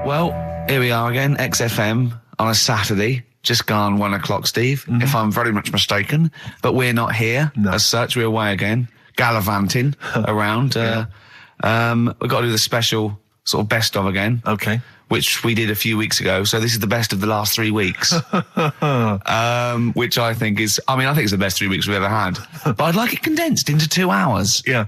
Well, here we are again, XFM on a Saturday. Just gone 1 o'clock, Steve, if I'm very much mistaken. But we're not here as such. We're away again, gallivanting around. We've got to do the special sort of best of again. Okay. Which we did a few weeks ago. So this is the best of the last 3 weeks. Which I think is, I think it's the best 3 weeks we've ever had. But I'd like it condensed into 2 hours. Yeah.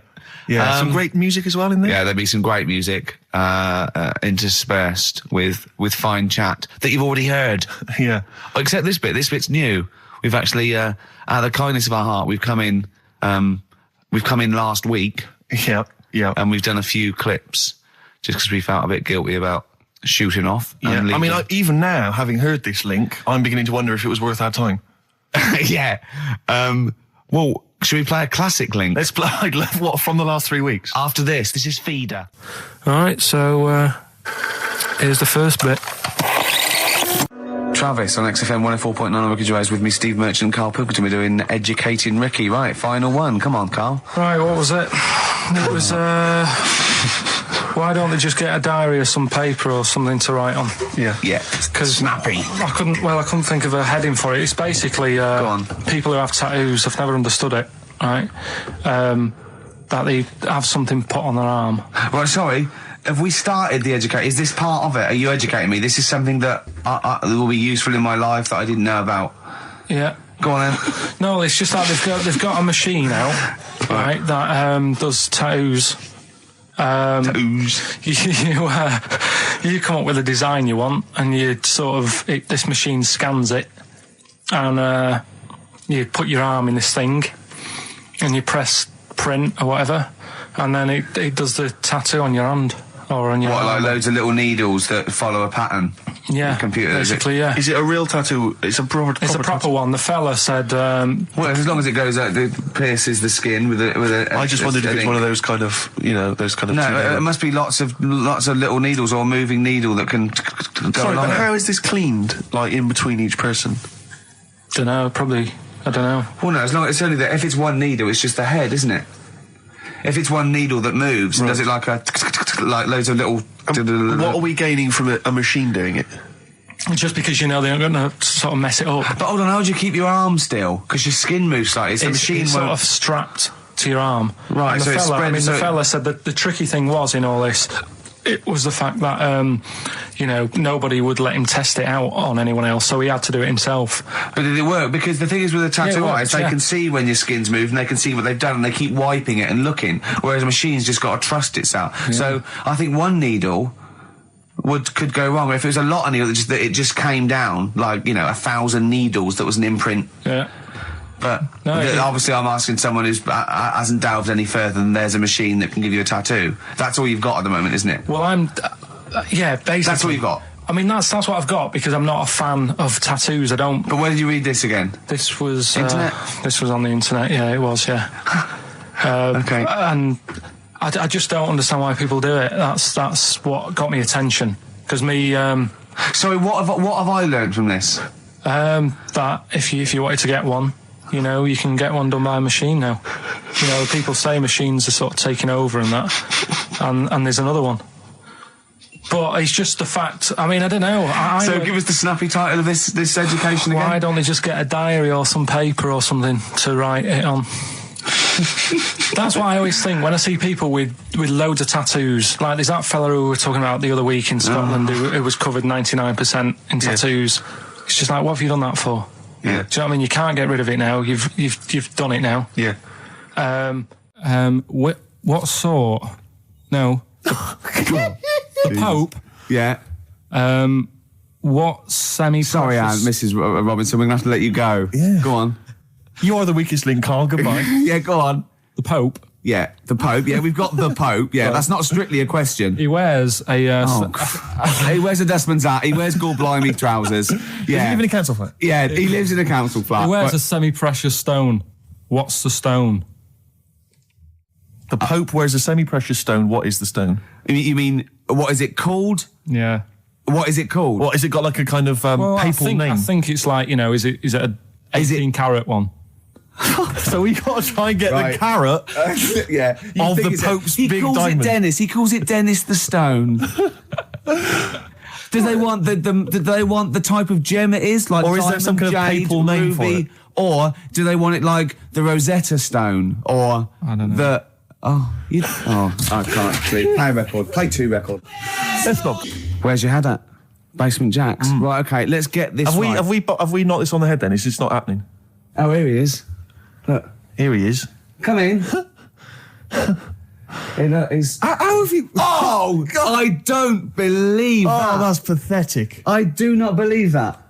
Yeah, some great music as well in there. Yeah, there'll be some great music interspersed with fine chat that you've already heard. Yeah. Except this bit. This bit's new. We've actually, out of the kindness of our heart, we've come in last week. Yeah, yeah. And we've done a few clips just because we felt a bit guilty about shooting off. Yeah. Even now, having heard this link, I'm beginning to wonder if it was worth our time. Yeah. Well, should we play a classic link? Let's play, what, from the last 3 weeks? After this is Feeder. All right, so here's the first bit. Travis on XFM 104.9 on Ricky Gervais with me, Steve Merchant and Karl Pilkington. We're doing Educating Ricky. Right, final one. Come on, Karl. Right, what was it? It was, why don't they just get a diary or some paper or something to write on? Yeah. Yeah. Because snappy. I couldn't think of a heading for it. It's basically Go on. People who have tattoos. I've never understood it, right? That they have something put on their arm. Right, sorry. Have we started the educate? Is this part of it? Are you educating me? This is something that will be useful in my life that I didn't know about. Yeah. Go on then. No, it's just that they've got a machine out, right, that does tattoos. You come up with a design you want, and you this machine scans it, and you put your arm in this thing, and you press print or whatever, and then it does the tattoo on your hand or on your arm. Like loads of little needles that follow a pattern? Yeah, the computer, basically, yeah. Is it a real tattoo? It's a proper tattoo one. The fella said... well, as long as it goes out, it pierces the skin with a I just wondered if it's one of those kind of, those kind of... No, it must be lots of little needles or a moving needle that can go Sorry, along but it. how is this cleaned, in between each person? Dunno, probably... I don't know. Well, no, as long as it's only that. If it's one needle, it's just the head, isn't it? If it's one needle that moves, and does it like loads of little... What are we gaining from a machine doing it? Just because they're going to sort of mess it up. But hold on, how do you keep your arm still? Because your skin moves slightly. It's sort of strapped to your arm. Right, and so it's spread... the fella said that the tricky thing was in all this... It was the fact that, nobody would let him test it out on anyone else, so he had to do it himself. But did it work? Because the thing is with a tattoo artist, they can see when your skin's moved and they can see what they've done and they keep wiping it and looking, whereas a machine's just got to trust itself. Yeah. So I think one needle could go wrong. If it was a lot of needles, that it just came down, 1,000 needles that was an imprint. Yeah. But obviously I'm asking someone who hasn't delved any further than there's a machine that can give you a tattoo. That's all you've got at the moment, isn't it? Well, basically... That's all you've got? That's what I've got, because I'm not a fan of tattoos. I don't... But where did you read this again? This was... Internet? This was on the internet, yeah, it was, yeah. Okay. And I just don't understand why people do it. That's what got me attention. Because me... Sorry, what have I learned from this? That if you wanted to get one... you can get one done by a machine now. People say machines are sort of taking over and that, and there's another one. But it's just the fact. I don't know. So give us the snappy title of this education again. Why don't they just get a diary or some paper or something to write it on? That's what I always think when I see people with loads of tattoos. Like there's that fella who we were talking about the other week in Scotland who was covered 99% in tattoos. It's just like, what have you done that for? Yeah. Do you know what I mean? You can't get rid of it now. You've done it now. Yeah. What sort? No. The Pope. Yeah. What semi? Sorry, Mrs. Robinson, we're gonna have to let you go. Yeah. Go on. You are the weakest link, Karl. Goodbye. Yeah, go on. The Pope. Yeah, the Pope. Yeah, we've got the Pope. Yeah, that's not strictly a question. He wears a... he wears a dustman's hat. He wears blimey trousers. Yeah. Does he live in a council flat? Yeah, he lives in a council flat. He wears a semi-precious stone. What's the stone? The Pope wears a semi-precious stone. What is the stone? You mean, what is it called? Yeah. What is it called? What, is it got like a kind of papal name? I think it's like, is it a 18-carat one? So we got to try and get the carrot of the Pope's big diamond. He calls it Dennis the Stone. Do they want do they want the type of gem it is, like Or is there diamond, some kind of jade, papal name for ruby, it? or do they want it like the Rosetta Stone, or I don't know. I can't. Play a record. Play 2 record. Let's not. Where's your head at? Basement Jacks. Right. Okay. Let's get this. Have we knocked this on the head then? Is this not happening? Oh, here he is. Look. Here he is. Come in. How have you... Oh, God. I don't believe that. Oh, that's pathetic. I do not believe that.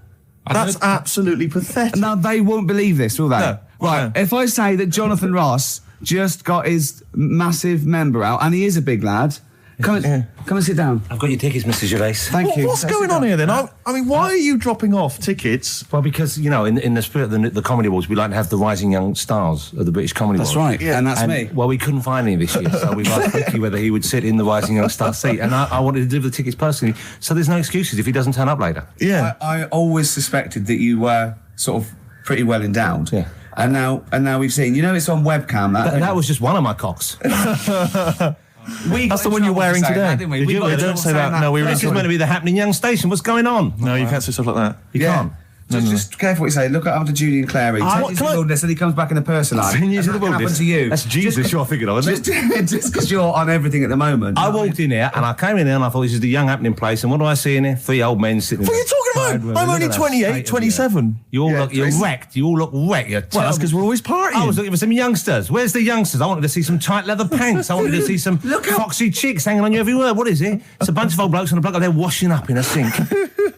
That's absolutely pathetic. Now, they won't believe this, will they? No. Right, No. if I say that Jonathan Ross just got his massive member out, and he is a big lad, come and sit down. I've got your tickets, Mr. Gervais. Thank you. What's going on here then? I mean, why are you dropping off tickets? Well, because, you know, in the spirit of the Comedy Awards, we like to have the rising young stars of the British Comedy That's Awards. right, and that's me. Well, we couldn't find any this year, so we've asked Ricky whether he would sit in the rising young star seat, and I wanted to deliver the tickets personally, so there's no excuses if he doesn't turn up later. Yeah. I always suspected that you were sort of pretty well endowed. Yeah. And now we've seen. You know, it's on webcam. That was just one of my cocks. That's the one you're wearing today. Didn't we? Did We you? got in Don't trouble say saying that. No, we were in This is trouble. meant to be the happening young station. What's going on? No, you can't say stuff like that. You can't. Just careful what you say. Look after Judy and Clary. Ah, 10 what- years can of I- wilderness and he comes back in the person line. 10 years And of the that can wilderness. happen to you. That's Jesus you're thinking of, isn't it? Just because you're on everything at the moment. I walked in here and I came in here and I thought this is the young happening place, and what do I see in here? 3 old men sitting. What are you talking about? I'm only 28, 27. You all Yeah, look, you're Tracy. wrecked. You all look wrecked. You're Well, that's because we're always partying. I was looking for some youngsters. Where's the youngsters? I wanted to see some tight leather pants. I wanted to see some Look how- foxy chicks hanging on you every word. What is it? It's a bunch of old blokes and a bloke out there washing up in a sink.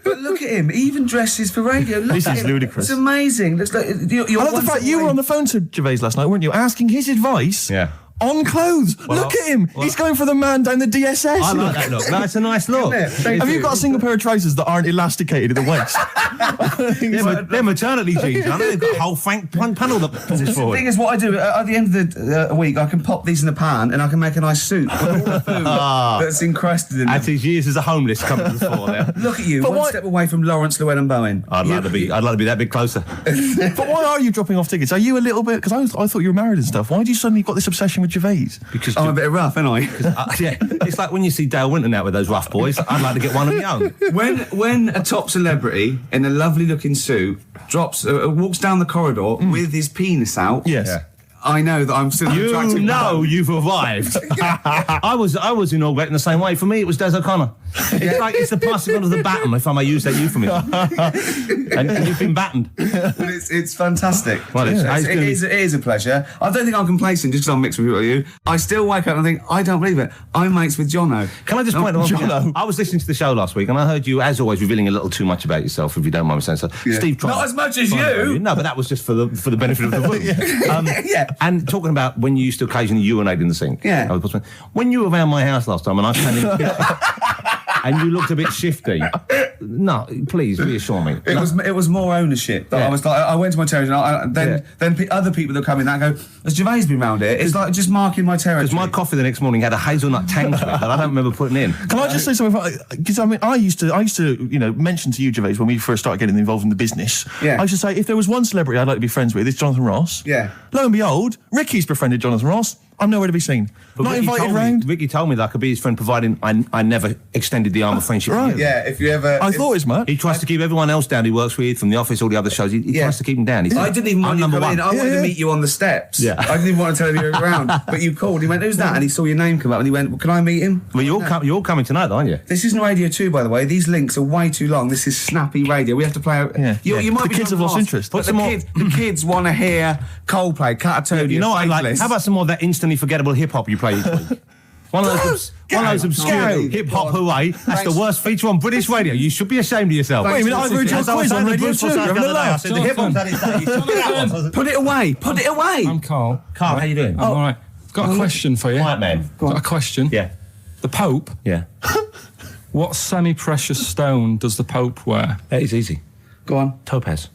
But look at him. He even dresses for radio. Look This at is him. ludicrous. It's amazing. Looks like you're I love the fact you were on the phone to Gervais last night, weren't you? Asking his advice on clothes. Look at him. He's going for the man down the DSS. I like that look. That's a nice look. Have you got a single pair of trousers that aren't elasticated at the waist? They're maternity jeans. I know they've got a whole panel that pushes The forward. thing is, what I do at the end of the week, I can pop these in the pan and I can make a nice soup with all the food that's encrusted in At them. his years as a homeless coming to the fore there. Look at you, But one why- step away from Lawrence Llewellyn Bowen. I'd like to be that bit closer. But why are you dropping off tickets? Are you a little bit... Because I thought you were married and stuff. Why did you suddenly got this obsession with Gervais? Because I'm a bit rough, ain't I? yeah, it's like when you see Dale Winton out with those rough boys. I'd like to get one of my own. When a top celebrity in a lovely looking suit walks down the corridor with his penis out, Yes. Yeah. I know that I'm still an You attractive know man. you've arrived. I was inaugurating the same way. For me, it was Des O'Connor. It's like it's the passing on of the baton, if I may use that euphemism. and you've been battened. But it's fantastic. Well, it's it is a pleasure. I don't think I'm complacent just because I'm mixed with you. I still wake up and think, I don't believe it. I'm mates with Jono. Can I just point out one thing? Jono. I was listening to the show last week, and I heard you, as always, revealing a little too much about yourself, if you don't mind me saying so. Yeah. Steve tried. Not as much as you. No, but that was just for the benefit of the room. Yeah. And talking about when you used to occasionally urinate in the sink. Yeah. I was possible. When you were around my house last time, and I came in the kitchen, and you looked a bit shifty. No, please reassure me. It was more ownership. That Yeah. I was like, I went to my territory, and then other people that come in that go, has Gervais been round here? It's like just marking my territory. Because my coffee the next morning had a hazelnut tang to it that I don't remember putting in. Can I just say something? Because I mean, I used to, mention to you, Gervais, when we first started getting involved in the business. Yeah. I used to say, if there was one celebrity I'd like to be friends with, it's Jonathan Ross. Yeah. Lo and behold, Ricky's befriended Jonathan Ross. I'm nowhere to be seen. But Not Ricky invited told me- round. Ricky told me that I could be his friend, providing I never extended the arm of friendship. Right. to you. Yeah, if you ever... I thought as much. He tries to keep everyone else down. He works with from the office, all the other shows. He Yeah. tries to keep them down. He I said, didn't even want I'm you to number come one. in. I wanted Yeah. to meet you on the steps. Yeah. I didn't even want to tell him you were around. But you called. He went, who's that? And he saw your name come up and he went, well, can I meet him? Well, you're all coming tonight, aren't you? This isn't Radio 2, by the way. These links are way too long. This is snappy radio. We have to play out... Yeah. You might The be kids have lost interest. But Put some more- the kids want to hear Coldplay, Catatonia, You know what I'd like? Faithless. How about some more of that instantly forgettable hip hop you play each week? One of those obscure Gary. hip hop hooray. That's Thanks. the worst feature on British radio. You should be ashamed of yourself. Wait a minute, I've heard your As I was quiz on saying to Radio Bruce 2. Forsyth You're the having a other day, I laugh. said the hip hop's had its day. You should be that one. Put it away. Put it away. I'm Carl. Carl, how you doing? I'm all right. Got a question for you. Quiet man. Got a question. Yeah. The Pope. Yeah. What semi-precious stone does the Pope wear? That is easy. Go on. Topaz.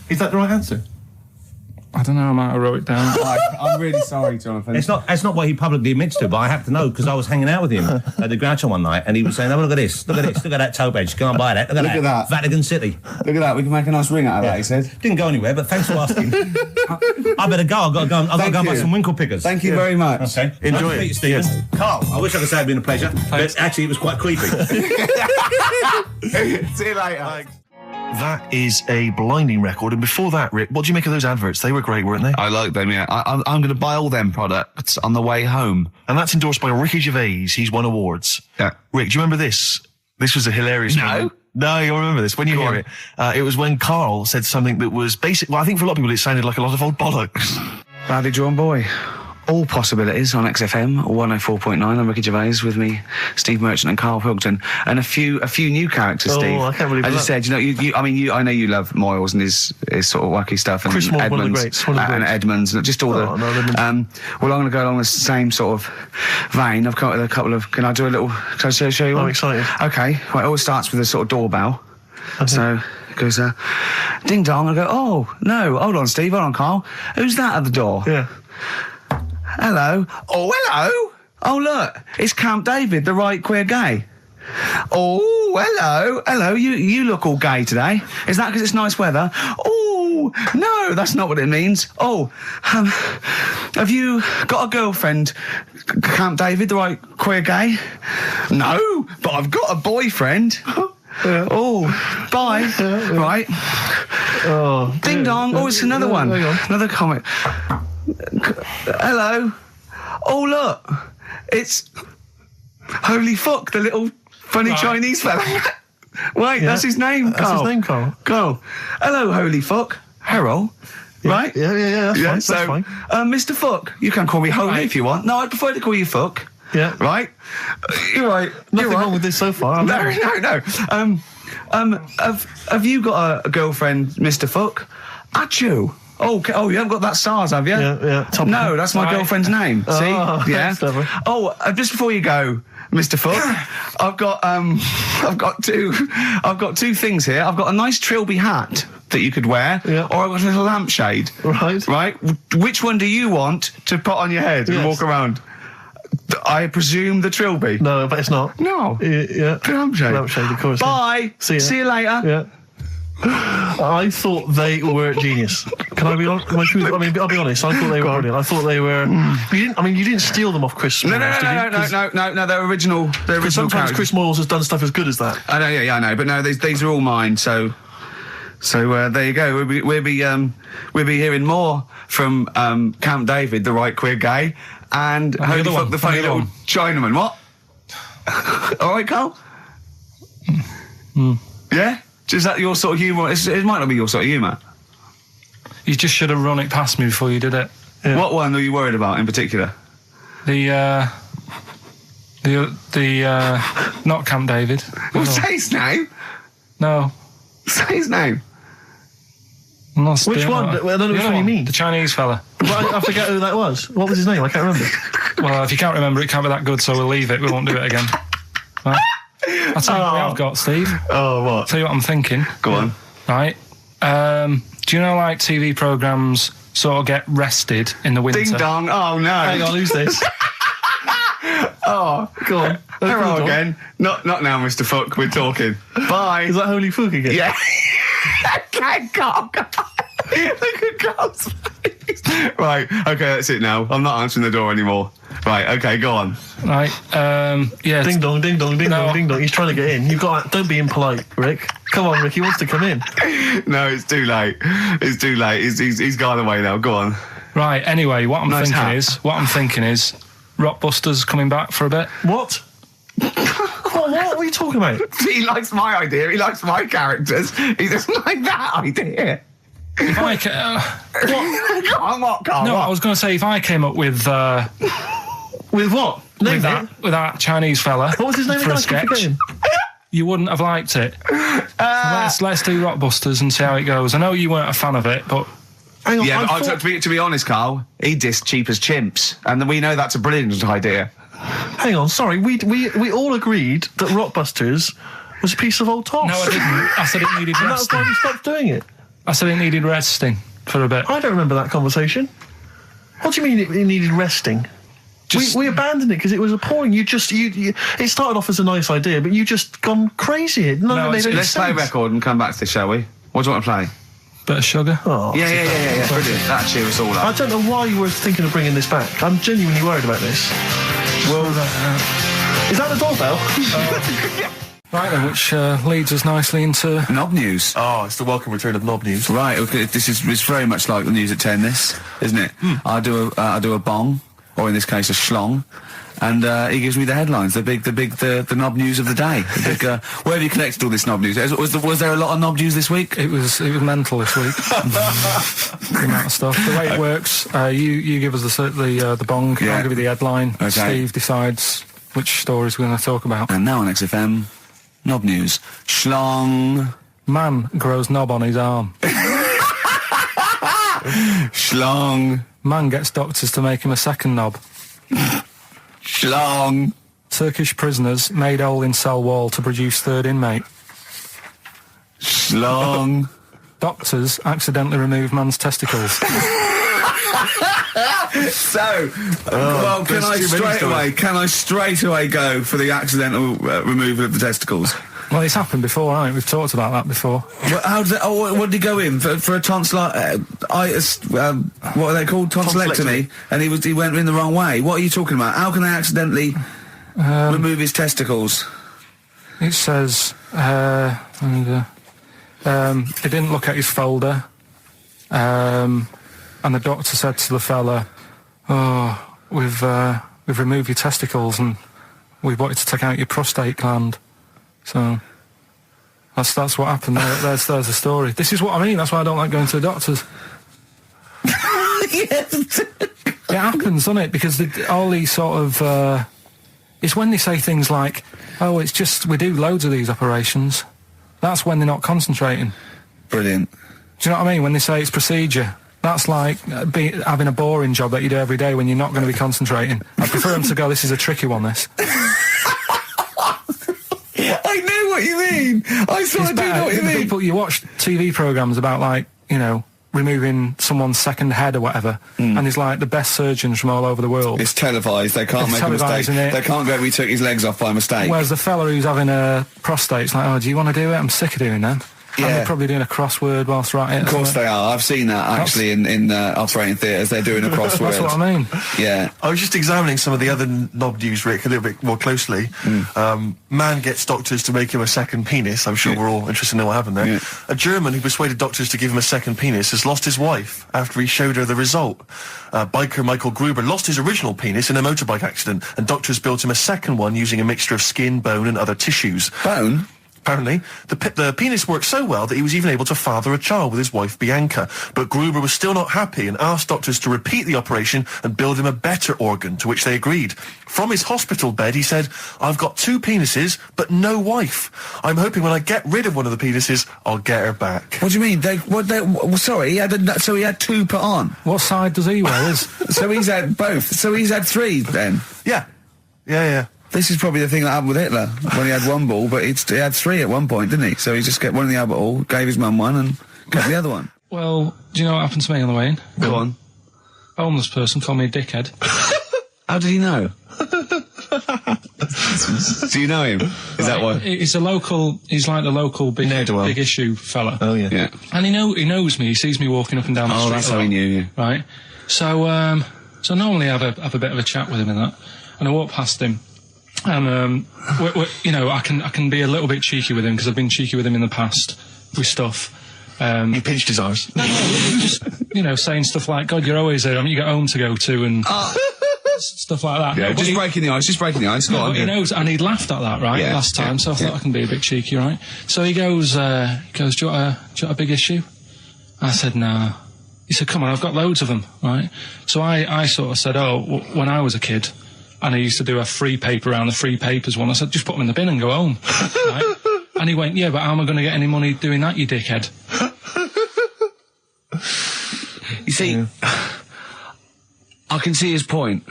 Is that the right answer? I don't know. I might have wrote it down. I'm really sorry, Jonathan. It's not what he publicly admits to, but I have to know because I was hanging out with him at the Groucho one night, and he was saying, "Oh, look at this, look at this, look at that topaz. Go and buy that. Look at that. Vatican City." Look at that. We can make a nice ring out of that, he said. Didn't go anywhere, but thanks for asking. I better go. I've got to go. I've got to go and buy you. some winkle pickers. Thank you very much. Okay. Enjoy Nice to it. meet you, Stephen. Yes. Carl, I wish I could say it'd been a pleasure, but actually it was quite creepy. See you later. Thanks. That is a blinding record. And before that, Rick, what do you make of those adverts? They were great, weren't they? I like them, yeah. I'm going to buy all them products on the way home. And that's endorsed by Ricky Gervais. He's won awards. Yeah. Rick, do you remember this? This was a hilarious moment. No, you'll remember this when you hear it. It was when Karl said something that was basic. Well, I think for a lot of people it sounded like a lot of old bollocks. Badly drawn boy. All possibilities on XFM 104.9. I'm Ricky Gervais, with me, Steve Merchant and Karl Pilkington, and a few new characters. Steve. I can't believe I just said, I know you love Moyles and his sort of wacky stuff, and Chris Moore, Edmonds, one of the greats, and Edmonds, and just all the. No, well, I'm going to go along the same sort of vein. I've come up with a couple of. Can I do a little? Can I show you one? I'm excited. Okay. Well, it always starts with a sort of doorbell. Okay. So it goes, ding dong. I go, oh no, hold on, Steve, hold on, Karl. Who's that at the door? Yeah. Hello. Oh, hello. Oh, look, it's Camp David, the right queer gay. Oh, hello. You look all gay today. Is that because it's nice weather? Oh, no, that's not what it means. Oh, have you got a girlfriend, Camp David, the right queer gay? No, but I've got a boyfriend. Yeah. Oh, bye. Yeah. Right. Oh, ding dong. Oh, it's another one. Another comment. Hello. Oh, look. It's Holy Fuck, the little funny Chinese fella. Wait, that's his name, Karl. That's his name, Karl. Karl. Hello, Holy Fuck. Harold. Yeah. Right? Yeah, that's fine. Mr. Fuck, you can call me Holy if you want. No, I'd prefer to call you Fuck. Yeah. Right? You're right. Nothing wrong with this so far. No. Have you got a girlfriend, Mr. Fuck? Achoo. Oh, you haven't got that SARS, have you? Yeah. No, that's my girlfriend's name. See? Yeah. Clever. Oh, just before you go, Mr. Fuck, I've got two things here. I've got a nice Trilby hat that you could wear, or I've got a little lampshade. Right. Which one do you want to put on your head and walk around? I presume the Trilby. No, but it's not. No. Yeah. The lampshade. Lampshade, of course. Bye. See you later. Yeah. I thought they were genius. Can I be honest? I'll be honest. I thought they were brilliant. I thought they were. You didn't steal them off Chris. No. They're original. Sometimes characters. Chris Moyles has done stuff as good as that. I know. Yeah, I know. But no, these are all mine. So there you go. We'll be hearing more from Camp David, the right queer gay, and Holy Fuck, the funny little Chinaman. What? All right, Karl. Yeah. Is that your sort of humour? It might not be your sort of humour. You just should have run it past me before you did it. Yeah. What one are you worried about in particular? The not Camp David. Well, say his name. No. Say his name. Which one? I don't know which one you mean. The Chinese fella. I forget who that was. What was his name? I can't remember. Well, if you can't remember, it can't be that good, so we'll leave it. We won't do it again. Right? I'll tell you what I've got, Steve. Oh, what? I'll tell you what I'm thinking. Go on. Right. Do you know, like, TV programmes sort of get rested in the winter? Ding dong. Oh, no. Hang on, who's this? Oh, go on. Hello again. Not now, Mr. Fuck. We're talking. Bye. Is that Holy Fuck again? Yeah. Okay, Karl. Look at Karl's face. Right. Okay, that's it now. I'm not answering the door anymore. Right. Okay, go on. Right. Yeah. Ding dong, ding dong, ding dong, ding dong. He's trying to get in. Don't be impolite, Rick. Come on, Rick. He wants to come in. No, it's too late. It's too late. He's gone away now. Go on. Right. Anyway, what I'm thinking is, Rockbusters coming back for a bit. What? What are you talking about? He likes my idea. He likes my characters. He doesn't like that idea. If I what, Karl? No, I was going to say, if I came up with with what? With that Chinese fella. What was his name for again? a sketch, you wouldn't have liked it. So let's do Rockbusters and see how it goes. I know you weren't a fan of it, but hang on. Yeah, but to be honest, Karl, he dissed Cheap as Chimps, and we know that's a brilliant idea. Hang on, sorry. We all agreed that Rockbusters was a piece of old toss. No, I didn't. I said it needed resting. And that's why we stopped doing it. I said it needed resting for a bit. I don't remember that conversation. What do you mean it needed resting? We abandoned it because it was appalling. It started off as a nice idea, but you just gone crazy. Let's play a record and come back to this, shall we? What do you want to play? Bit of sugar. Oh, yeah. Brilliant. That'll cheer us all up. I don't know why you were thinking of bringing this back. I'm genuinely worried about this. Well, is that the doorbell? Right then, which leads us nicely into... Knob news. Oh, it's the welcome return of knob news. Right, okay, it's very much like the news at 10, this, isn't it? I do a bong, or in this case a schlong, and he gives me the headlines, the knob news of the day. The big, where have you collected all this knob news? Was there a lot of knob news this week? It was mental this week. The amount of stuff. The way it works, you give us the bong, I'll give you the headline, okay. Steve decides which stories we're going to talk about. And now on XFM, knob news. Schlong. Man grows knob on his arm. Schlong. Man gets doctors to make him a second knob. Schlong. Turkish prisoners made hole in cell wall to produce third inmate. Schlong. Doctors accidentally remove man's testicles. So, well, can I straight away go for the accidental removal of the testicles? Well, it's happened before, hasn't it? We've talked about that before. Well, how did what did he go in for a tonsillitis? What are they called? Tonsillectomy. And he went in the wrong way. What are you talking about? How can they accidentally remove his testicles? It says he didn't look at his folder, and the doctor said to the fella, "Oh, we've removed your testicles and we wanted to take out your prostate gland." So that's what happened. There's the story. This is what I mean. That's why I don't like going to the doctors. Yes. It happens, doesn't it? Because all these sort of it's when they say things like, "Oh, it's just we do loads of these operations." That's when they're not concentrating. Brilliant. Do you know what I mean? When they say it's procedure, that's like having a boring job that you do every day when you're not going to be concentrating. I prefer them to go, "This is a tricky one, this." I know what you mean. I sort of do know what you mean. People, you watch TV programmes about, like, you know, removing someone's second head or whatever, and there's like the best surgeons from all over the world. It's televised. They can't make a mistake. They can't go, "We took his legs off by mistake." Whereas the fella who's having a prostate's like, "Oh, do you want to do it? I'm sick of doing them." Yeah. And they're probably doing a crossword whilst writing it. Of course they are. I've seen that actually in operating theatres. They're doing a crossword. That's what I mean. Yeah. I was just examining some of the other knob news, Rick, a little bit more closely. Man gets doctors to make him a second penis. I'm sure we're all interested to know what happened there. Yeah. A German who persuaded doctors to give him a second penis has lost his wife after he showed her the result. Biker Michael Gruber lost his original penis in a motorbike accident, and doctors built him a second one using a mixture of skin, bone and other tissues. Bone? Apparently, the penis worked so well that he was even able to father a child with his wife Bianca. But Gruber was still not happy and asked doctors to repeat the operation and build him a better organ, to which they agreed. From his hospital bed, he said, "I've got 2 penises, but no wife. I'm hoping when I get rid of one of the penises, I'll get her back." What do you mean? Sorry, he had 2 put on. What side does he wear? So he's had both. So he's had 3 then. Yeah. This is probably the thing that happened with Hitler when he had 1 ball, but he had 3 at one point, didn't he? So he just kept one in the Albert Hall, gave his mum one, and kept the other one. Well, do you know what happened to me on the way in? Go on. A homeless person called me a dickhead. How did he know? Do you know him? Is that why? He's like the local big issue fella. Oh, yeah. Yeah. And he knows me. He sees me walking up and down the street. Oh, that's how he knew you. Right. So normally I have a bit of a chat with him and that. And I walk past him. And, you know, I can be a little bit cheeky with him because I've been cheeky with him in the past with stuff. You pinched his arse. No, just, you know, saying stuff like, "God, you're always there. I mean, you got home to go to," and stuff like that. Yeah, no, just breaking the ice. Go on. He knows, and he'd laughed at that, right, last time, so I thought I can be a bit cheeky, right? So he goes, "Do you want a big issue?" I said, "No." He said, "Come on, I've got loads of them," right? So I sort of said, when I was a kid, and I used to do a free paper around the free papers one, I said, "Just put them in the bin and go home." Right? And he went, "Yeah, but how am I going to get any money doing that, you dickhead?" You see, I can see his point.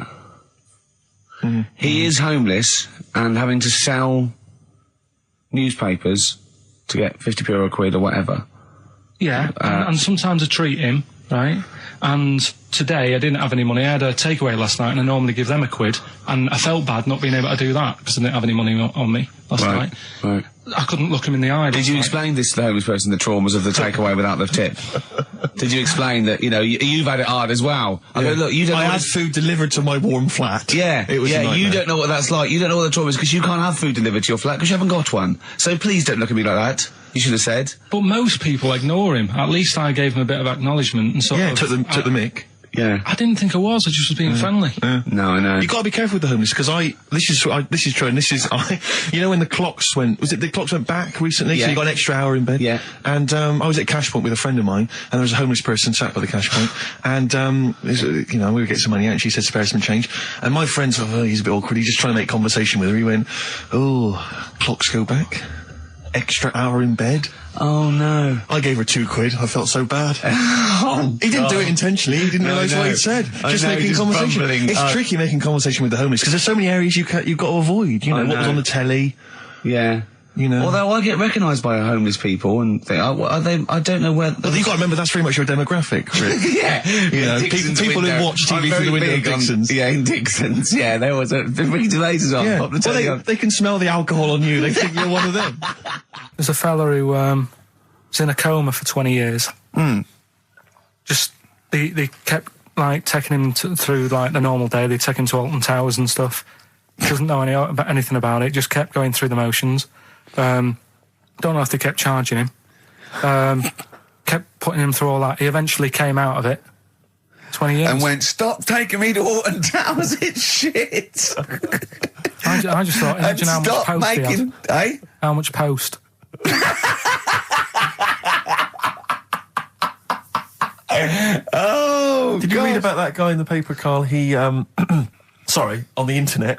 He is homeless and having to sell newspapers to get 50p or a quid or whatever. Yeah, and sometimes I treat him right? And today I didn't have any money. I had a takeaway last night, and I normally give them £1, and I felt bad not being able to do that because I didn't have any money on me last night. Right. I couldn't look him in the eye. Did you explain this to the homeless person, the traumas of the takeaway without the tip? Did you explain that, you've had it hard as well? I go, look, you don't I know had food delivered to my warm flat. Yeah, it was a nightmare. You don't know what that's like. You don't know what the trauma is because you can't have food delivered to your flat because you haven't got one. So please don't look at me like that. You should have said. But most people ignore him. At least I gave him a bit of acknowledgement and sort of... took the mick. Yeah. I didn't think I was just being friendly. Yeah. No, I know. You got to be careful with the homeless because this is true, and when the clocks went back recently, so you got an extra hour in bed. Yeah. And I was at Cash Point with a friend of mine, and there was a homeless person sat by the Cash Point, and we were getting some money out, and she said spare some change, and my friend said, he's a bit awkward. He's just trying to make conversation with her. He went, clocks go back. Extra hour in bed. Oh no. I gave her £2. I felt so bad. He didn't do it intentionally. He didn't realise what he'd said. Just making conversation. Bumbling. It's tricky making conversation with the homeless because there's so many areas you've got to avoid. What was on the telly. Yeah. Although I get recognised by homeless people and think, are they? I don't know where. But you've got to remember that's very much your demographic, Rick. Yeah. People who watch TV through the window of Dixon's. In Dixon's. Yeah, there was the lasers on. Yeah. They can smell the alcohol on you. They think you're one of them. There's a fella who was in a coma for 20 years. Just they kept taking him through the normal day. They take him to Alton Towers and stuff. Doesn't know anything about it. Just kept going through the motions. Don't know if they kept charging him. Kept putting him through all that. He eventually came out of it. 20 years. And went, stop taking me to Alton Towers, it's shit. I just thought, imagine how much post he had. Eh? How much post? Did you read about that guy in the paper, Carl? He, on the internet.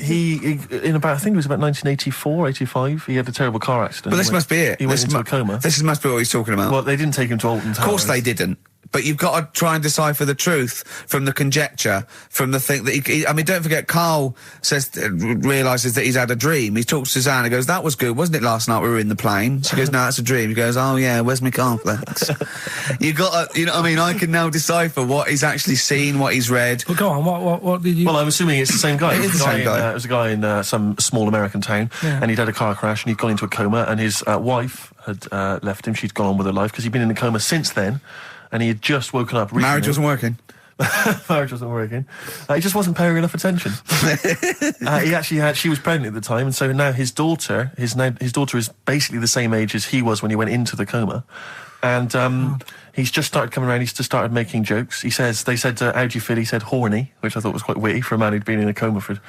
He in about, I think it was about 1984, 85, he had a terrible car accident. But this must be it. He went into a coma. This must be what he's talking about. Well, they didn't take him to Alton Towers. Of course they didn't. But you've got to try and decipher the truth from the conjecture, from the thing that don't forget, Karl realises that he's had a dream. He talks to Suzanne and goes, that was good, wasn't it, last night we were in the plane? She goes, no, that's a dream. He goes, oh yeah, where's my cornflakes? You got to, I can now decipher what he's actually seen, what he's read. Well, go on, what did you... Well, I'm assuming it's the same guy. It is the same guy. It was a guy in some small American town, and he'd had a car crash, and he'd gone into a coma, and his wife had left him. She'd gone on with her life, because he'd been in a coma since then. And he had just woken up recently. Marriage wasn't working. Marriage wasn't working. He just wasn't paying enough attention. She was pregnant at the time, and so now his daughter is basically the same age as he was when he went into the coma. And he's just started coming around, he's just started making jokes. They said, how do you feel? He said, horny, which I thought was quite witty for a man who'd been in a coma for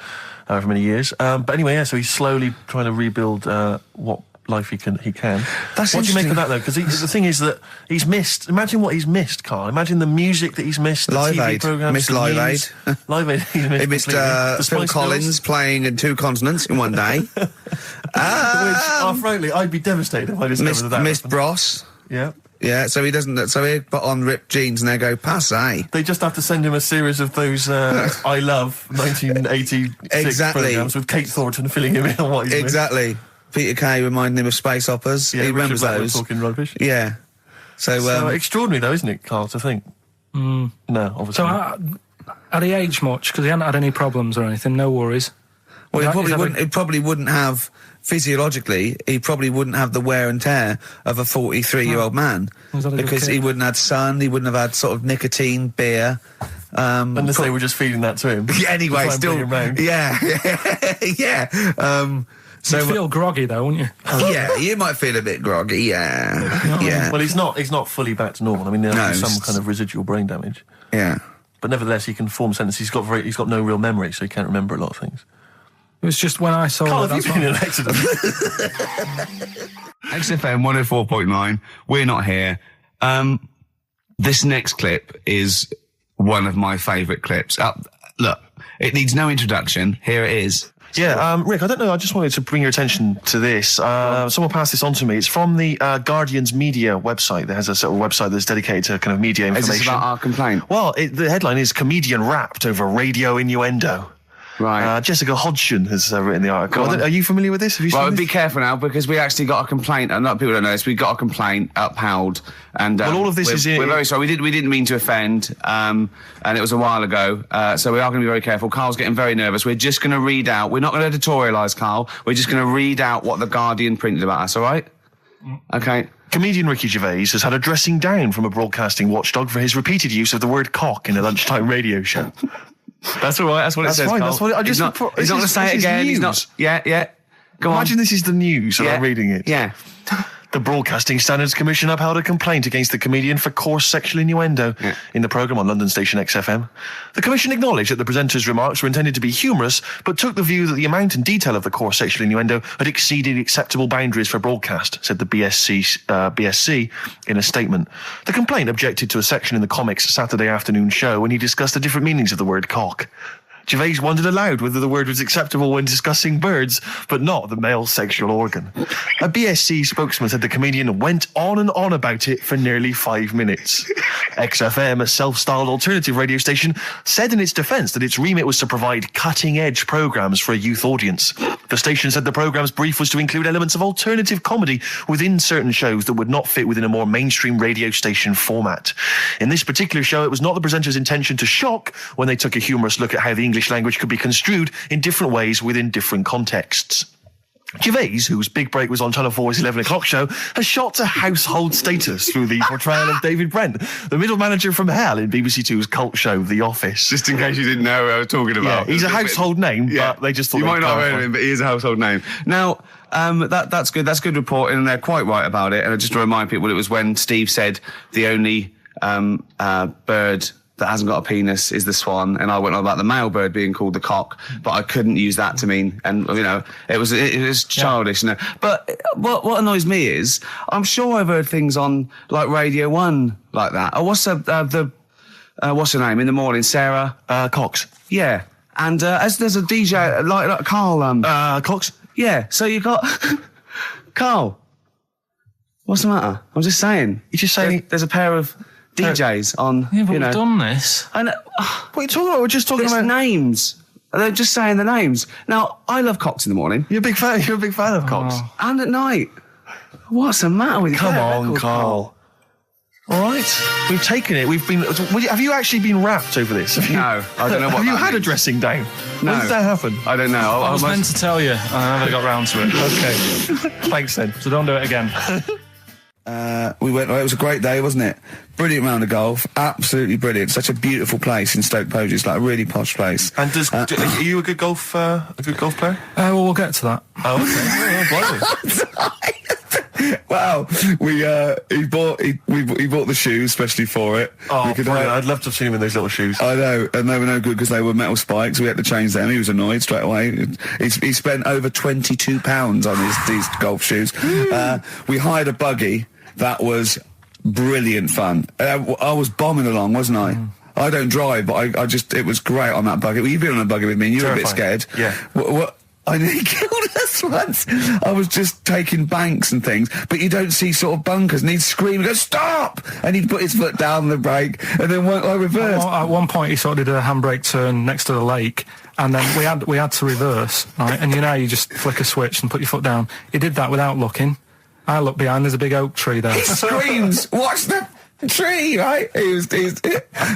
however many years. But anyway, so he's slowly trying to rebuild what life he can. That's what do you make of that, though? Because the thing is that he's missed. Imagine what he's missed, Carl. Imagine the music that he's missed. The Live TV Aid. programs. Missed Live Aid. Live Aid. He missed Phil Collins playing in 2 continents in one day. Frankly, I'd be devastated if I discovered that. Missed Bros. Yeah. Yeah, so he doesn't. So he put on ripped jeans and they go passe. They just have to send him a series of those I Love 1986 programs with Kate Thornton filling him in on what he's missed. Peter Kay reminding him of space operas. Yeah, he remembers those. Talking rubbish. Yeah. So extraordinary, though, isn't it, Carl, to think? No, obviously. So had he aged much? Because he hadn't had any problems or anything. No worries. Well, he probably wouldn't have, physiologically, he probably wouldn't have the wear and tear of a 43-year-old man. Because he wouldn't have had sun, he wouldn't have had sort of nicotine, beer. Unless they were just feeding that to him. Anyway, still. Yeah. So you'd feel groggy, though, wouldn't you? Yeah, you might feel a bit groggy, yeah. Well, he's not fully back to normal. I mean, there's some kind of residual brain damage. Yeah. But nevertheless, he can form sentences. He's got no real memory, so he can't remember a lot of things. It was just when I saw Carl, have you been in an accident? XFM 104.9, we're not here. This next clip is one of my favourite clips. Look, it needs no introduction. Here it is. Yeah, Rick, I don't know, I just wanted to bring your attention to this. Someone passed this on to me. It's from the Guardian's media website. There has a sort of website that's dedicated to kind of media information. Is this about our complaint? Well, the headline is Comedian Rapped Over Radio Innuendo. Right. Jessica Hodgson has written the article. Are you familiar with this? Have you seen Well, this? be careful now, because we actually got a complaint, and people don't know this, we got a complaint upheld, and Well, all of this we're very sorry. We didn't mean to offend, and it was a while ago, so we are going to be very careful. Carl's getting very nervous. We're just going to read out. We're not going to editorialise, Carl. We're just going to read out what the Guardian printed about us. All right? Okay. Comedian Ricky Gervais has had a dressing down from a broadcasting watchdog for his repeated use of the word cock in a lunchtime radio show. That's all right. That's what it says. Fine, Carl. that's what He's not going to say it again. He's not. Yeah. Go on. Imagine this is the news and I'm reading it. Yeah. The Broadcasting Standards Commission upheld a complaint against the comedian for coarse sexual innuendo in the programme on London station XFM. The Commission acknowledged that the presenter's remarks were intended to be humorous, but took the view that the amount and detail of the coarse sexual innuendo had exceeded acceptable boundaries for broadcast, said the BSC in a statement. The complaint objected to a section in the Comics Saturday afternoon show when he discussed the different meanings of the word cock. Gervais wondered aloud whether the word was acceptable when discussing birds, but not the male sexual organ. A BSC spokesman said the comedian went on and on about it for nearly 5 minutes. XFM, a self-styled alternative radio station, said in its defence that its remit was to provide cutting-edge programmes for a youth audience. The station said the programme's brief was to include elements of alternative comedy within certain shows that would not fit within a more mainstream radio station format. In this particular show, it was not the presenter's intention to shock when they took a humorous look at how the English language could be construed in different ways within different contexts. Gervais, whose big break was on Channel 4's 11 o'clock show, has shot to household status through the portrayal of David Brent, the middle manager from hell in BBC Two's cult show The Office. Just in case you didn't know who I was talking about. Yeah, he's a household name, but they just thought you might not have clarify. heard of him, but he is a household name. Now, that's good. That's good reporting, and they're quite right about it. And just to remind people, it was when Steve said the only bird that hasn't got a penis is the swan, and I went on about the male bird being called the cock, but I couldn't use that to mean, and it was childish. But what annoys me is, I'm sure I've heard things on like Radio 1 like that. Oh, what's what's her name in the morning? Sarah Cox. Yeah, and as there's a DJ like Karl Cox. Yeah, so you got Karl. What's the matter? I'm just saying. You're just saying there's a pair of DJs on. Yeah, but we've done this. And What are you talking about? We're just talking about names. They're just saying the names. Now, I love cocks in the morning. You're a big fan of Cox. And at night. What's the matter with you? Come on, Carl. All right, we've taken it. Have you actually been rapped over this? No, I don't know what. Have you that had a means. dressing down? No. When did that happen? I don't know. I was meant to tell you, and I never got round to it. Okay. Thanks then. So don't do it again. We went. It was a great day, wasn't it? Brilliant round of golf. Absolutely brilliant. Such a beautiful place in Stoke Poges. It's like a really posh place. And are you a good golf player? Well, we'll get to that. Oh, okay. Wow, he bought the shoes especially for it. Oh, I'd love to have seen him in those little shoes. I know, and they were no good because they were metal spikes. We had to change them. He was annoyed straight away. He spent over £22 on these golf shoes. We hired a buggy that was brilliant fun. I was bombing along, wasn't I? I don't drive, but it was great on that buggy. Well, you've been on a buggy with me and you were a bit scared. Yeah. What? I nearly killed us once. I was just taking banks and things, but you don't see sort of bunkers, and he'd scream and go, "Stop!" And he'd put his foot down the brake, and then I reversed. At one point, he sort of did a handbrake turn next to the lake, and then we had to reverse, right? And you just flick a switch and put your foot down. He did that without looking. I look behind, there's a big oak tree there. He screams, "Watch the tree!" Right? He's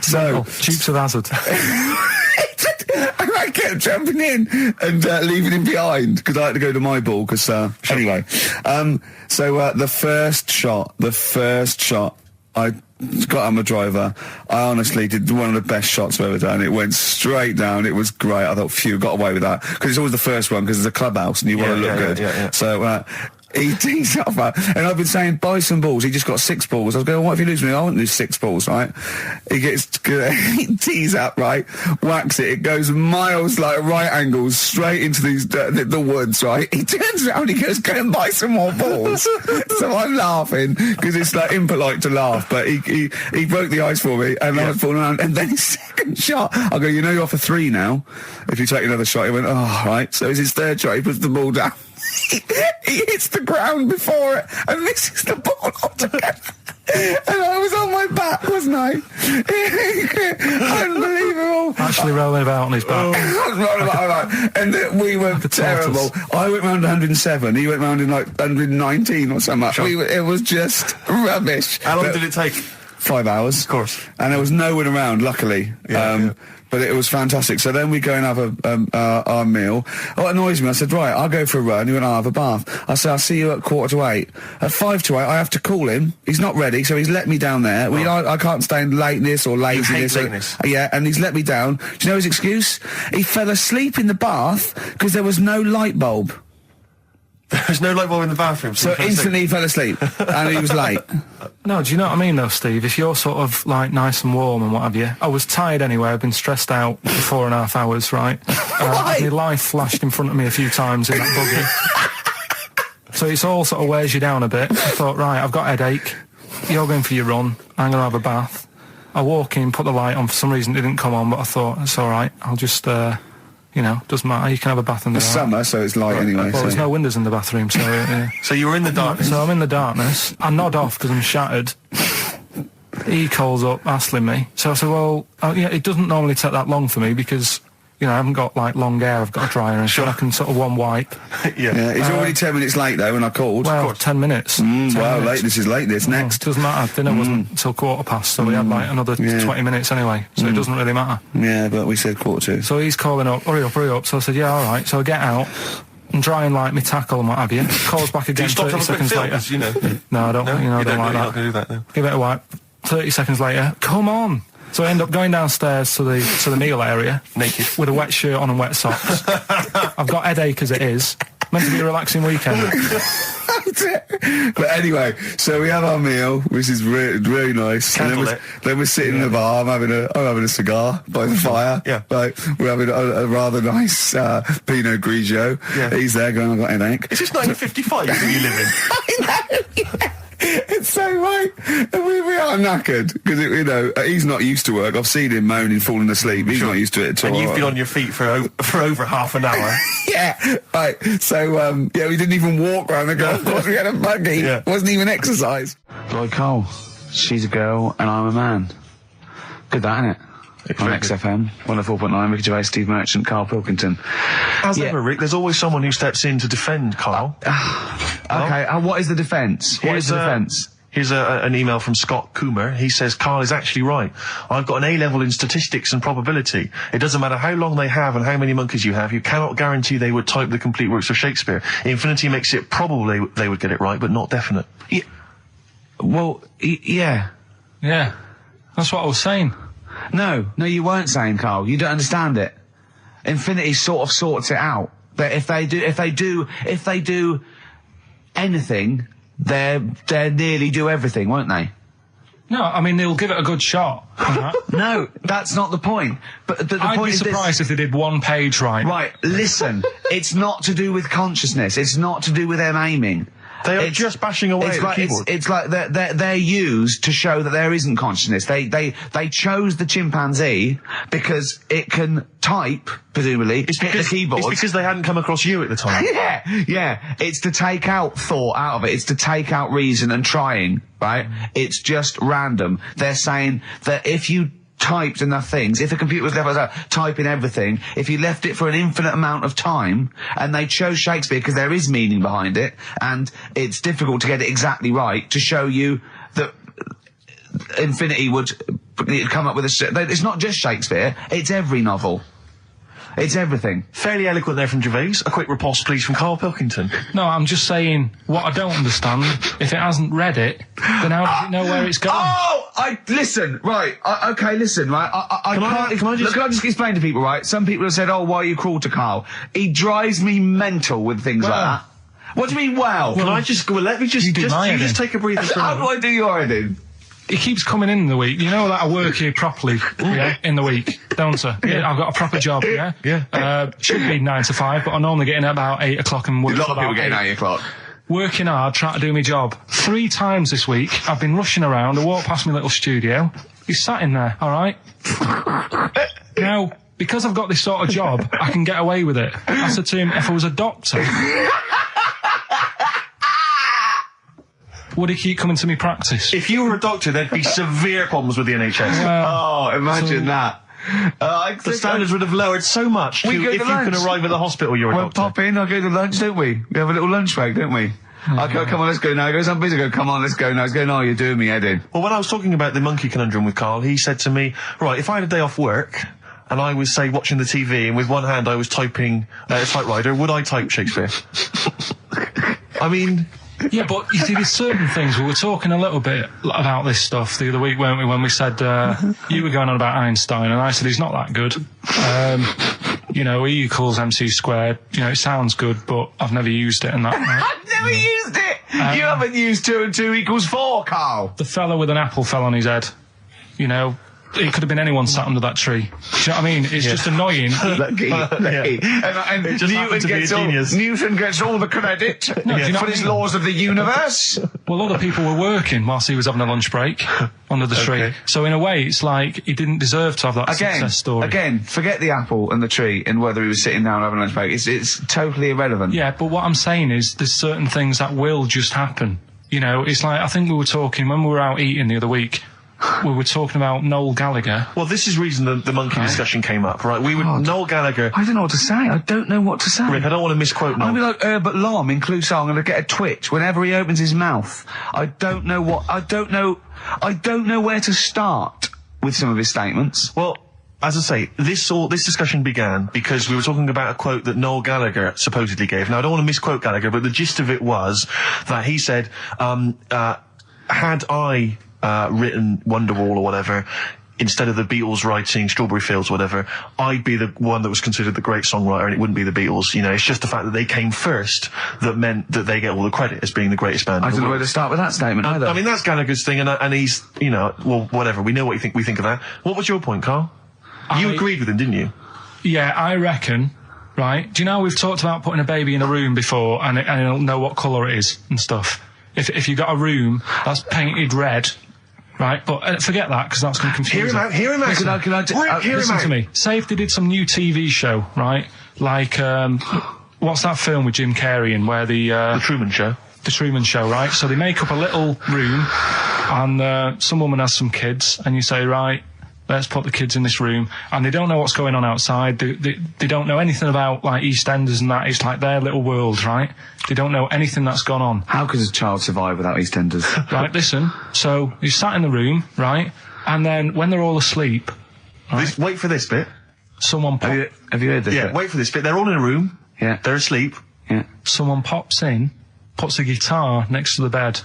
so Dukes of Hazzard. I kept jumping in and leaving him behind because I had to go to my ball. Anyway, the first shot, I got on my driver. I honestly did one of the best shots I've ever done. It went straight down. It was great. I thought, phew, got away with that because it's always the first one because it's a clubhouse and you want to look good. Yeah. So. He tees up, and I've been saying, buy some balls. He just got 6 balls. I was going, what if you lose me? I won't lose 6 balls, right? He tees up, right? Whacks it. It goes miles, like right angles, straight into these the woods, right? He turns around, he goes, go and buy some more balls. So I'm laughing because it's like impolite to laugh, but he broke the ice for me, and I was falling around. And then his second shot, I go, you're off a 3 now. If you take another shot, he went, oh, right. So it's his third shot. He puts the ball down. He hits the ground before it and misses the ball altogether. And I was on my back, wasn't I? Unbelievable. Actually rolling about on his back. And we were terrible. I went round 107. He went round in like 119 or something. Sure. It was just rubbish. How long did it take? 5 hours. Of course. And there was no one around, luckily. Yeah. But it was fantastic. So then we go and have our meal. What annoys me, I said, right, I'll go for a run. He went, I'll have a bath. I said, I'll see you at 7:45. At 7:55, I have to call him. He's not ready, so he's let me down there. I can't stand lateness or laziness. You hate lateness. Yeah, and he's let me down. Do you know his excuse? He fell asleep in the bath because there was no light bulb. There's no light bulb in the bathroom. So instantly he fell asleep. And he was late. No, do you know what I mean though, Steve? If you're sort of like nice and warm and what have you, I was tired anyway. I've been stressed out for 4.5 hours, right? My life flashed in front of me a few times in that buggy. So it's all sort of wears you down a bit. I thought, right, I've got a headache. You're going for your run. I'm going to have a bath. I walk in, put the light on. For some reason it didn't come on, but I thought, it's all right. I'll just, doesn't matter. You can have a bath in the It's summer, so it's light anyway. Well, there's no windows in the bathroom, so... Yeah. So you were in the darkness? So I'm in the darkness. I nod off because I'm shattered. He calls up, hassling me. So I said, well, it doesn't normally take that long for me because... I haven't got, like, long hair. I've got a dryer and so I can sort of one wipe. Yeah. He's already 10 minutes late, though, when I called. Well, 10 minutes. 10 wow, minutes. lateness is lateness. Next. Doesn't matter. Dinner wasn't until 7:15, so we had, like, another 20 minutes anyway. So it doesn't really matter. Yeah, but we said 7:45. So he's calling up, hurry up. So I said, yeah, all right. So I get out and dry and like my tackle and what have you. Calls back again 30 seconds later. No, I don't, I don't like that. Not going to do that, no. Give it a wipe. 30 seconds later, come on. So I end up going downstairs to the meal area. Naked. With a wet shirt on and wet socks. I've got headache as it is. Meant to be a relaxing weekend. But anyway, so we have our meal, which is really nice. And then we're sitting in the bar. I'm having a cigar by the fire. Yeah. Like, we're having a rather nice Pinot Grigio. Yeah. He's there going, I've got headache. Is this 1955 that you live in? I know, yeah. It's so right. And we are knackered because, he's not used to work. I've seen him moaning, falling asleep. He's not used to it at all. And you've been on your feet for over half an hour. Yeah, right. So, we didn't even walk around the golf course. We had a buggy. Yeah. Wasn't even exercise. Like Cole, she's a girl and I'm a man. Good that, innit? On XFM, 104.9, Ricky Gervais, Steve Merchant, Karl Pilkington. As ever, Rick, there's always someone who steps in to defend Karl. Okay, what is the defence? Here's an email from Scott Coomer. He says, Karl is actually right. I've got an A-level in statistics and probability. It doesn't matter how long they have and how many monkeys you have. You cannot guarantee they would type the complete works of Shakespeare. Infinity makes it probable they would get it right, but not definite. Yeah. Well, yeah. Yeah. That's what I was saying. No, you weren't saying, Karl. You don't understand it. Infinity sort of sorts it out. That if they do anything, they nearly do everything, won't they? No, I mean, they'll give it a good shot. No, that's not the point. But the I'd point be is surprised if they did one page right. Right, listen. It's not to do with consciousness. It's not to do with them aiming. They are just bashing away at the keyboard. It's like they're used to show that there isn't consciousness. They chose the chimpanzee because it can type, presumably, hit the keyboard. It's because they hadn't come across you at the time. Yeah. It's to take out thought out of it. It's to take out reason and trying, right? It's just random. They're saying that if you typed enough things, if a computer was left typing everything, if you left it for an infinite amount of time, and they chose Shakespeare because there is meaning behind it, and it's difficult to get it exactly right, to show you that Infinity would come up with it's not just Shakespeare, it's every novel. It's everything. Fairly eloquent there from Gervais. A quick riposte, please, from Karl Pilkington. No, I'm just saying, what I don't understand, if it hasn't read it, then how does it know where it's going? Listen, right, listen, right, Can I just explain to people, right? Some people have said, why are you cruel to Karl? He drives me mental with things like that. What do you mean, well? Let me just take a breather. How do I do your editing? He keeps coming in the week. You know that I work here properly, in the week, don't I? Yeah, I've got a proper job, Yeah. Should be 9 to 5, but I normally get in at about 8 o'clock and work. A lot of people get in at 8 o'clock. Working hard, trying to do my job. 3 times this week, I've been rushing around. I walked past my little studio. He's sat in there, all right? Now, because I've got this sort of job, I can get away with it. I said to him, if I was a doctor... would he keep coming to me practice? If you were a doctor, there'd be severe problems with the NHS. Oh, imagine that. The standards would have lowered so much if you can arrive at the hospital you're a We'll doctor. pop in, I'll go to lunch, don't we? We have a little lunch break, don't we? I go, come on, let's go now. He goes, I'm busy. I go, come on, let's go now. He's going, oh, you're doing me head in. Well, when I was talking about the monkey conundrum with Karl, he said to me, right, if I had a day off work and I was, say, watching the TV and with one hand I was typing a typewriter, would I type Shakespeare? I mean... Yeah, but you see, there's certain things. We were talking a little bit about this stuff the other week, weren't we, when we said, you were going on about Einstein, and I said he's not that good. You know, E equals MC squared. You know, it sounds good, but I've never used it and that. Right? I've never used it! You haven't used 2 and 2 equals 4, Karl! The fella with an apple fell on his head. You know, it could have been anyone sat under that tree. Do you know what I mean? It's just annoying. Lucky. And It just happened to be a genius. Newton gets all the credit do you know for what his I mean? laws of the universe. Well, other people were working whilst he was having a lunch break under the tree. So in a way, it's like he didn't deserve to have that success story. Again, forget the apple and the tree and whether he was sitting down having a lunch break. It's totally irrelevant. Yeah, but what I'm saying is there's certain things that will just happen. You know, it's like, I think we were talking, when we were out eating the other week, we were talking about Noel Gallagher. Well, this is the reason the monkey discussion came up, right? Noel Gallagher... I don't know what to say. I don't know what to say. Rick, I don't want to misquote Noel. I'll be like Herbert Lom in Clouseau. I'm going to get a twitch whenever he opens his mouth. I don't know where to start with some of his statements. Well, as I say, this discussion began because we were talking about a quote that Noel Gallagher supposedly gave. Now, I don't want to misquote Gallagher, but the gist of it was that he said, had I written Wonderwall or whatever, instead of the Beatles writing Strawberry Fields or whatever, I'd be the one that was considered the great songwriter and it wouldn't be the Beatles. You know, it's just the fact that they came first that meant that they get all the credit as being the greatest band. I don't know where to start with that statement either. I mean, that's Gallagher's thing, and he's, you know, well, whatever. We know what we think of that. What was your point, Karl? You agreed with him, didn't you? Yeah, I reckon, right? Do you know we've talked about putting a baby in a room before and it'll know what colour it is and stuff? If you got a room that's painted red, right? But forget that, because that's going to confuse Hear him out. Listen to me. Say if they did some new TV show, right? Like, what's that film with Jim Carrey in where The Truman Show. The Truman Show, right? So they make up a little room and some woman has some kids and you say, right, let's put the kids in this room, and they don't know what's going on outside. They don't know anything about, like, EastEnders and that. It's like their little world, right? They don't know anything that's gone on. How could a child survive without EastEnders? Right, listen. So you sat in the room, right? And then when they're all asleep, right, Wait for this bit. someone Have you heard this? Yeah, wait for this bit. They're all in a room. Yeah. They're asleep. Yeah. someone pops in, puts a guitar next to the bed,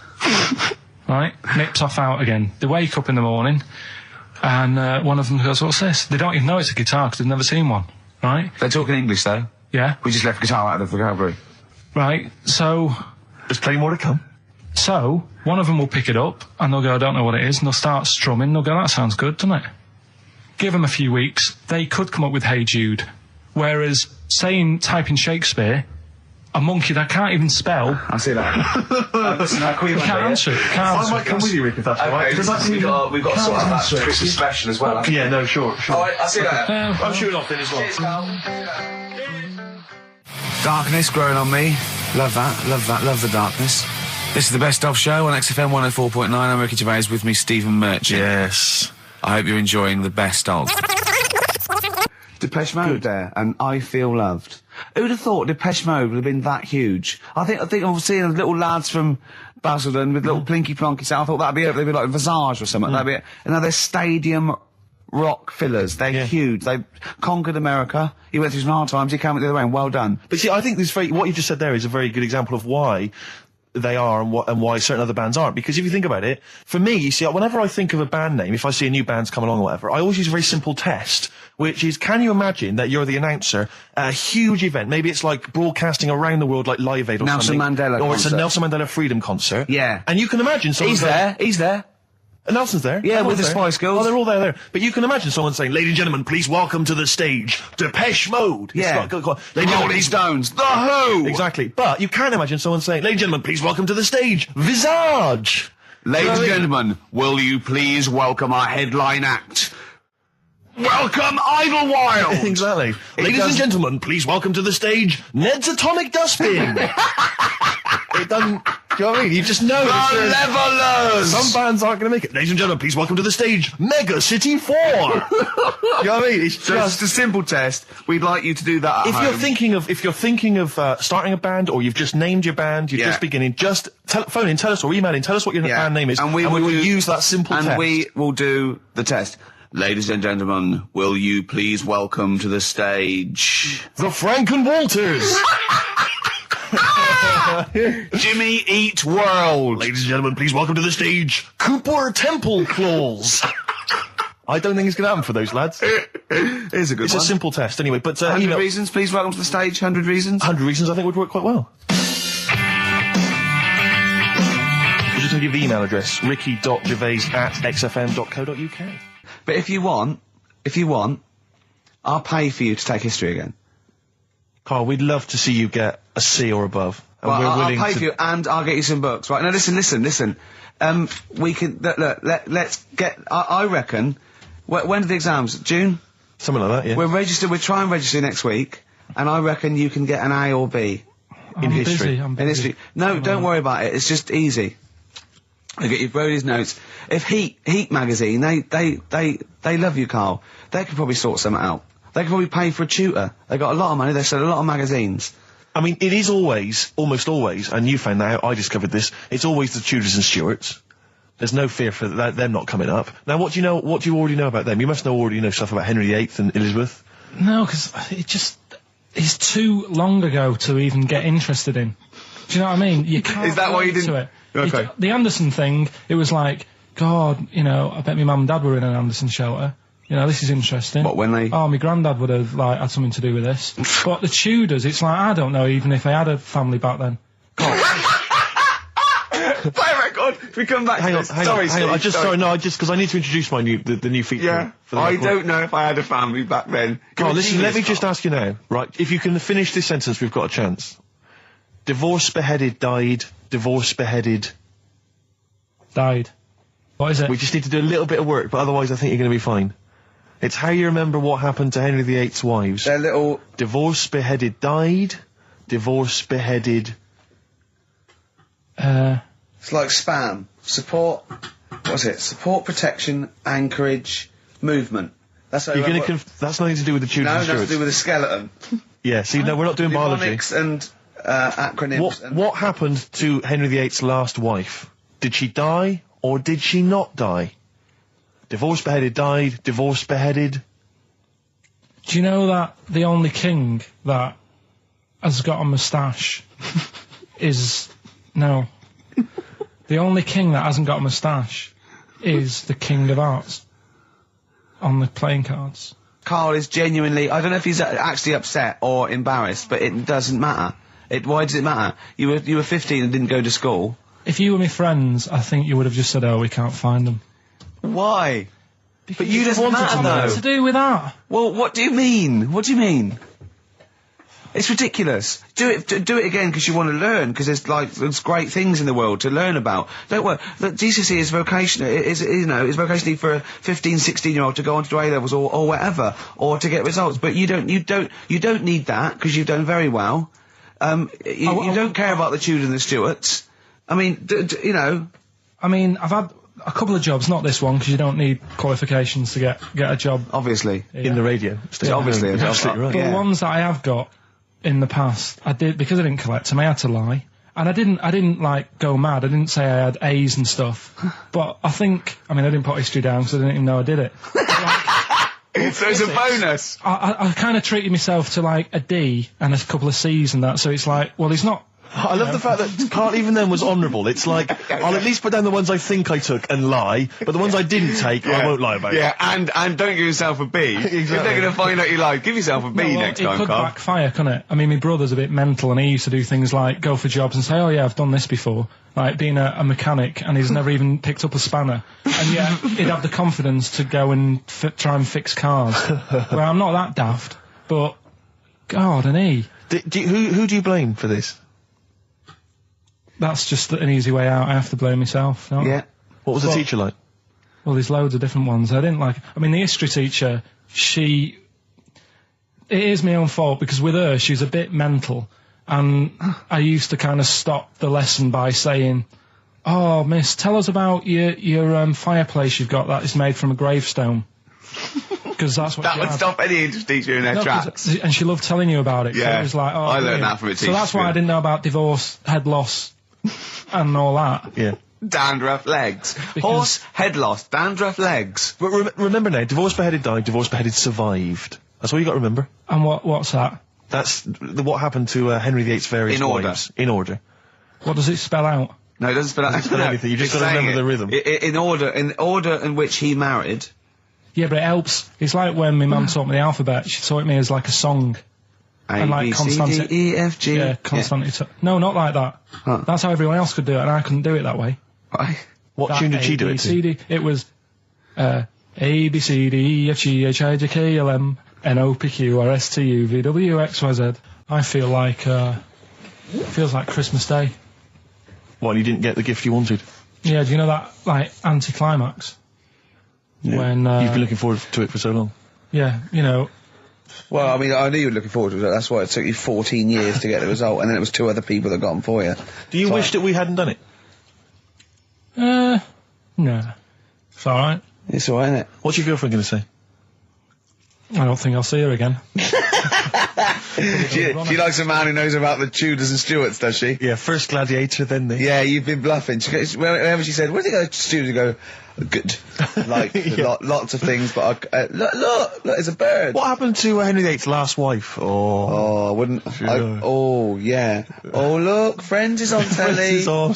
right? Nips off out again. They wake up in the morning, and one of them goes, "What's this?" They don't even know it's a guitar because they've never seen one, right? They're talking English, though. Yeah. We just left guitar out of the vocabulary. Right, so There's plenty more to come. one of them will pick it up, and they'll go, "I don't know what it is," and they'll start strumming. They'll go, "That sounds good, doesn't it?" Give them a few weeks, they could come up with Hey Jude. Whereas, typing Shakespeare, a monkey that can't even spell, I see that. Listen, I'll call you can't answer it. Can't I might come with you, Rick, if that's all right. we've got to sort out that Christmas special as well. Yeah, no, sure. Alright, I'll see you later. I'm shooting off then as well. Cheers, Carl. Darkness growing on me. Love that, love the darkness. This is the Best Of Show on XFM 104.9. I'm Ricky Gervais, with me Stephen Merchant. Yes. I hope you're enjoying the Best Of. Depeche Mode there, and I Feel Loved. Who'd have thought Depeche Mode would have been that huge? I think I've seen little lads from Basildon with little plinky plonky sound. I thought that'd be it. They'd be like Visage or something. That'd be it. And now they're stadium rock fillers. They're huge. They conquered America. He went through some hard times. He came out the other way, and well done. But see, I think what you just said there is a very good example of why they are and why certain other bands aren't. Because if you think about it, for me, you see, whenever I think of a band name, if I see a new band's come along or whatever, I always use a very simple test, which is, can you imagine that you're the announcer at a huge event? Maybe it's like broadcasting around the world, like Live Aid or Nelson something. Mandela or it's a concert. Nelson Mandela Freedom concert. Yeah. And you can imagine someone He's there. Nelson's there. Yeah, with the there. Spice Girls. Oh, they're all there. But you can imagine someone saying, "Ladies and gentlemen, please welcome to the stage, Depeche Mode." Yeah. Ladies and gentlemen, Rolling please- Stones. The Who. Exactly. But you can imagine someone saying, "Ladies and gentlemen, please welcome to the stage, Visage." Ladies and gentlemen, will you please welcome our headline act? Welcome Idlewild! Exactly. Ladies and gentlemen, please welcome to the stage, Ned's Atomic Dustbin. It doesn't... You know what I mean? You just know. The Levelers! Some bands aren't going to make it. Ladies and gentlemen, please welcome to the stage, Mega City 4. You know what I mean? It's just a simple test. We'd like you to do that at if home. you're thinking of starting a band, or you've just named your band, you're just beginning, just phone in, tell us, or email in, tell us what your band name is, and we will use that simple test. And we will do the test. Ladies and gentlemen, will you please welcome to the stage the Franken Walters. Jimmy Eat World. Ladies and gentlemen, please welcome to the stage Cooper Temple Claws. I don't think it's going to happen for those lads. It's a good one. It's a simple test anyway. But 100 reasons, please welcome to the stage. 100 reasons. 100 reasons I think would work quite well. We'll just give the email address, ricky.gervais@xfm.co.uk. But if you want, I'll pay for you to take history again. Carl, we'd love to see you get a C or above. And Well, we're I'll willing pay to... for you, and I'll get you some books. Right, now listen. We can, let's get, I reckon, when are the exams? June? Something like that, yeah. We'll try and register next week, and I reckon you can get an A or B. I'm history. I'm In history. No, don't worry about it, it's just easy. I get you Brody's notes. If Heat magazine, they love you, Carl. They could probably sort something out. They could probably pay for a tutor. They got a lot of money, they sell a lot of magazines. I mean, it is always, almost always, and you found that out, I discovered this, it's always the Tudors and Stuarts. There's no fear for them not coming up. Now, what do you already know about them? You must already know stuff about Henry VIII and Elizabeth. No, because it's too long ago to even get interested in. Do you know what I mean? You can't. Is that why you didn't? To it. Okay. The Anderson thing, it was like, God, I bet my mum and dad were in an Anderson shelter. This is interesting. What, when they... Oh, my granddad would have, had something to do with this. But the Tudors, it's like, I don't know even if they had a family back then. Play a record. If we come back. Hang on. Sorry. Because I need to introduce my the new feature. Yeah. For the I record. don't know if I had a family back then. Carl, listen. Let me just ask you now, right? If you can finish this sentence, we've got a chance. Divorced, beheaded, died. Divorced, beheaded, died. What is it? We just need to do a little bit of work, but otherwise, I think you're going to be fine. It's how you remember what happened to Henry VIII's wives. They're little... Divorced, beheaded, died. Divorced, beheaded... It's like spam. Support... What's it? Support, protection, anchorage, movement. That's how you're going to... That's nothing to do with the Tudors and Stuarts. No, to do with the skeleton. Yeah, see, no, we're not doing biology. Mnemonics and acronyms. What happened to Henry VIII's last wife? Did she die, or did she not die? Divorced, beheaded, died. Divorced, beheaded. Do you know that the only king that has got a moustache is... No. The only king that hasn't got a moustache is the King of Hearts on the playing cards. Carl is genuinely... I don't know if he's actually upset or embarrassed, but it doesn't matter. Why does it matter? You were 15 and didn't go to school. If you were my friends, I think you would have just said, oh, we can't find them. Why? Because but you just wanted to know. What to do with that? Well, what do you mean? What do you mean? It's ridiculous. Do it again because you want to learn, because there's great things in the world to learn about. Don't worry. Look, GCSE is vocational. Is vocationally for a 15, 16-year-old to go on to do A-levels or whatever, or to get results. But you don't need that because you've done very well. You don't care about the Tudors and the Stuarts. I mean, I mean, I've had a couple of jobs, not this one, because you don't need qualifications to get a job. Obviously. In the radio. Yeah. Obviously. You're absolutely right. But the ones that I have got in the past, I did, because I didn't collect them, I had to lie. And I didn't go mad. I didn't say I had A's and stuff. But I didn't put history down because I didn't even know I did it. So it's a bonus. I kind of treated myself to a D and a couple of C's and that, so it's like, well, he's not... I love the fact that Carl even then was honourable. It's like, I'll at least put down the ones I think I took and lie, but the ones I didn't take, I won't lie about. Yeah, and don't give yourself a B. Exactly. If they're going to find out you lied, give yourself a B next time, It could Carl. backfire, couldn't it? I mean, my brother's a bit mental, and he used to do things like go for jobs and say, oh yeah, I've done this before, like being a mechanic, and he's never even picked up a spanner, and yet he'd have the confidence to go and try and fix cars. Well, I'm not that daft, but God, and he... Who do you blame for this? That's just an easy way out. I have to blame myself. No? Yeah. What was the teacher like? Well, there's loads of different ones. I didn't like... I mean, the history teacher, it is my own fault, because with her, she's a bit mental, And I used to kind of stop the lesson by saying, "Oh, miss, tell us about your fireplace you've got that is made from a gravestone." Because that's what that she would had. stop any English teacher in their tracks. And she loved telling you about it. Yeah, so it was like, oh, I learned brilliant. that from a teacher. So that's why I didn't know about divorce, head loss, and all that. Yeah. Dandruff legs. Horse, head loss, dandruff legs. But remember now, divorce beheaded died, divorce beheaded survived. That's all you got to remember. And what's that? That's what happened to Henry VIII's various wives. In order. What does it spell out? No, it doesn't spell out anything. You just got to remember the rhythm. In order in which he married. Yeah, but it helps. It's like when my mum taught me the alphabet. She taught me as like a song. A, B, C, D, E, F, G. Yeah, constant. No, not like that. Huh. That's how everyone else could do it, and I couldn't do it that way. Right. What tune did she do it to? It was A, B, C, D, E, F, G, H, I, J, K, L, M, N, O, P, Q, R, S, T, U, V, W, X, Y, Z. I feel like, feels like Christmas Day. What, you didn't get the gift you wanted? Yeah, do you know that, like, anticlimax? Yeah. When, you've been looking forward to it for so long. Yeah, you know. Well, I mean, I knew you were looking forward to it. That's why it took you 14 years to get the result, and then it was 2 other people that got them for you. Do you wish that we hadn't done it? No. It's alright. It's alright, isn't it? What's your girlfriend going to say? I don't think I'll see her again. She likes a man who knows about the Tudors and Stuarts, does she? Yeah, first gladiator, then the... Yeah, you've been bluffing. Whenever she said, "Where did you go to Stuarts?" You go, "Good." Like, lots of things, but look, it's a bird. What happened to Henry VIII's last wife? I wouldn't... yeah. Oh, look, Friends is on telly. Friends is on.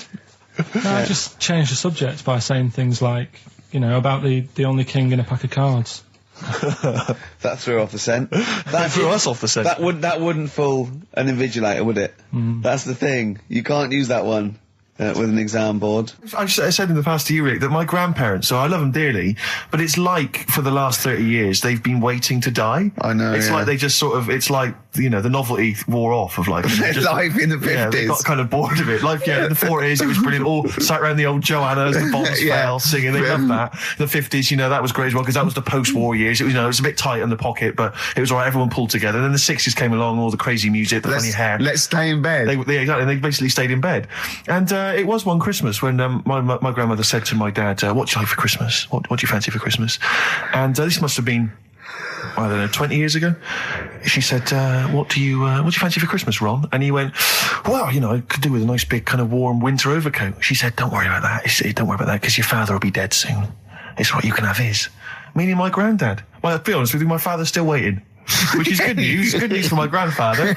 No, I just changed the subject by saying things like, you know, about the only king in a pack of cards. That threw off the scent. That threw us off the scent. That wouldn't fool an invigilator, would it? That's the thing. You can't use that one with an exam board. I said in the past to you, Rick, that my grandparents, so I love them dearly, but it's like for the last 30 years they've been waiting to die. I know. It's like they just sort of, it's like, you know, the novelty wore off of life. Life in the 50s. Yeah, they got kind of bored of it. Life, in the 40s, it was brilliant. All sat around the old Joanna as the bombs fell, singing. They loved that. The 50s, you know, that was great as well, because that was the post-war years. It was, you know, it was a bit tight in the pocket, but it was all right. Everyone pulled together. And then the 60s came along, all the crazy music, the funny hair. Let's stay in bed. Exactly. They basically stayed in bed. And it was one Christmas when my grandmother said to my dad, "What do you like for Christmas? What do you fancy for Christmas?" And this must have been, I don't know, 20 years ago. She said, what do you fancy for Christmas, Ron? And he went, "Well, you know, I could do with a nice big kind of warm winter overcoat." She said, "Don't worry about that. Don't worry about that, because your father will be dead soon. It's what you can have his." Meaning my granddad. Well, to be honest with you, my father's still waiting. Which is good news. Good news for my grandfather.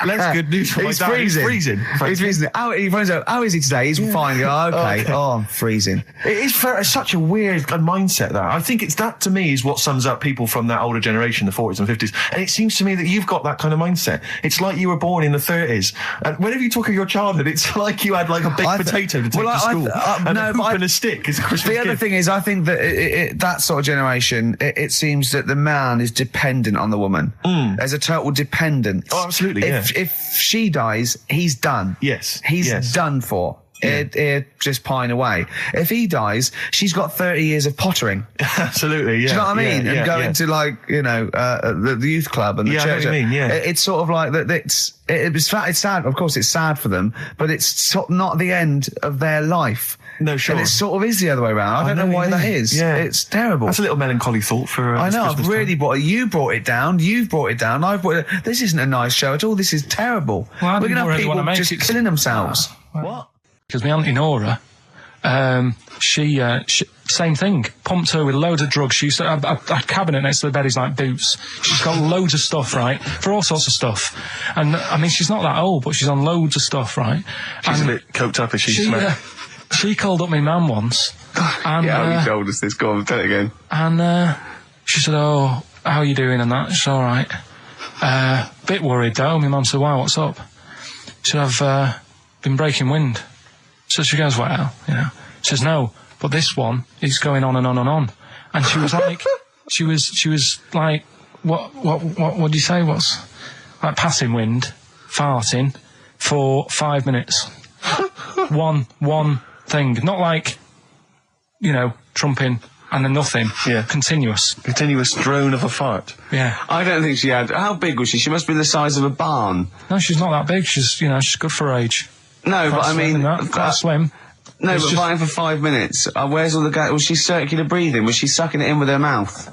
Less good news for my dad. He's freezing. He's freezing. How is he today? He's fine. Okay. Oh, I'm freezing. It is such a weird mindset, that. I think it's that, to me, is what sums up people from that older generation, the 40s and 50s. And it seems to me that you've got that kind of mindset. It's like you were born in the 30s. And whenever you talk of your childhood, it's like you had like a baked potato to take to school. And a hoop and a stick as a Christmas gift. The other thing is, I think that that sort of generation, it seems that the man is dependent on the woman. There's a total dependence. Oh, absolutely, If she dies, he's done. Yes. He's done for. He'd just pine away. If he dies, she's got 30 years of pottering. Absolutely, yeah. Do you know what I mean? Yeah, and going to, like, you know, the youth club and the church. I know what you mean, yeah. It's sort of like that. It's sad. Of course, it's sad for them, but it's sort of not the end of their life. No, sure. And it sort of is the other way around. I don't know why that is. Yeah. It's terrible. That's a little melancholy thought for I know, Christmas I've really brought it. You brought it down. You've brought it down. I've brought it. This isn't a nice show at all. This is terrible. Well, we're going to have people just killing themselves. What? Because my Auntie Nora, she same thing. Pumped her with loads of drugs. She used to have a cabinet next to the bed is like boots. She's got loads of stuff, right? For all sorts of stuff. And, I mean, she's not that old, but she's on loads of stuff, right? She's a bit coked up, is she? She called up my mum once. And, yeah, you told us this. Go on, tell it again. And she said, "Oh, how are you doing?" And that. She's all right. Bit worried though. My mum said, "Why? What's up?" She said, "I've been breaking wind." So she goes, "Well, you know." She says, "No, but this one is going on and on and on." And she was like, she was like, what do you say? What's like passing wind, farting for 5 minutes. one thing, not like, you know, trumping and then nothing. Yeah. Continuous. Continuous drone of a fart. Yeah. I don't think she had... How big was she? She must have been the size of a barn. No, she's not that big. She's, she's good for her age. No, Quite but I slim mean... in that, quite slim. No, It's but just- flying for 5 minutes. Where's all the gas? Was she circular breathing? Was she sucking it in with her mouth?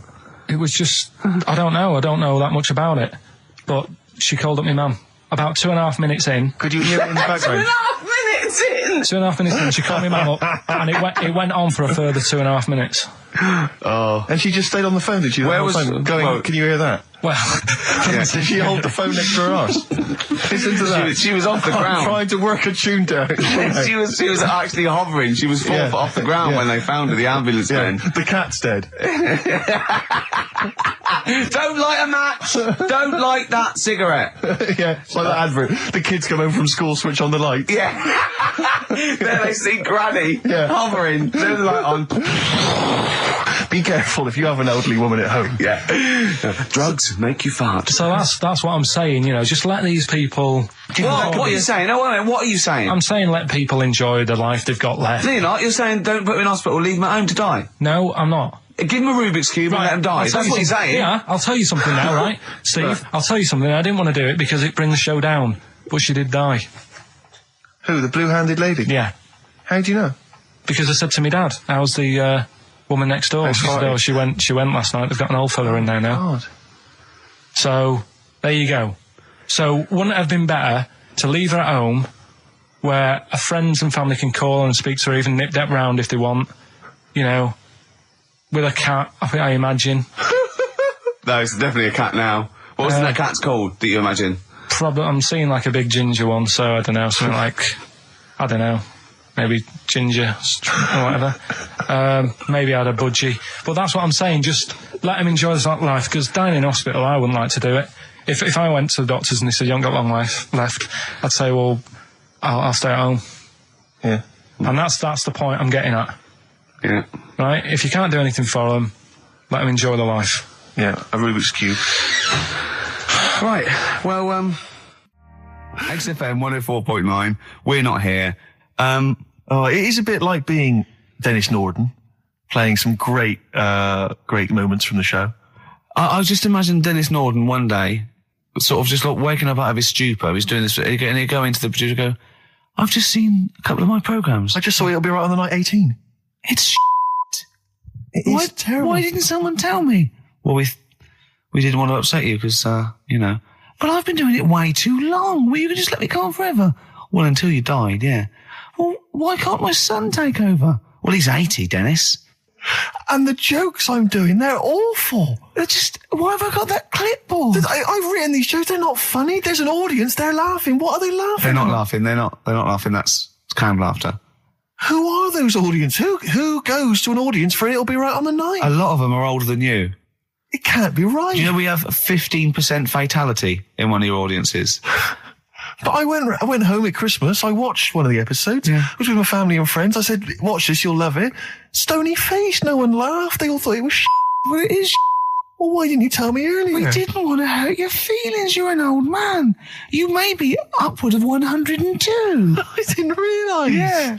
It was just, I don't know that much about it. But she called up my mum. About 2.5 minutes in. Could you hear it in the background? 2.5 minutes in! 2.5 minutes in, she called my mum up, and it went on for a further 2.5 minutes. Oh. And she just stayed on the phone, did she? Where was... Going, well, can you hear that? Well, Yeah. Did she hold the phone next to her arse? Listen to that. She was off the I'm ground. trying to work a tune down. She was actually hovering. She was 4 Yeah. foot off the ground Yeah. when they found her, the ambulance Yeah, men. the cat's dead. Don't light a match! Don't light that cigarette! Yeah, it's like that advert. The kids come home from school, switch on the light. Yeah. Then they see Granny Yeah. hovering, turn the light on. Be careful if you have an elderly woman at home. Yeah. Drugs make you fart. so that's what I'm saying, just let these people... What are you saying? No, wait a minute, what are you saying? I'm saying let people enjoy the life they've got left. No, you're not. You're saying don't put them in hospital, leave them at home to die. No, I'm not. Give them a Rubik's Cube and let them die. I'll tell That's what you're something- saying. Yeah, I'll tell you something now, right? Steve, Right. I'll tell you something. I didn't want to do it because it brings the show down. But she did die. Who, the blue-handed lady? Yeah. How do you know? Because I said to my dad, how's the woman next door? How's She said, Friday? oh, she went last night. They've got an old fella in there now. God. So, there you go. So, wouldn't it have been better to leave her at home where her friends and family can call and speak to her, even nip that round if they want, with a cat, I imagine. No, it's definitely a cat now. What was that cat's called that you imagine? Probably, I'm seeing like a big ginger one, so I don't know, something like, I don't know, maybe ginger or whatever. Maybe I had a budgie. But that's what I'm saying, just let him enjoy his life, because dying in hospital, I wouldn't like to do it. If I went to the doctors and they said, you haven't got long life left, I'd say, well, I'll stay at home. Yeah. And that's the point I'm getting at. Yeah. Right? If you can't do anything for them, let them enjoy their life. Yeah, a Rubik's Cube. Right. Well, XFM 104.9. We're not here. Oh, it is a bit like being Dennis Norden, playing some great moments from the show. I was just imagining Dennis Norden one day, sort of just like waking up out of his stupor. He's doing this, and he'd go into the producer and go, I've just seen a couple of my programmes. I just saw It'll Be Right on the Night 18. It's shit. It is terrible. Why didn't someone tell me? Well, we didn't want to upset you because, but I've been doing it way too long. Well, you could just let me go on forever. Well, until you died, yeah. Well, why can't my son take over? Well, he's 80, Dennis. And the jokes I'm doing, they're awful. They're just, why have I got that clipboard? I've written these jokes, they're not funny. There's an audience, they're laughing. What are they laughing They're not at? laughing. They're not laughing. That's canned laughter. Who are those audience? Who goes to an audience for It'll Be Right on the Night? A lot of them are older than you. It can't be right. Do you know we have a 15% fatality in one of your audiences? But I went home at Christmas. I watched one of the episodes. Yeah. I was with my family and friends. I said, watch this, you'll love it. Stony face. No one laughed. They all thought it was shit. Well, it is. Well, why didn't you tell me earlier? We didn't want to hurt your feelings. You're an old man. You may be upward of 102. I didn't realise. Yeah.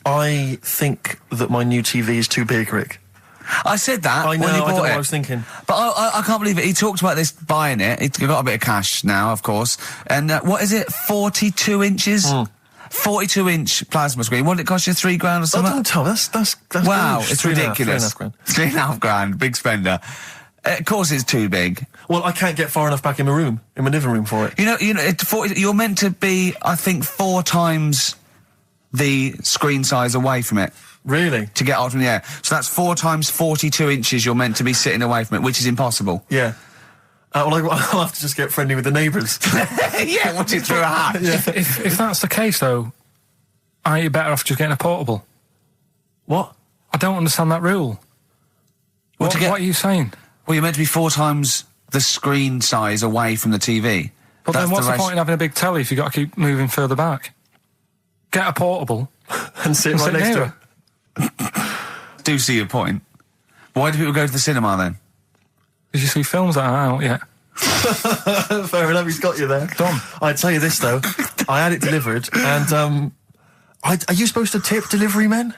I think that my new TV is too big, Rick. I said that I know, when he I don't know bought what it. I was thinking. But I can't believe it. He talked about this buying it. He's got a bit of cash now, of course. And what is it? 42 inches? 42-inch plasma screen. What did it cost you? $3,000 or Oh, something? don't tell me. That's Wow, gross. it's 3.5 ridiculous. grand. $3,500. Big spender. Of course it's too big. Well, I can't get far enough back in my room, in my living room for it. You're meant to be, I think, 4 times the screen size away from it Really? to get out from the air. So that's 4 times 42 inches you're meant to be sitting away from it, which is impossible. Yeah. Well, I'll have to just get friendly with the neighbours. Yeah, watch it through a hat. If that's the case, though, aren't you better off just getting a portable? What? I don't understand that rule. What are you saying? Well, you're meant to be 4 times the screen size away from the TV. But then what's the point in having a big telly if you've got to keep moving further back? Get a portable. And sit right next to it. Do see your point. Why do people go to the cinema then? Did you see films that are out yet? Fair enough, he's got you there. Done. I'd tell you this, though. I had it delivered, and, are you supposed to tip delivery men?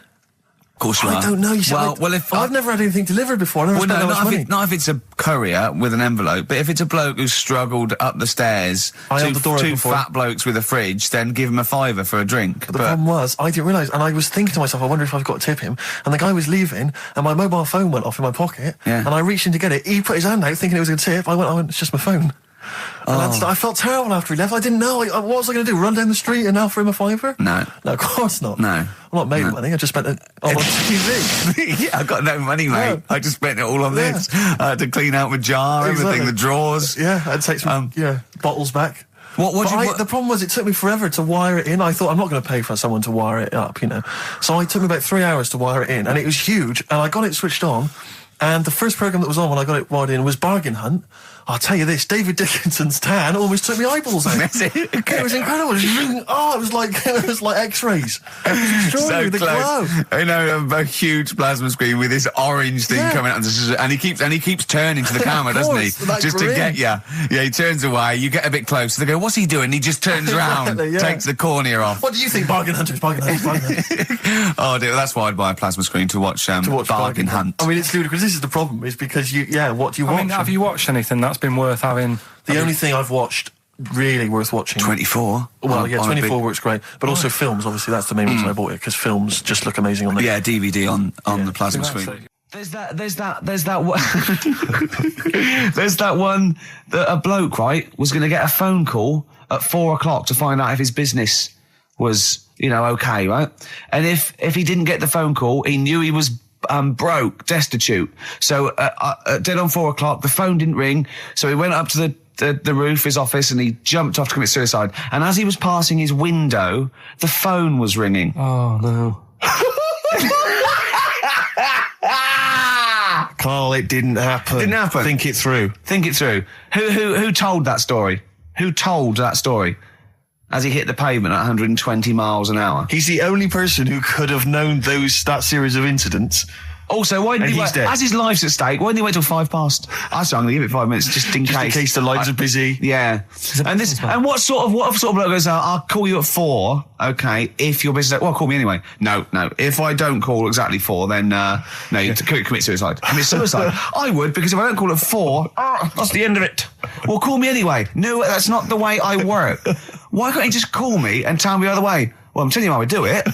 Of course you I are. don't know. You see, I've never had anything delivered before. I never spent that much money. Not if it's a courier with an envelope, but if it's a bloke who's struggled up the stairs, two fat blokes with a fridge, then give him a £5 for a drink. But the problem was, I didn't realise, and I was thinking to myself, I wonder if I've got to tip him. And the guy was leaving, and my mobile phone went off in my pocket, and I reached in to get it. He put his hand out, thinking it was a tip. I went, it's just my phone. And I felt terrible after he left. I didn't know. What was I going to do? Run down the street and offer him a £5? No, of course not. No, I'm not made money. I just spent it on TV. Yeah, I got no money, mate. Yeah. I just spent it all on this. I had to clean out my jar, everything, the drawers. Yeah, I had to take some bottles back. The problem was, it took me forever to wire it in. I thought, I'm not going to pay for someone to wire it up, So it took me about 3 hours to wire it in, and it was huge. And I got it switched on, and the first program that was on when I got it wired in was Bargain Hunt. I'll tell you this, David Dickinson's tan almost took my eyeballs out. It was incredible. It was like X-rays. It was extraordinary, the glow. A huge plasma screen with this orange thing coming out, and he keeps turning to the camera, doesn't he? Just to get you. Yeah, he turns away. You get a bit closer. They go, "What's he doing?" He just turns around, takes the cornea off. What do you think, Bargain Hunters? Bargain Hunters. Oh dear, that's why I'd buy a plasma screen to watch Bargain Hunt. I mean, it's ludicrous. This is the problem, is because what do you watch? I mean, have you watched anything that's been worth having? The only thing I've watched really worth watching. 24. Well, 24 works great, but also films. Obviously, that's the main reason I bought it, because films just look amazing on the DVD on the plasma screen. There's that one. There's that one that a bloke, right, was going to get a phone call at 4 o'clock to find out if his business was, okay, right? And if he didn't get the phone call, he knew he was broke, destitute. So dead on 4 o'clock, the phone didn't ring. So he went up to the roof, his office, and he jumped off to commit suicide. And as he was passing his window, the phone was ringing. Oh no. Carl, it didn't happen. Didn't happen. Think it through. Who told that story? Who told that story? As he hit the pavement at 120 miles an hour. He's the only person who could have known that series of incidents. Also, why didn't he wait? As his life's at stake, why didn't he wait till 5 past? I'm going to give it 5 minutes just in case. In case the lines are busy. Yeah. And what sort of bloke goes, I'll call you at 4, okay, if you're busy. Well, call me anyway. No. If I don't call exactly 4, then, you commit suicide. Commit suicide. I would, because if I don't call at 4, that's the end of it. Well, call me anyway. No, that's not the way I work. Why can't you just call me and tell me the other way? Well, I'm telling you how I do it.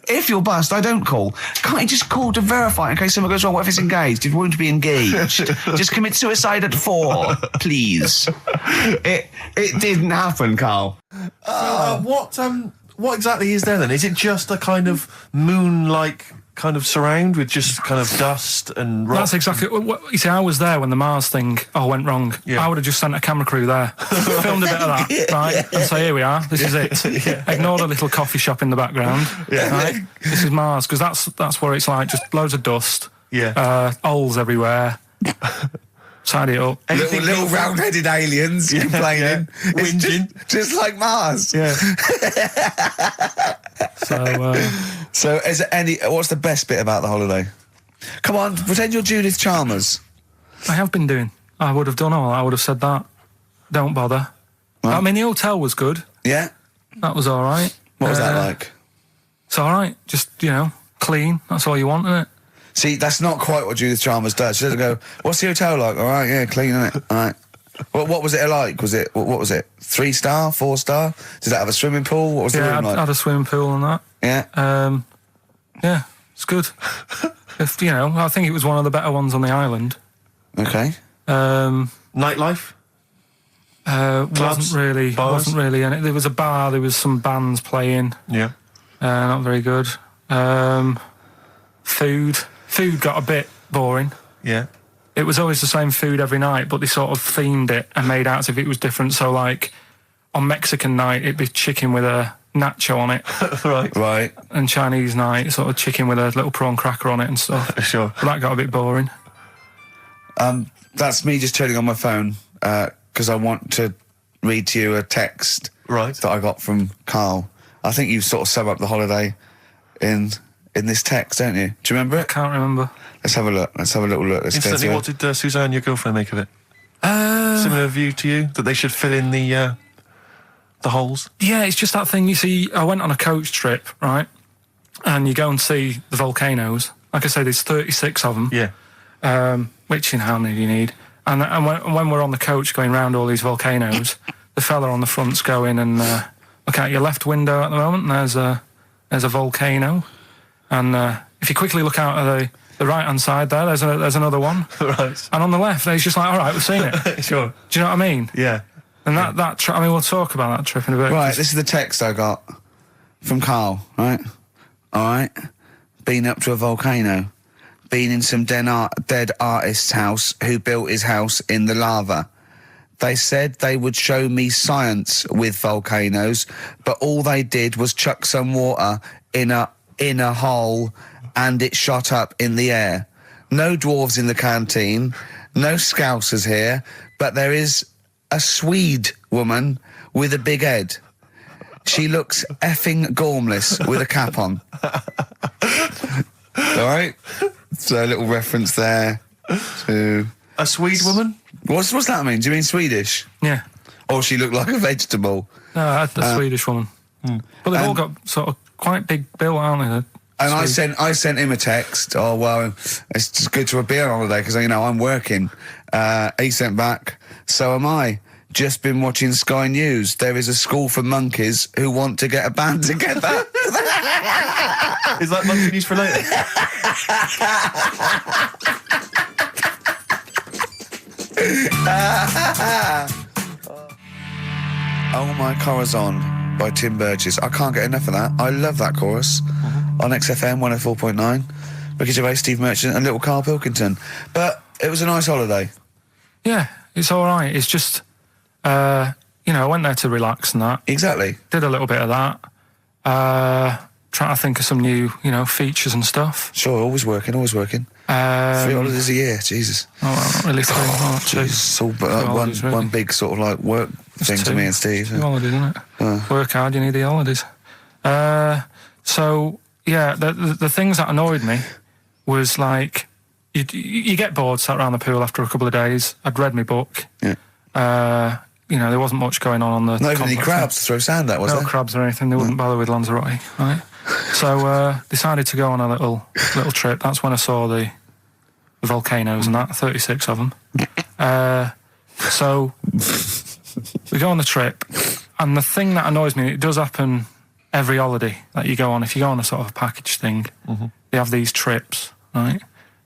If you're bust, I don't call. Can't you just call to verify in case something goes wrong? What if it's engaged? It won't be engaged. Just commit suicide at 4, please. It didn't happen, Carl. What exactly is there then? Is it just a kind of moon-like kind of surround with just kind of dust and rock? That's exactly what you see. I was there when the Mars thing went wrong. I would have just sent a camera crew there, filmed a bit of that, right, and say, here we are, this is it. Ignore the little coffee shop in the background. Right? This is Mars, because that's where it's like just loads of dust, holes everywhere. Tidy it up. Little round-headed aliens complaining, whinging, just like Mars. Yeah. So, is there what's the best bit about the holiday? Come on, pretend you're Judith Chalmers. I have been doing. I would have done all. I would have said that. Don't bother. Right. I mean, the hotel was good. Yeah. That was all right. What was that like? It's all right. Just, clean. That's all you want, isn't it? See, that's not quite what Judith Chalmers does. She doesn't go, what's the hotel like? All right, yeah, clean, isn't it? All right. What was it like? What was it? 3-star, 4-star? Did it have a swimming pool? What was the room like? Yeah, had a swimming pool and that. Yeah. Yeah, it's good. I think it was one of the better ones on the island. Okay. Nightlife? Wasn't really. And there was a bar. There was some bands playing. Yeah. Not very good. Food got a bit boring. Yeah. It was always the same food every night, but they sort of themed it and made out as if it was different. So, like, on Mexican night, it'd be chicken with a nacho on it. Right. And Chinese night, sort of chicken with a little prawn cracker on it and stuff. Sure. But that got a bit boring. That's me just turning on my phone, because I want to read to you a text that I got from Carl. I think you sort of sum up the holiday in this text, don't you? Do you remember it? I can't remember. Let's have a look. Let's have a little look. Instantly, what did Suzanne, your girlfriend, make of it? Similar view to you, that they should fill in the holes? Yeah, it's just that thing, you see, I went on a coach trip, right? and you go and see the volcanoes. Like I say, there's 36 of them. Yeah. Which, how many do you need? And when we're on the coach going round all these volcanoes, the fella on the front's going and look out your left window at the moment, and there's a volcano. And if you quickly look out at the right-hand side there, there's another one. Right. And on the left, he's just like, all right, we've seen it. Sure. Do you know what I mean? Yeah. And we'll talk about that trip in a bit. Right, this is the text I got from Karl, right? All right. Been up to a volcano. Been in some dead artist's house who built his house in the lava. They said they would show me science with volcanoes, but all they did was chuck some water in a hole and it shot up in the air. No dwarves in the canteen, no Scousers here, but there is a Swede woman with a big head. She looks effing gormless with a cap on. All right? So a little reference there to... A Swede woman? What's that mean? Do you mean Swedish? Yeah. Or she looked like a vegetable? No, a Swedish woman. But they've all got sort of quite big bill, aren't they? And I sent him a text. Oh, well, it's just good to be on holiday because, I'm working. He sent back, so am I. Just been watching Sky News. There is a school for monkeys who want to get a band together. Is that monkey news for later? Oh My Corazon by Tim Burgess. I can't get enough of that. I love that chorus. On XFM 104.9. Ricky Gervais, Steve Merchant and little Karl Pilkington. But it was a nice holiday. Yeah, it's all right. It's just, I went there to relax and that. Exactly. Did a little bit of that. Trying to think of some new, features and stuff. Sure, always working. 3 holidays a year, Jesus. Oh, well, not really 3. Oh, two. It's all one big sort of like work thing to me and Steve. 2 holidays, isn't it? Work hard, you need the holidays. So, yeah, the things that annoyed me was like, you get bored, sat around the pool after a couple of days. I'd read my book. Yeah. There wasn't much going on the... Not even any crabs to throw sand at, was there? No crabs or anything. They wouldn't bother with Lanzarote, right? So, decided to go on a little trip. That's when I saw the volcanoes and that, 36 of them. So, we go on the trip, and the thing that annoys me, it does happen every holiday that you go on. If you go on a sort of a package thing, they have these trips, right?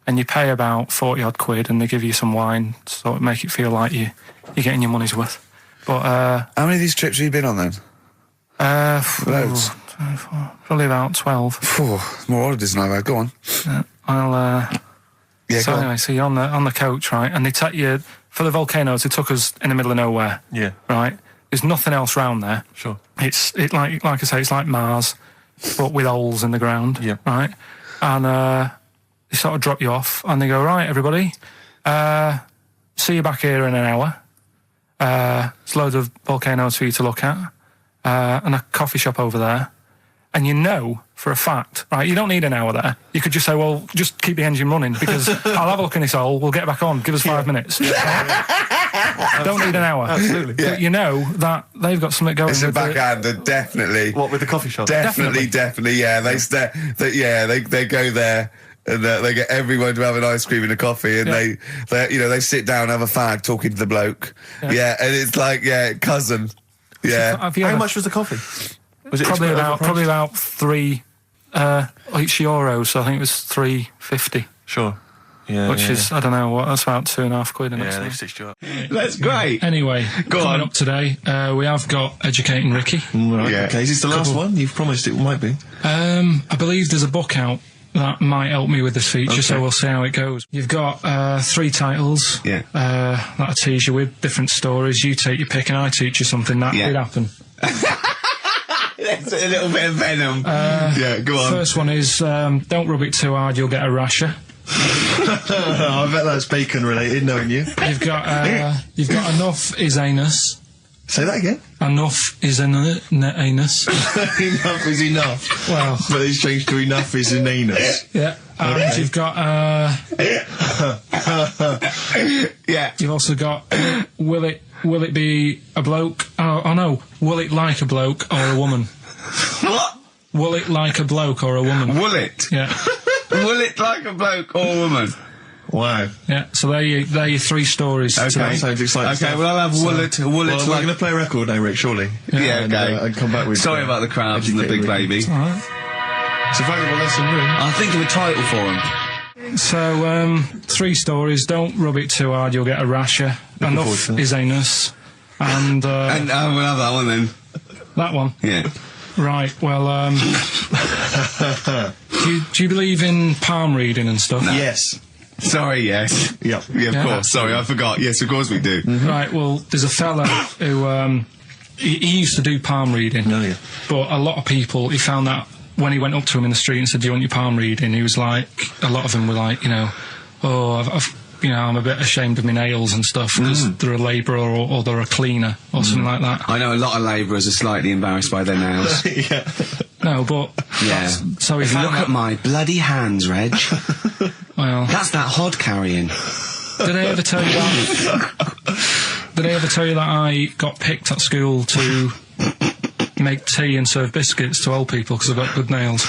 And you pay about 40-odd quid, and they give you some wine to sort of make it feel like you're getting your money's worth. But how many of these trips have you been on then? Loads. Probably about 12. More holidays than I've had. Go on. So anyway, so you're on the coach, right? And they take you for the volcanoes. They took us in the middle of nowhere. Yeah. Right. There's nothing else round there. Sure. It's like I say, it's like Mars, but with holes in the ground. Yeah. Right. And they sort of drop you off, and they go, right, everybody, see you back here in an hour. There's loads of volcanoes for you to look at, and a coffee shop over there. And for a fact, right, you don't need an hour there. You could just say, well, just keep the engine running because I'll have a look in this hole, we'll get back on, give us 5 minutes. Don't need an hour. Absolutely. But that they've got something going. It's a backhander, definitely. What, with the coffee shop? Definitely, yeah. They go there. And they get everyone to have an ice cream and a coffee, and they sit down, have a fag, talking to the bloke. Yeah, and it's like, cousin. Yeah. How much was the coffee? Was it probably about €3 each euro? So I think it was $3.50. Sure. Yeah. Which is, I don't know what. That's about £2.50. Yeah, they've stitched you up. That's great. Anyway, coming up today, we have got Educating Ricky. Right. Yeah. Okay. Is this the last one? You've promised it might be. I believe there's a book out that might help me with this feature, so we'll see how it goes. You've got 3 titles that I tease you with, different stories. You take your pick and I teach you something that would happen. That's a little bit of venom. Go on. First one is, don't rub it too hard, you'll get a rasher. I bet that's bacon related, knowing you. You've got enough is anus. Say that again. Enough is anus. Enough is enough. Well, but it's changed to enough is an anus. Yeah. And you've got You've also got will it be a bloke? Oh no, will it like a bloke or a woman? What? Will it like a bloke or a woman? Will it? Yeah. Will it like a bloke or a woman? Wow. Yeah, so they're your 3 stories Okay. today. Sounds exciting. Okay, well, I'll have will it Well, we're like... going to play a record now, Rick, surely. Yeah, okay. And come back with... Sorry about the crowds and the big Educated baby. All right. It's a valuable lesson, really. I'll think of a title for him. So, 3 stories. Don't rub it too hard, you'll get a rasher. forward Enough to that. is anus. And, And we'll have that one then. that one. Yeah. Right, well, do you believe in palm reading and stuff? Yes. Sorry, yes. Yep. Yeah, of Yeah. course. Sorry, I forgot. Yes, of course we do. Right, well, there's a fella who, he used to do palm reading. Oh, yeah. But a lot of people, he found that when he went up to him in the street and said, do you want your palm reading? He was like, a lot of them were like, I'm a bit ashamed of my nails and stuff because they're a labourer or they're a cleaner or something like that. I know a lot of labourers are slightly embarrassed by their nails. Yeah. No, but... Yeah. So he found Look that, at my bloody hands, Reg. well, That's that hod carrying. did I ever tell you that? Did I ever tell you that I got picked at school to make tea and serve biscuits to old people because I've got good nails?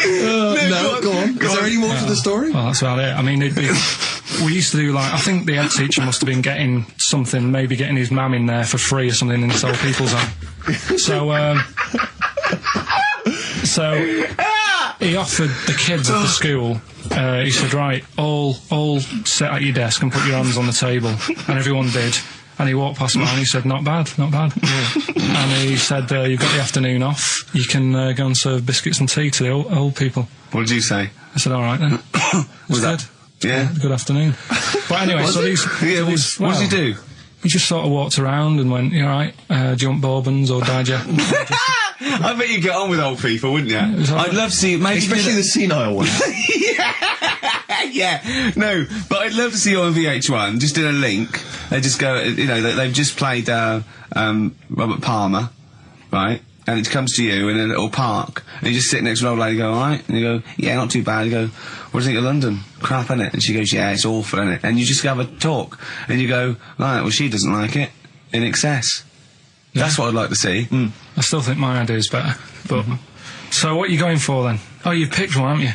No, go on. Is there any more to the story? Well, that's about it. I mean, we used to do like, I think the head teacher must have been getting something, maybe getting his mum in there for free or something in this old people's home. So he offered the kids at the school, he said, right, all sit at your desk and put your hands on the table. And everyone did. And he walked past me and he said, not bad, not bad. And he said, you've got the afternoon off, you can go and serve biscuits and tea to the old people. What did you say? I said, all right then. Was good. that? Yeah. Good afternoon. But anyway, so these... Yeah, what did he do? He just sort of walked around and went, you all right, do you want bourbons or digest? I bet you get on with old people, wouldn't you? was all right. I'd love to see... Maybe Especially the senile ones. Yeah, no, but I'd love to see you on VH1, just in a link. They just go, they've just played Robert Palmer, right? And it comes to you in a little park, and you just sit next to an old lady, go, all right? And you go, yeah, not too bad. You go, what do you think of London? Crap, innit? And she goes, yeah, it's awful, innit? And you just have a talk, and you go, right, well, she doesn't like it, in excess. That's what I'd like to see. I still think my idea is better. But so what are you going for then? Oh, you've picked one, haven't you?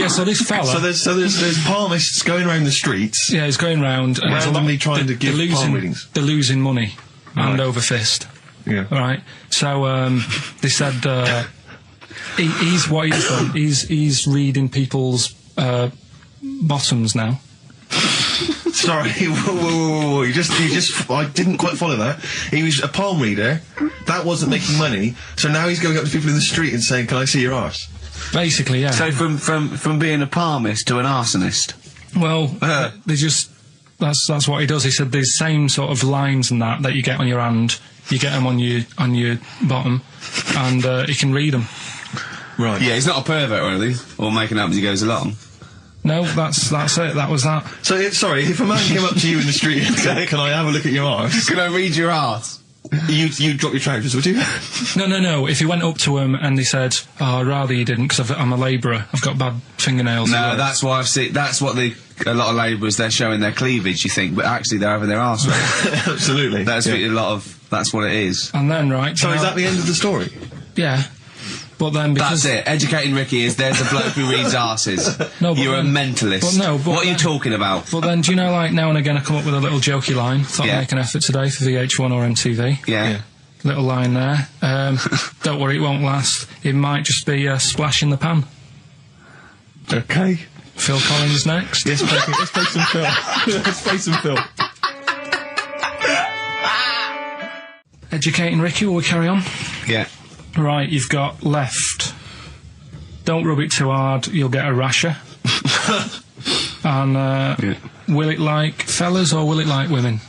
Yeah. So this fella. So there's palmists going around the streets. Yeah, he's going round and there's a lot- Randomly trying to give palm readings. They're losing money, hand over fist. Yeah. All right. So they said he's what he's done. He's reading people's bottoms now. Sorry, whoa. You just, I didn't quite follow that. He was a palm reader. That wasn't making money. So now he's going up to people in the street and saying, can I see your arse? Basically, yeah. So from being a palmist to an arsonist. Well, they just... That's what he does. He said the same sort of lines and that you get on your hand, you get them on your bottom, and he can read them. Right. Yeah, he's not a pervert or anything, or making up as he goes along. No, that's it. That was that. So, if a man came up to you in the street and said, can I have a look at your arse? Can I read your arse? You'd drop your trousers, would you? No. If he went up to him and he said, "Oh, I'd rather you didn't, because I'm a labourer. I've got bad fingernails." No, that's why I've seen. That's what a lot of labourers, they're showing their cleavage. You think, but actually they're having their arse read. Absolutely. That's what that's what it is. And then So is that the end of the story? Yeah. But then because That's it. Educating Ricky is there's a bloke who reads arses. No, but You're then- a mentalist. but what are you then- talking about? But then, do you know, like now and again, I come up with a little jokey line. Thought Yeah. I'd make an effort today for VH1 or MTV. Yeah. Little line there. Don't worry, it won't last. It might just be a splash in the pan. Okay. Phil Collins next. Let's play some film. Let's play some film. Educating Ricky, will we carry on? Yeah. Right, you've got left. Don't rub it too hard, you'll get a rasher. And will it like fellas or will it like women?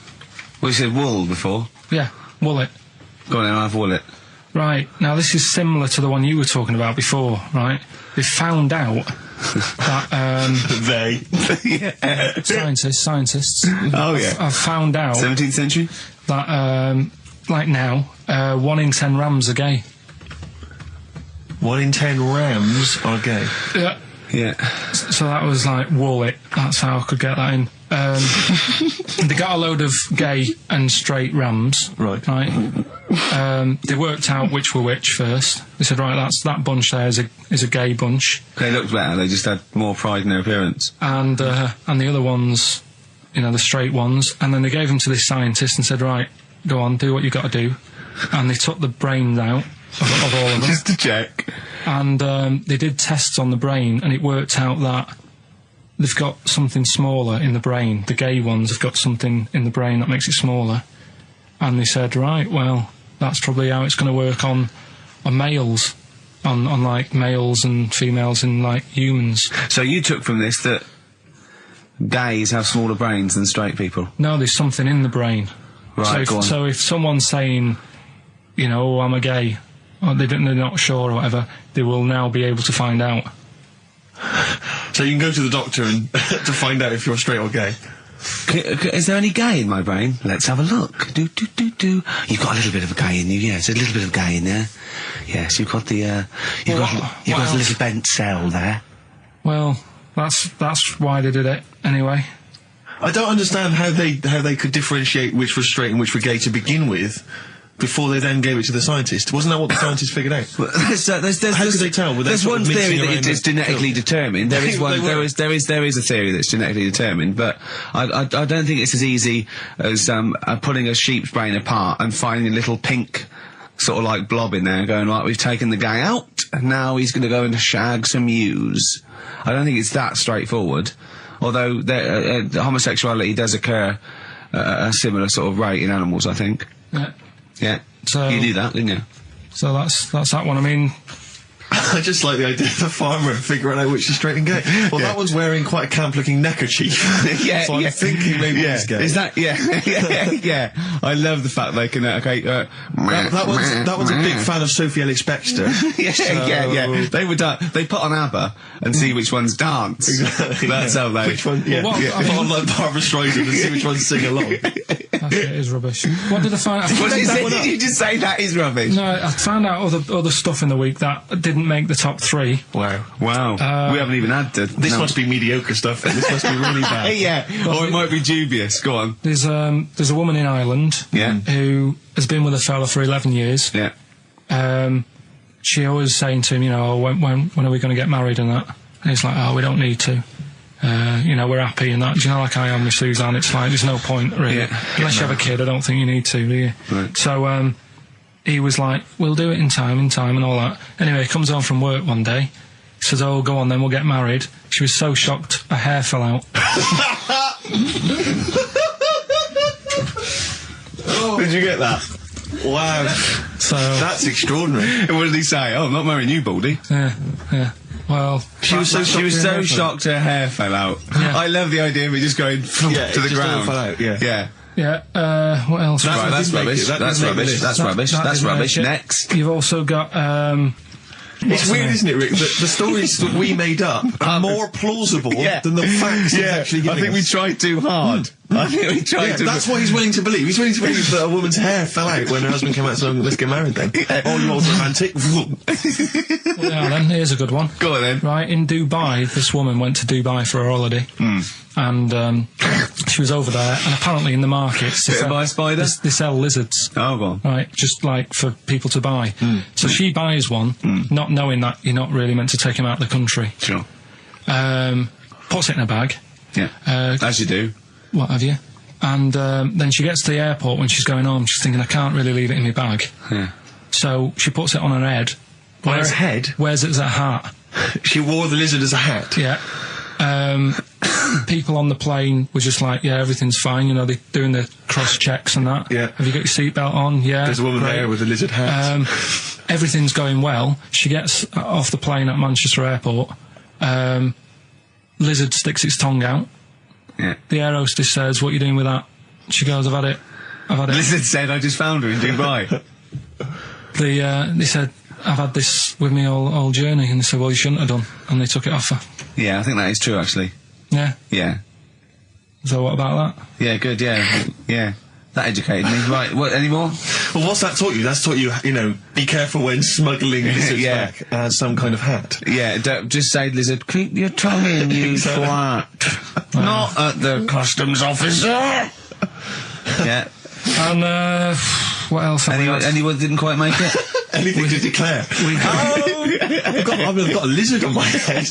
Well, you said wool before. Yeah, will it? Go on then, I'll have wool it. Right, now this is similar to the one you were talking about before, right? They found out that scientists Oh yeah. have found out 17th century. that like now 1 in 10 rams are gay. 1 in 10 rams are gay. Yeah. Yeah. So that was like wool it. That's how I could get that in. They got a load of gay and straight rams. Right. Right. they worked out which were which first. They said, right, that bunch there is a gay bunch. They looked better. They just had more pride in their appearance. And the other ones, you know, the straight ones. And then they gave them to this scientist and said, right, go on, do what you got to do. And they took the brains out of all of them. Just to check. And they did tests on the brain, and it worked out that they've got something smaller in the brain. The gay ones have got something in the brain that makes it smaller. And they said, right, well, that's probably how it's going to work on males, on like males and females and like humans. So you took from this that gays have smaller brains than straight people? No, there's something in the brain. Right, go on. So if someone's saying, you know, oh, I'm a gay, or they're not sure or whatever, they will now be able to find out. So you can go to the doctor and to find out if you're straight or gay. Is there any gay in my brain? Let's have a look. You've got a little bit of a gay in you, yes. A little bit of gay in there. Yes, you've got the, you've got a little bent cell there. Well, that's why they did it, anyway. I don't understand how they could differentiate which was straight and which were gay to begin with, before they then gave it to the scientist. Wasn't that what the scientists figured out? How could they tell? There's one theory that it's genetically determined. There is one. There is a theory that's genetically determined, but I don't think it's as easy as pulling a sheep's brain apart and finding a little pink sort of like blob in there and going, right, we've taken the guy out and now he's going to go and shag some ewes. I don't think it's that straightforward. Although homosexuality does occur at a similar sort of rate in animals, I think. Yeah. Yeah. So you knew that, didn't you? So that's that one. I mean, I just like the idea of the farmer figuring out which is straight and gay. Well, that one's wearing quite a camp-looking neckerchief. So I'm thinking maybe he's gay. Is that? Yeah. I love the fact they can. That one's a big fan of Sophie Ellis-Bextor. Yeah. They put on ABBA and see which ones dance. Exactly. That's how they. Which one? Yeah. Put on like Barbra Streisand and see which ones sing along. It is rubbish. What did I find out? Did you just say that is rubbish? No, I found out other stuff in the week that didn't make the top 3. Wow. We haven't even had to. This must be mediocre stuff. This must be really bad. Yeah. Or it might be dubious. Go on. There's a woman in Ireland who has been with a fella for 11 years. Yeah. She always saying to him, you know, when are we going to get married and that? And he's like, oh, we don't need to. You know, we're happy and that. Do you know, like I am with Suzanne, it's like, there's no point, really. Yeah. Unless you have a kid, I don't think you need to, do you? Right. So, he was like, we'll do it in time and all that. Anyway, he comes home from work one day. He says, oh, go on then, we'll get married. She was so shocked, her hair fell out. Did you get that? Wow. So that's extraordinary. What did he say? Oh, I'm not marrying you, Baldy. Yeah. Well, she was so shocked her hair fell out. Yeah. I love the idea of it just going to the ground. Fell out. Yeah. Yeah, what else? Right, that's rubbish. That's rubbish. Next. You've also got, it's weird, isn't it, Rick, that the stories that we made up are more plausible than the facts he's actually giving I think us. we tried too hard. I think we tried too. That's what he's willing to believe. He's willing to believe that a woman's hair fell out when her husband came out and said, let's get married then. Oh, you're all romantic. Yeah, then, here's a good one. Go on then. Right, in Dubai, this woman went to Dubai for a holiday. And she was over there, and apparently in the markets they sell lizards. Oh, go on. Right, just like for people to buy. So she buys one, not knowing that you're not really meant to take him out of the country. Sure. Puts it in a bag. Yeah. As you do. What have you? And then she gets to the airport when she's going home. She's thinking, I can't really leave it in my bag. Yeah. So she puts it on her head. On her head? Wears it as a hat. She wore the lizard as a hat? Yeah. People on the plane were just like, yeah, everything's fine, you know, they're doing the cross checks and that. Yeah. Have you got your seatbelt on? Yeah. There's a woman there with a lizard hat. Everything's going well. She gets off the plane at Manchester Airport. Lizard sticks its tongue out. Yeah. The air hostess says, what are you doing with that? She goes, I've had it. Lizard said, I just found her in Dubai. They said, I've had this with me all journey. And they said, well, you shouldn't have done. And they took it off her. Yeah, I think that is true, actually. Yeah? Yeah. So what about that? Yeah, good, yeah. That educated me. Right, what, any more? Well, what's that taught you? That's taught you, you know, be careful when smuggling lizards back as some kind of hat. Yeah, just say, lizard, keep your tongue in, you twat. Not at the customs officer. Yeah. And, What else? Have we had? Anyone didn't quite make it? Anything to declare? I've got a lizard on my head.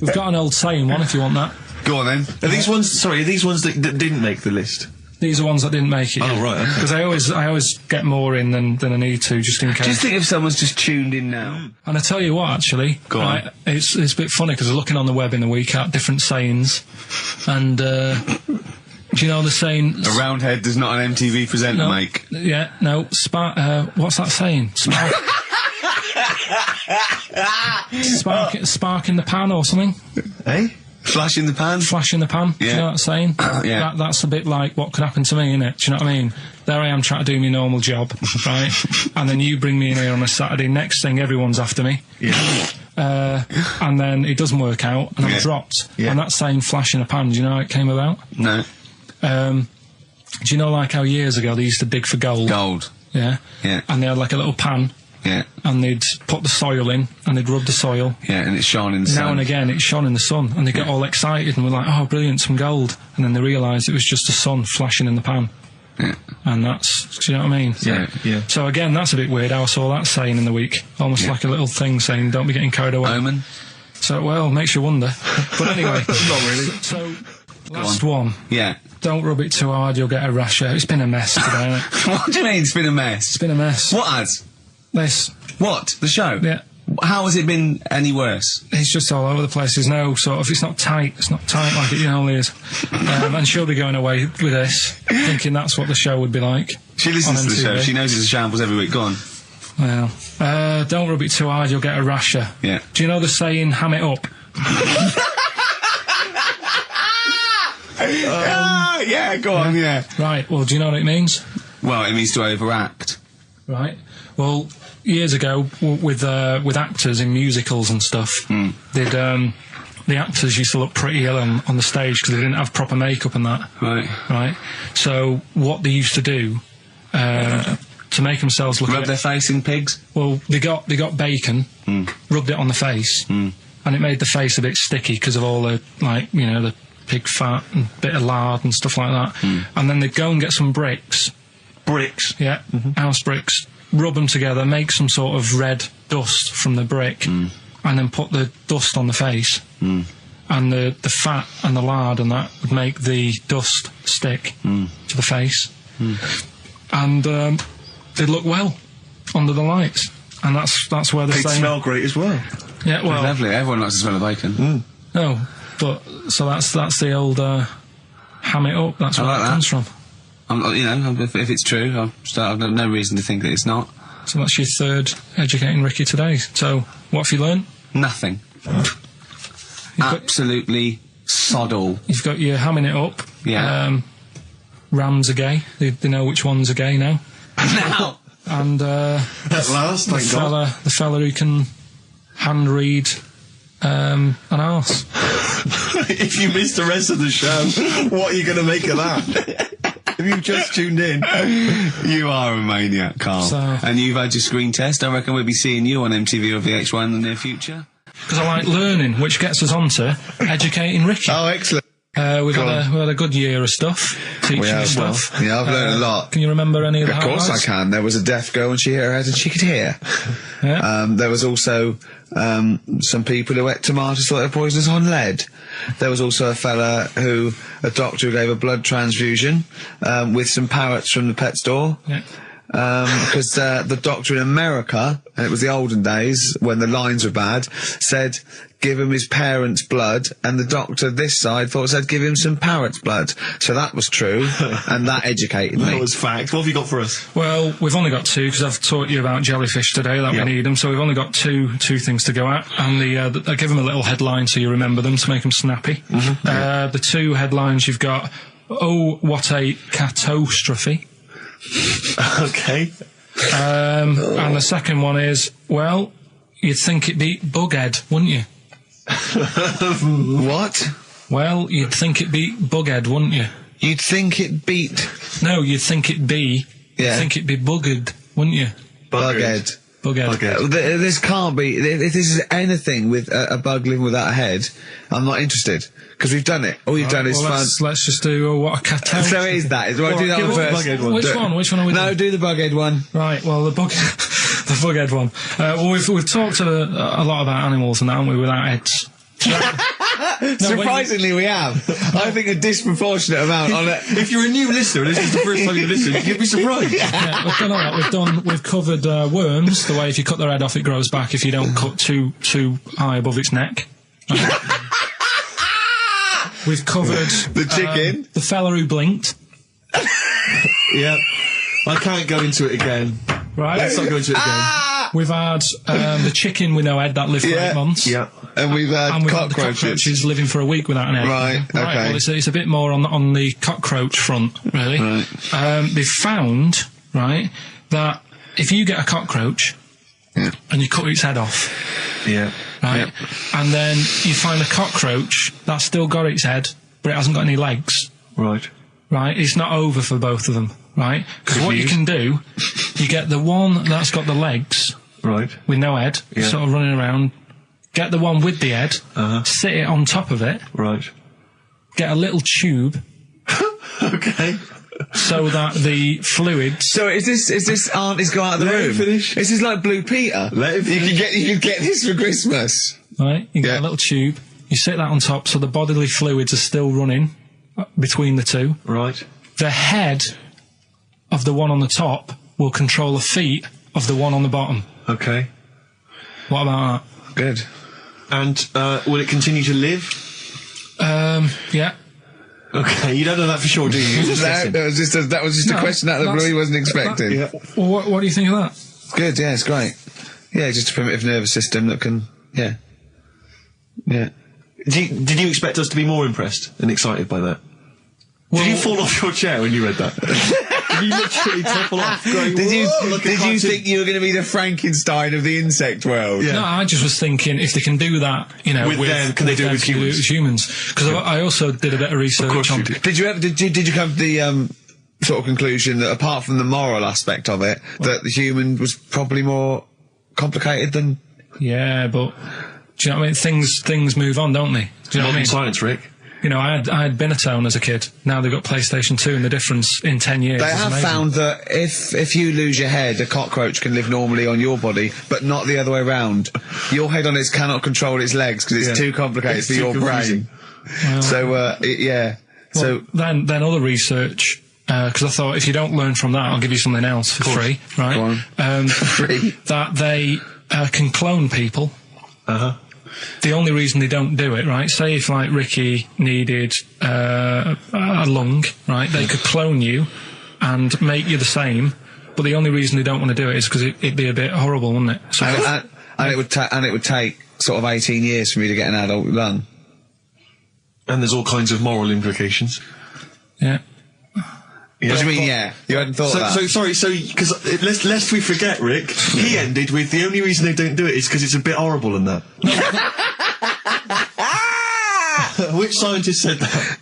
We've got an old saying one if you want that. Go on then. Are these ones that didn't make the list? These are ones that didn't make it. Oh, right. Okay. Because I always get more in than I need to, just in case. Just think if someone's just tuned in now. And I tell you what, actually, Go on. right, it's a bit funny because I was looking on the web in the week at different sayings, and do you know the saying? A round head does not an MTV presenter make. Yeah, no. What's that saying? Spark in the pan or something? Eh? Flash in the pan? Flash in the pan. Yeah. Do you know what I'm saying? Yeah. That's a bit like what could happen to me, innit? Do you know what I mean? There I am trying to do my normal job, right? And then you bring me in here on a Saturday. Next thing, everyone's after me. Yeah. And then it doesn't work out, and I'm dropped. Yeah. And that saying flash in a pan, do you know how it came about? No. Do you know like how years ago they used to dig for gold? Gold. Yeah? Yeah. And they had like a little pan, Yeah. and they'd put the soil in, and they'd rub the soil. Yeah, and it's shone in the sun. Now and again, it shone in the sun, and they get all excited, and we're like, oh, brilliant, some gold. And then they realised it was just the sun flashing in the pan. Yeah. And that's, do you know what I mean? Yeah. Yeah. So again, that's a bit weird. I saw that saying in the week, almost like a little thing saying, don't be getting carried away. Omen? So, well, makes you wonder. But anyway. Not really. So, last one. Yeah. Don't rub it too hard, you'll get a rash. It's been a mess today, hasn't it? What do you mean it's been a mess? It's been a mess. What has? This. What? The show? Yeah. How has it been any worse? It's just all over the place. There's no sort of, it's not tight like it normally is. And she'll be going away with this, thinking that's what the show would be like. She listens on to the show. MTV. She knows it's a shambles every week. Go on. Well, don't rub it too hard, you'll get a rasher. Yeah. Do you know the saying, ham it up? Yeah, go on, yeah. Right, well, do you know what it means? Well, it means to overact. Right. Well, years ago, with actors in musicals and stuff, the actors used to look pretty ill on the stage because they didn't have proper makeup and that. Right. Right. So what they used to do to make themselves look Rub their face in pigs? well, they got bacon, rubbed it on the face, and it made the face a bit sticky because of all the the pig fat and bit of lard and stuff like that. And then they'd go and get some bricks. Bricks. Yeah, house bricks. Rub them together, make some sort of red dust from the brick, and then put the dust on the face. And the fat and the lard and that would make the dust stick to the face. And they'd look well under the lights. And that's where They saying... smell great as well. Yeah, well... Lovely. Everyone likes the smell of bacon. No, but... So that's the old... ham it up. That's where like that that. comes from. If it's true, I've no reason to think that it's not. So that's your third Educating Ricky today. So, what have you learned? Nothing. Absolutely sod all. You've got your hamming it up. Yeah. Rams are gay. They know which ones are gay now. Now! And At last, thank God. the fella who can hand read an arse. If you missed the rest of the show, what are you going to make of that? If you've just tuned in. You are a maniac, Carl. So- And you've had your screen test. I reckon we'll be seeing you on MTV or VH1 in the near future. Because I like learning, which gets us on to Educating Ricky. Oh, excellent. We've had a good year of stuff, teaching We have, stuff. well, yeah, I've learned a lot. Can you remember any of the Of course I highlights? can. There was a deaf girl and she hit her head and she could hear. Yeah. There was also some people who ate tomatoes thought they were poisonous on lead. There was also a doctor who gave a blood transfusion with some parrots from the pet store. Yeah. Because the doctor in America, and it was the olden days when the lines were bad, said give him his parents' blood, and the doctor this side thought said give him some parrot's blood. So that was true, and that educated me. That was fact. What have you got for us? Well, we've only got two because I've taught you about jellyfish today that we need them. So we've only got two things to go at, and I give them a little headline so you remember them to make them snappy. The two headlines you've got: oh, what a catastrophe. Okay. And the second one is, well, you'd think it beat Bughead, wouldn't you? What? Well, you'd think it beat Bughead, wouldn't you? You'd think it beat No, you'd think it be. Yeah. You'd think it be Buggered, wouldn't you? Bughead. Bughead. This can't be. If this is anything with a bug living without a head, I'm not interested. Because we've done it. All you've done is fun. Let's just do what a cat. So it is that. Well, do that one first. Which one? Which one are we doing? No, do the bughead one. Right. Well, the bughead one. Well, we've talked a lot about animals and that, haven't we? Without heads. Surprisingly, we have. I think a disproportionate amount on it. If you're a new listener, and this is the first time you've listened, you'd be surprised. Yeah, we've done all that. We've covered worms. The way if you cut their head off, it grows back. If you don't cut too high above its neck. We've covered the chicken, the fella who blinked. Yeah, I can't go into it again. Right, let's not go into it again. We've had the chicken with no head that lived for 8 months. Yeah, and we've had cockroaches living for a week without an head. Right, okay. Well, it's a bit more on the cockroach front, really. Right. They've found, right, that if you get a cockroach and you cut its head off, right, and then you find a cockroach that's still got its head, but it hasn't got any legs. Right. Right, it's not over for both of them, right? Because what you can do, you get the one that's got the legs, right, with no head, sort of running around. Get the one with the head, sit it on top of it, right. Get a little tube, okay, so that the fluids. So is this auntie's go out of the room? Let him finish. This is like Blue Peter. Let him finish. You can get this for Christmas. Right, you get a little tube. You sit that on top, so the bodily fluids are still running between the two. Right. The head of the one on the top will control the feet of the one on the bottom. Okay. What about that? Good. And will it continue to live? Yeah. Okay, you don't know that for sure, do you? That was just a question out of the blue he wasn't expecting. Well, what do you think of that? Good, yeah, it's great. Yeah, just a primitive nervous system that can, yeah. Did you expect us to be more impressed and excited by that? Did you fall off your chair when you read that? Did you literally topple off? Going, did you think you were going to be the Frankenstein of the insect world? Yeah. No, I just was thinking if they can do that, you know, with them, can they do it with humans? Because I also did a bit of research on. Did you come to the sort of conclusion that apart from the moral aspect of it, that the human was probably more complicated than? Yeah, but do you know what I mean? Things move on, don't they? Do you know what I mean? Science, Rick. You know, I had Binatone as a kid. Now they've got PlayStation 2, and the difference in 10 years. They have found that if you lose your head, a cockroach can live normally on your body, but not the other way around. Your head on it cannot control its legs because it's too complicated for your brain. Well, so so then other research. Because I thought if you don't learn from that, I'll give you something else for free, right? Go on. Free. That they can clone people. The only reason they don't do it, right? Say if like Ricky needed a lung, right? They could clone you and make you the same, but the only reason they don't want to do it is because it'd be a bit horrible, wouldn't it? So and it would take sort of 18 years for me to get an adult lung. And there's all kinds of moral implications. Yeah. What do you mean, yeah? You hadn't thought of that? So, because lest we forget, Rick, he ended with the only reason they don't do it is because it's a bit horrible and that. Which scientist said that?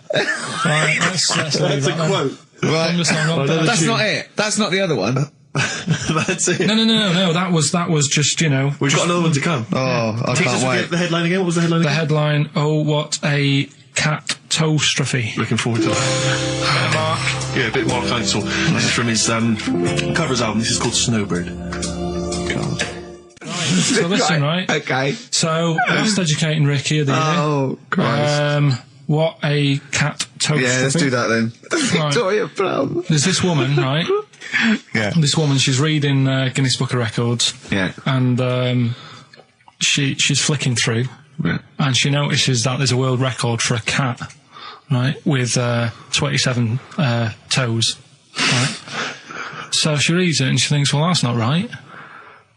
Right, that's a quote. Right. That's not it. That's not the other one. That's it. No. That was just, you know. We've got another one to come. Oh, I can't wait. The headline again? What was the headline again? The headline, oh, what a catastrophe. Looking forward to that. Mark. Yeah, a bit more Council. This is from his covers album. This is called Snowbird. God. So listen, right? Okay. So, best educating Ricky of the year. Oh, Christ. What a catastrophe. Yeah, let's do that then. Right. Victoria Plum. There's this woman, right? Yeah. This woman, she's reading Guinness Book of Records. Yeah. And she's flicking through. Yeah. And she notices that there's a world record for a cat, right, with 27 toes, right? So she reads it and she thinks, well, that's not right,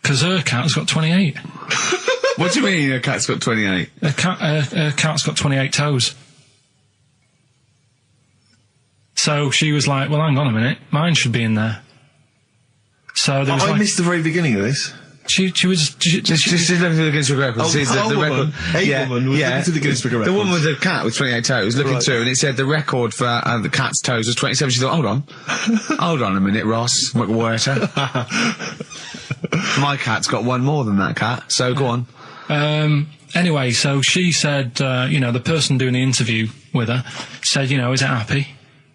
because her cat's got 28. What do you mean a cat's got 28? A cat's got 28 toes. So she was like, well, hang on a minute, mine should be in there. So there was I missed the very beginning of this. She was just looking through the Guinness Book of Records. Woman was looking through the Guinness Book of Records. The woman with the cat with 28 toes looking through, and it said the record for the cat's toes was 27. She thought, hold on a minute, Ross McWhirter. My cat's got one more than that cat, so go on. Anyway, so she said, the person doing the interview with her said, is it happy?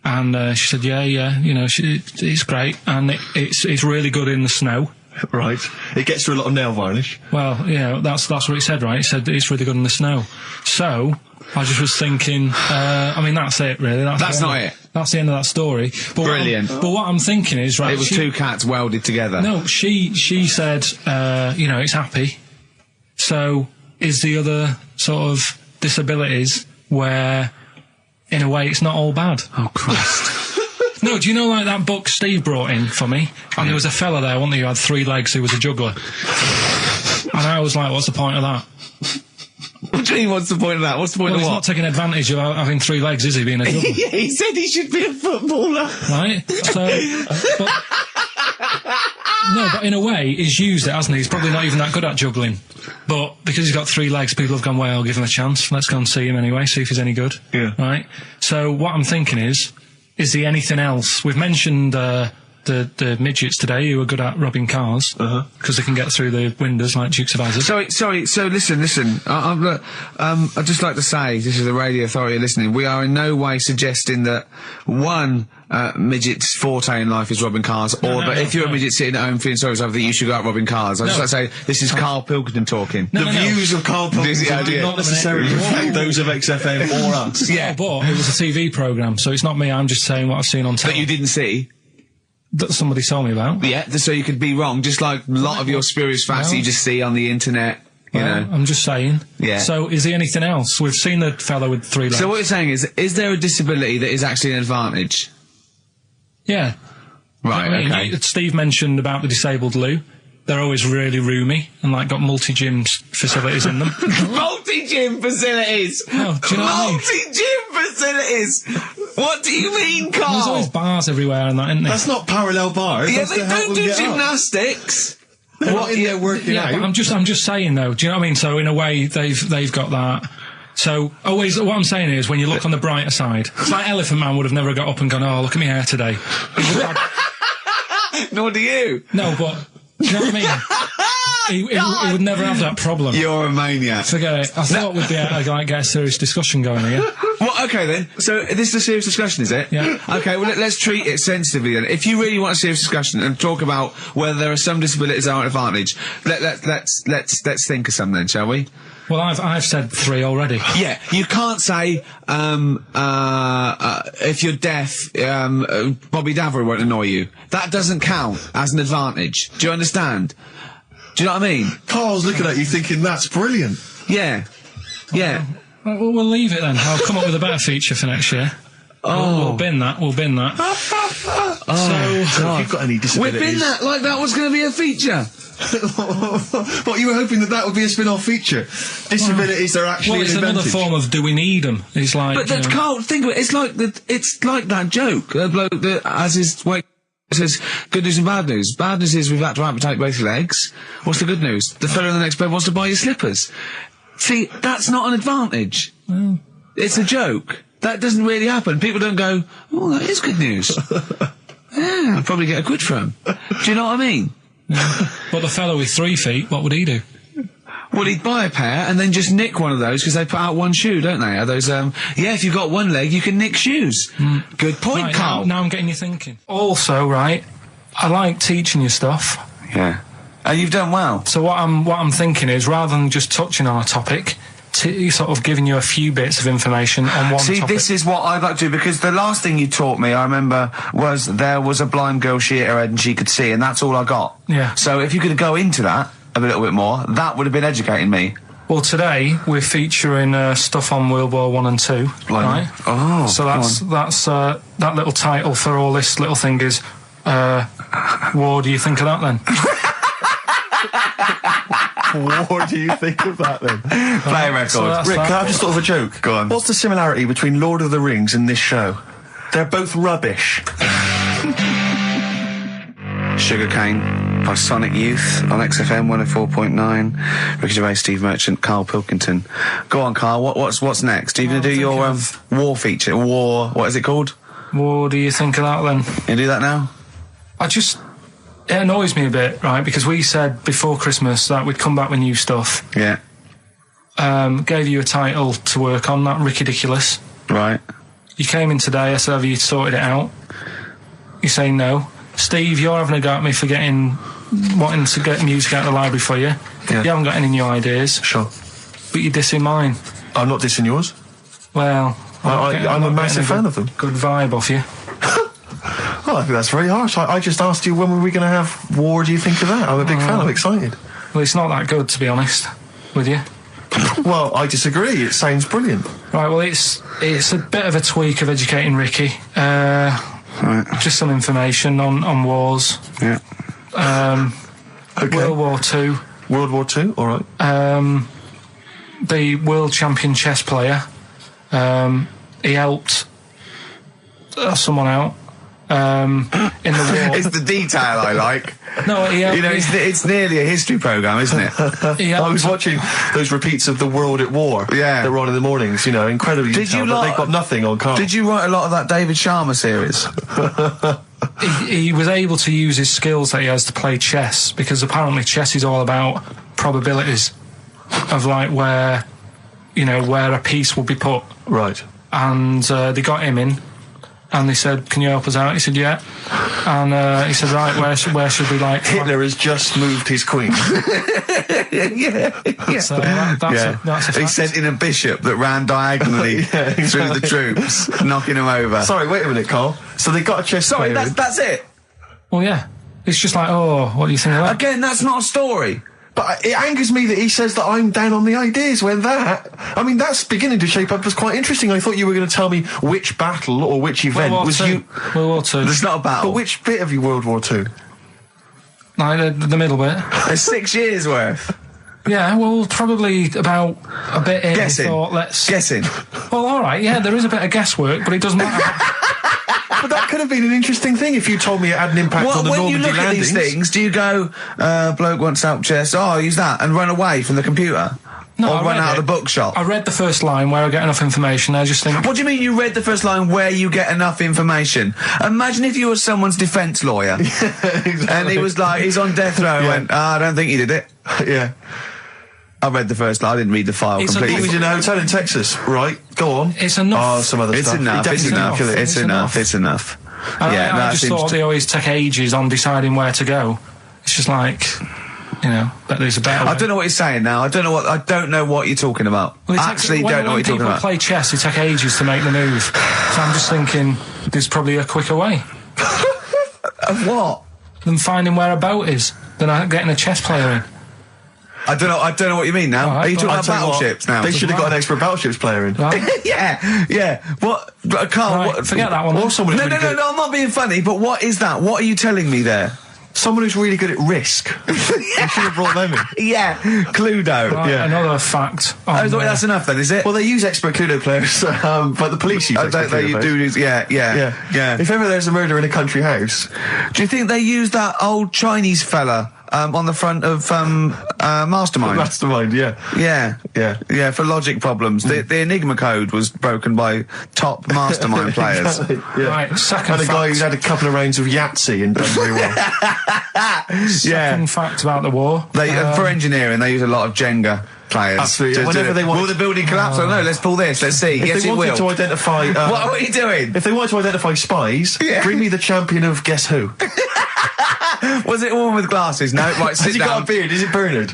And she said, yeah, it's great, and it's really good in the snow. Right. It gets through a lot of nail varnish. Well, that's what it said, right? It said it's really good in the snow. So I just was thinking, that's it, really. That's not it. That's the end of that story. But Brilliant. But what I'm thinking is, right... It was two cats welded together. No, she said, it's happy. So is the other sort of disabilities where, in a way, it's not all bad? Oh, Christ. No, do you know, like, that book Steve brought in for me? And there was a fella there, wasn't there, who had 3 legs, who was a juggler. And I was like, what's the point of that? What do you mean, what's the point of that? What's the point of He's what? not taking advantage of having 3 legs, is he, being a juggler? Yeah, he said he should be a footballer. Right? But in a way, he's used it, hasn't he? He's probably not even that good at juggling. But because he's got 3 legs, people have gone, well, I'll give him a chance. Let's go and see him anyway, see if he's any good. Yeah. Right? So what I'm thinking is there anything else? We've mentioned the midgets today who are good at robbing cars because they can get through the windows like Dukes of Hazzard. Sorry. So listen. I'd just like to say, this is the radio authority listening. We are in no way suggesting that midget's forte in life is robbing cars, if you're a midget sitting at home feeling sorry for yourself, that you should go out robbing cars. I'd just like to say this is Karl Pilkington talking. The views of Karl Pilkington do not necessarily reflect those of XFM or us. Yeah, but it was a TV programme, so it's not me. I'm just saying what I've seen on TV. That you didn't see. That somebody told me about. Yeah, so you could be wrong, just like a lot of your spurious facts you just see on the internet, you know. I'm just saying. Yeah. So, is there anything else? We've seen the fellow with 3 legs. So what you're saying is there a disability that is actually an advantage? Yeah. Right, okay. Steve mentioned about the disabled loo. They're always really roomy and, like, got multi-gym facilities in them. Multi-gym facilities! Oh, do you know what I mean? Multi-gym facilities! What do you mean, Karl? There's always bars everywhere and that, isn't there? That's not parallel bars. Yeah, That's they to help don't them do get up. gymnastics. They're not in there working out. But I'm just saying, though, do you know what I mean? So, in a way, they've got that. So, always, what I'm saying is, when you look on the brighter side, it's like Elephant Man would have never got up and gone, oh, look at my hair today. Nor do you. No, but... Do you know what I mean? He would never have that problem. You're a maniac. Forget it. I thought we'd be able to get a serious discussion going here. Well, okay then. So this is a serious discussion, is it? Yeah. Okay. Well, let's treat it sensitively then. If you really want a serious discussion and talk about whether there are some disabilities that are an advantage, let's think of some then, shall we? Well, I've said 3 already. Yeah, you can't say, if you're deaf, Bobby Davery won't annoy you. That doesn't count as an advantage. Do you understand? Do you know what I mean? Karl's looking at you thinking, that's brilliant. Yeah. Yeah. Well, we'll leave it then. I'll come up with a better feature for next year. We'll bin that. So, if you've got any disabilities... We've been that, like that was going to be a feature. What, you were hoping that would be a spin-off feature? Disabilities are actually it's an another advantage. form of do we need them? It's like... But that Karl, think of it, it's like that joke, the bloke that has his weight says, good news and bad news. Bad news is we've had to amputate both legs. What's the good news? The fella in the next bed wants to buy your slippers. See, that's not an advantage. It's a joke. That doesn't really happen. People don't go, oh, that is good news. Yeah, I'll probably get a quid from. Do you know what I mean? Yeah. But the fellow with 3 feet, what would he do? Well, he'd buy a pair and then just nick one of those because they put out one shoe, don't they? Are those, yeah, if you've got one leg, you can nick shoes. Good point, Right, Karl. now I'm getting you thinking. Also, right, I like teaching you stuff. Yeah. And you've done well. So what I'm thinking is, rather than just touching on a topic, sort of giving you a few bits of information on one See, topic. this is what I'd like to do, because the last thing you taught me, I remember, was there was a blind girl, she hit her head and she could see, and that's all I got. Yeah. So if you could go into that a little bit more, that would have been educating me. Well, today we're featuring stuff on World War 1 and 2, right? Oh, so that's that little title for all this little thing is, what do you think of that then? What do you think of that then? Play a record. So Rick, can I have just thought of a joke? Go on. What's the similarity between Lord of the Rings and this show? They're both rubbish. Sugarcane by Sonic Youth on XFM 104.9. Ricky Gervais, Steve Merchant, Karl Pilkington. Go on, Karl. What's next? Are you going to do your war feature? What is it called? What do you think of that then? You do that now? it annoys me a bit, right? Because we said before Christmas that we'd come back with new stuff. Yeah. Gave you a title to work on, that Ridiculous. Right. You came in today, I said, have you sorted it out? You say no. Steve, you're having a go at me for wanting to get music out of the library for you. Yeah. You haven't got any new ideas. Sure. But you're dissing mine. I'm not dissing yours. Well, I'm a massive fan of them. Good vibe off you. Well, I think that's very harsh. I just asked you, when were we going to have War? Do you think of that? I'm a big fan. I'm excited. Well, it's not that good, to be honest with you. Well, I disagree. It sounds brilliant. Right, well, it's a bit of a tweak of Educating Ricky. Right. Just some information on wars. Yeah. Okay. World War II. World War II, all right. The world champion chess player, he helped someone out in the war. It's the detail I like. No, he helped. You know, it's nearly a history programme, isn't it? I was watching those repeats of The World at War. Yeah. That were on in the mornings, you know, incredibly Did detailed, you but lot- they've got nothing on Carl. Did you write a lot of that David Sharma series? He was able to use his skills that he has to play chess, because apparently chess is all about probabilities of like where a piece will be put. Right. Mm. And they got him in, and they said, "Can you help us out?" He said, "Yeah." And he said, "Right, where should we like?" Hitler has just moved his queen. yeah. So that's a He fact. sent in a bishop that ran diagonally through the troops, knocking them over. Sorry, wait a minute, Carl. So they got a chess Sorry, player in. that's it. Well, yeah. It's just like, oh, what do you think of that? Again, that's not a story. But it angers me that he says that I'm down on the ideas when that's beginning to shape up as quite interesting. I thought you were going to tell me which battle or which event was you... World War II. It's not a battle. But which bit of your World War II? Like the middle bit. It's 6 years worth. Yeah, well, probably about a bit in. Guessing. Thought, Guessing. Well, all right, yeah, there is a bit of guesswork, but it doesn't matter. But that could have been an interesting thing if you told me it had an impact on the when you Normandy look at landings. these things, do you go, bloke wants help chess, oh, I'll use that, and run away from the computer? No, or I run read out it. of the bookshop? I read the first line where I get enough information. I just think, What do you mean you read the first line where you get enough information? Imagine if you were someone's defence lawyer. Exactly. And he was like, he's on death row, and went, I don't think he did it. Yeah. I read the first line, I didn't read the file It's He was completely. in a hotel in Texas, right? Go on. It's enough. Oh, some other It's stuff. enough, He it's definitely enough, didn't kill it. it's enough, it's enough. I that just seems thought they always take ages on deciding where to go. It's just like, but there's a better way. I don't know what you're saying now. I don't know what you're talking about. Well, it takes- Actually, don't know what you're talking When about. people play chess, it takes ages to make the move. So I'm just thinking, there's probably a quicker way Of what? than finding where a boat is, than getting a chess player in. I don't know what you mean now. All right, Are you talking well, about battleships now? They should have got an expert battleships player in. Right? yeah. What, Carl? Right, what, forget that one. Or someone who's No, really good. I'm not being funny. But what is that? What are you telling me there? Someone who's really good at risk. We should have brought them in. Yeah, Cluedo. Right, Yeah. Another fact. on, That's enough then, is it? Well, they use expert Cluedo players, but the police use expert they Cluedo do. players. Yeah. If ever there's a murder in a country house, Do you think they use that old Chinese fella on the front of Mastermind? mastermind, yeah. Yeah, for logic problems. The Enigma code was broken by top Mastermind players. Exactly, yeah. Right, second And a guy fact. who's had a couple of rounds of Yahtzee and done very well. Second fact about the war. They for engineering, they use a lot of Jenga players. Absolutely. to Whenever do they it. want- Will the building collapse? Oh no, let's pull this. Let's see. If Yes, they it wanted will. to identify... What are you doing? If they wanted to identify spies, Yeah. bring me the champion of Guess Who. Was it a woman with glasses? No, right, Has sit he got down. a beard? Is it Bernard?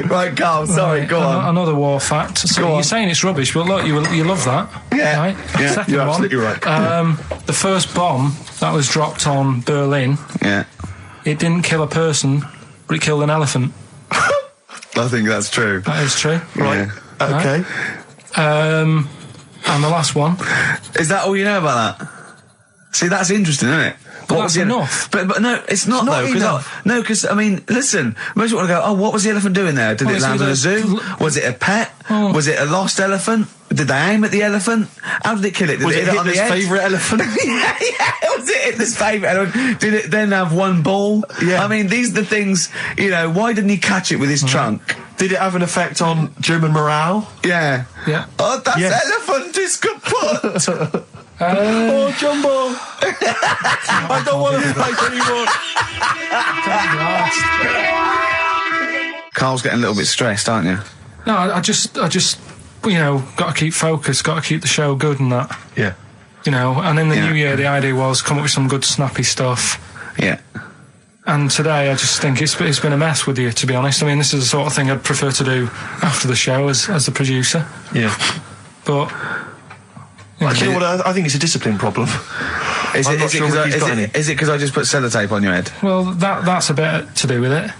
Right, Carl, sorry, go on. Another war fact. So Go you're on. saying it's rubbish, but look, you love that. Yeah. Right? Yeah, Second you're one. absolutely right. The first bomb that was dropped on Berlin, Yeah, it didn't kill a person, but it killed an elephant. I think that's true. That is true. Right. Okay. And the last one. Is that all you know about that? See, that's interesting, isn't it? But What that's was the- enough. But no, it's not, not though. enough. Because I mean, listen. Most people want to go, oh, what was the elephant doing there? Did Well, it it's land in a either- zoo? Was it a pet? Oh. Was it a lost elephant? Did they aim at the elephant? How did it kill it? Did Was it it hit it on the Hitler's head? favourite elephant? yeah. Was it Hitler's favourite elephant? Did it then have one ball? Yeah. I mean, these are the things. Why didn't he catch it with his trunk? Did it have an effect on German morale? Yeah. Yeah. Oh, that Yes. elephant is kaput. Oh, Jumbo! I don't want to fight anymore. Carl's getting a little bit stressed, aren't you? No, I just, you know, got to keep focused, got to keep the show good and that. Yeah. You know, and in the Yeah. new year, the idea was come up with some good snappy stuff. Yeah. And today, I just think it's been a mess with you, to be honest. I mean, this is the sort of thing I'd prefer to do after the show as the producer. Yeah. But You know what? I think it's a discipline problem. Is I'm it not sure Ricky's got any. because I just put sellotape on your head? well, that's a bit to do with it.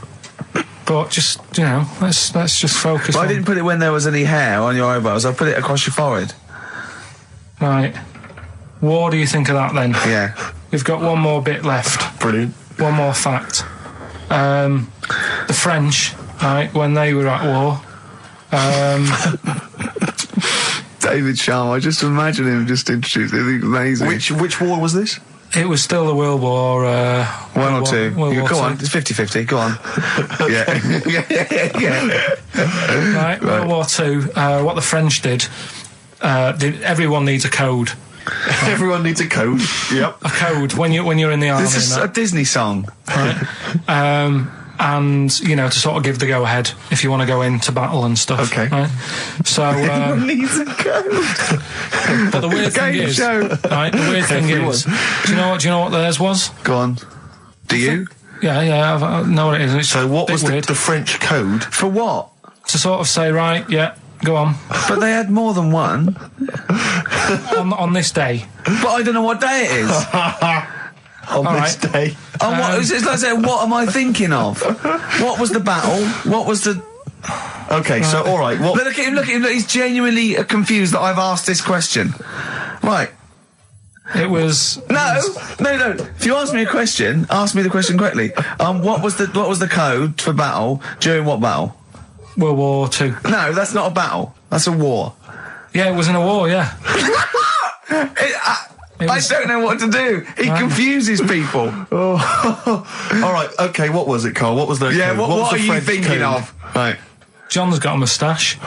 But just, you know, let's just focus. But on... I didn't put it when there was any hair on your eyebrows. I put it across your forehead. Right. What do you think of that then? Yeah. We've got one more bit left. Brilliant. One more fact. The French, right, when they were at war, David Sharma, I just imagine him just introduced it. It's amazing. Which war was this? it was still the World War... One or two. World War Go II. on, it's 50-50, go on. yeah. Right, World War II, what the French did, everyone needs a code. Everyone needs a code. Yep. A code when you're in the army. This is and a that, Disney song. right? And, you know, to sort of give the go-ahead if you want to go into battle and stuff. Okay. Right? So, Needs a code. but the weird thing Game is, show. right, the weird thing is, do you know what theirs was? Go on. Do you? Yeah, I know what it is. It's So what a bit was weird. the French code? For what? To sort of say, right, yeah, go on, But they had more than one. on this day. But I don't know what day it is. On this right. day. And what, it's like saying, what am I thinking of? What was the battle? What was the... Okay, so all right. What? But look at him, look, he's genuinely confused that I've asked this question. Right. It was... No. If you ask me a question, ask me the question correctly. What was the code for battle during what battle? World War II. No, that's not a battle. That's a war. Yeah, it was in a war, yeah. I don't know what to do. He confuses people. All right. Okay. What was it, Carl? What was the? Yeah. code? What was are the you French thinking code? of? Right. John's got a moustache.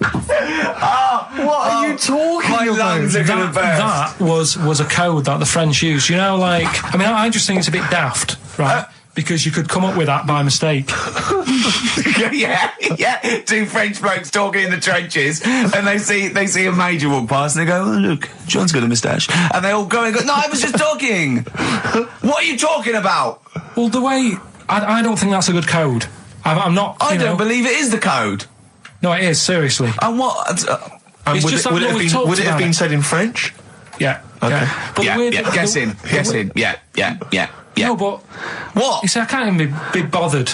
What are you talking My about? lungs are going to burst. That was a code that the French used. You know, like, I mean, I just think it's a bit daft, right? Because you could come up with that by mistake. yeah. Two French blokes talking in the trenches, and they see a major walk past, and they go, "Oh, look, John's got a moustache," and they all go and go, "No, I was just talking. What are you talking about?" Well, the way... I don't think that's a good code. I'm not... I you don't know- believe it is the code. No, it is, seriously. And what? And It's would just it, like would it what have we been? talked Would it have about been it. said in French? Yeah. Okay. Yeah. But the weird- Guess in. Yeah. No, but... What? You see, I can't even be bothered.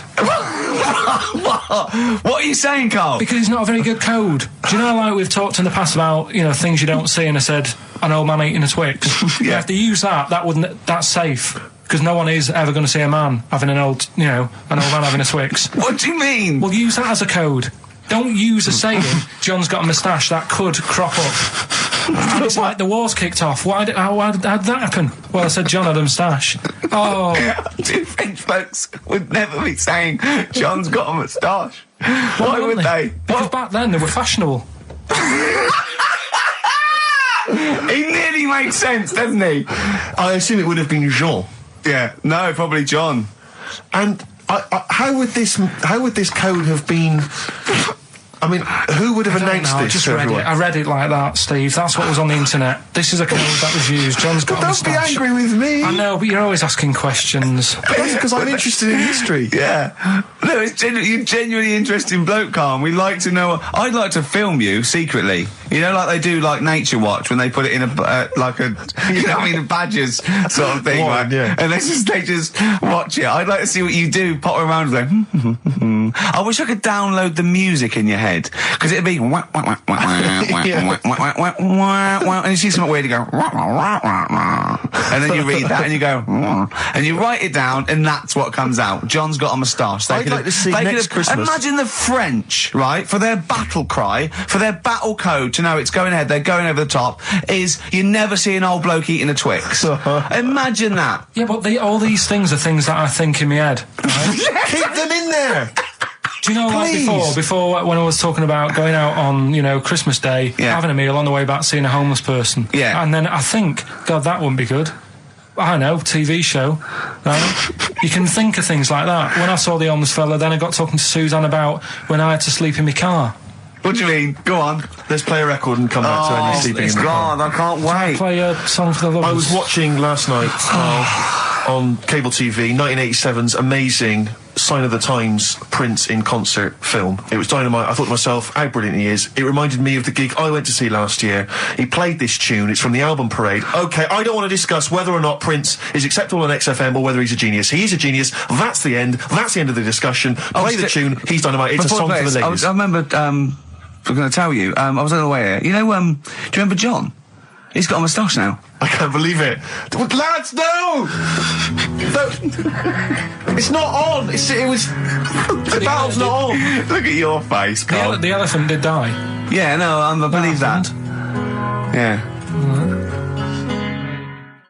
What are you saying, Carl? Because it's not a very good code. Do you know, like we've talked in the past about, you know, things you don't see, and I said, an old man eating a Twix. Yeah. If they use that's safe. Because no one is ever going to see a man having an old man having a Twix. What do you mean? Well, use that as a code. Don't use a saying, John's got a moustache, that could crop up. It's like the war's kicked off. How did that happen? Well, I said John had a moustache. Oh. Two French folks would never be saying John's got a moustache. Why would they? Because back then they were fashionable. He nearly makes sense, doesn't he? I assume it would have been Jean. Yeah. No, probably John. And how would this code have been? I mean, who would have announced I this just to read everyone? it. I read it like that, Steve. That's what was on the internet. This is a code that was used. John's got a Don't be moustache. angry with me. I know, but you're always asking questions. That's because I'm interested in history. Yeah. No, you're genuinely interesting bloke, Carl. We like to know. I'd like to film you secretly. You know, like they do, like Nature Watch, when they put it in a a badgers sort of thing, What? right? Yeah. And they just watch it. I'd like to see what you do, pop around like. I wish I could download the music in your head, because it'd be wah, wah, wah, wah, wah, Yeah. wah, wah, wah, wah, wah, wah, and you see something weird, you go wah, wah, wah, wah, wah. And then you read that and you go wah, and you write it down, and that's what comes out. John's got a moustache. I'd like to see next Christmas. Imagine the French, right, for their battle cry, for their battle code to know it's going ahead, they're going over the top, is you never see an old bloke eating a Twix. Imagine that. Yeah, but all these things are things that I think in my head. Right? Keep them in there. Do you know, like Please. before when I was talking about going out on, Christmas Day, having a meal on the way back, seeing a homeless person. Yeah. And then I think, God, that wouldn't be good. I know, TV show. Right? You can think of things like that. When I saw the homeless fella, then I got talking to Suzanne about when I had to sleep in my car. What do you mean? Go on. Let's play a record and come back to any sleeping in the car. God, I can't wait. Play a song for the lovers. I was watching last night on cable TV 1987's amazing Sign of the Times Prince in concert film. It was dynamite. I thought to myself, how brilliant he is. It reminded me of the gig I went to see last year. He played this tune. It's from the album Parade. Okay, I don't want to discuss whether or not Prince is acceptable on XFM or whether he's a genius. He is a genius. That's the end. That's the end of the discussion. Play the tune. He's dynamite. It's a song for the ladies. I remember, I'm going to tell you, I was unaware. Do you remember John? He's got a moustache now. I can't believe it. Lads, no! It's not on. It was... The battle's not on. Look at your face, Carl. The elephant did die. Yeah, no, I believe that. Yeah.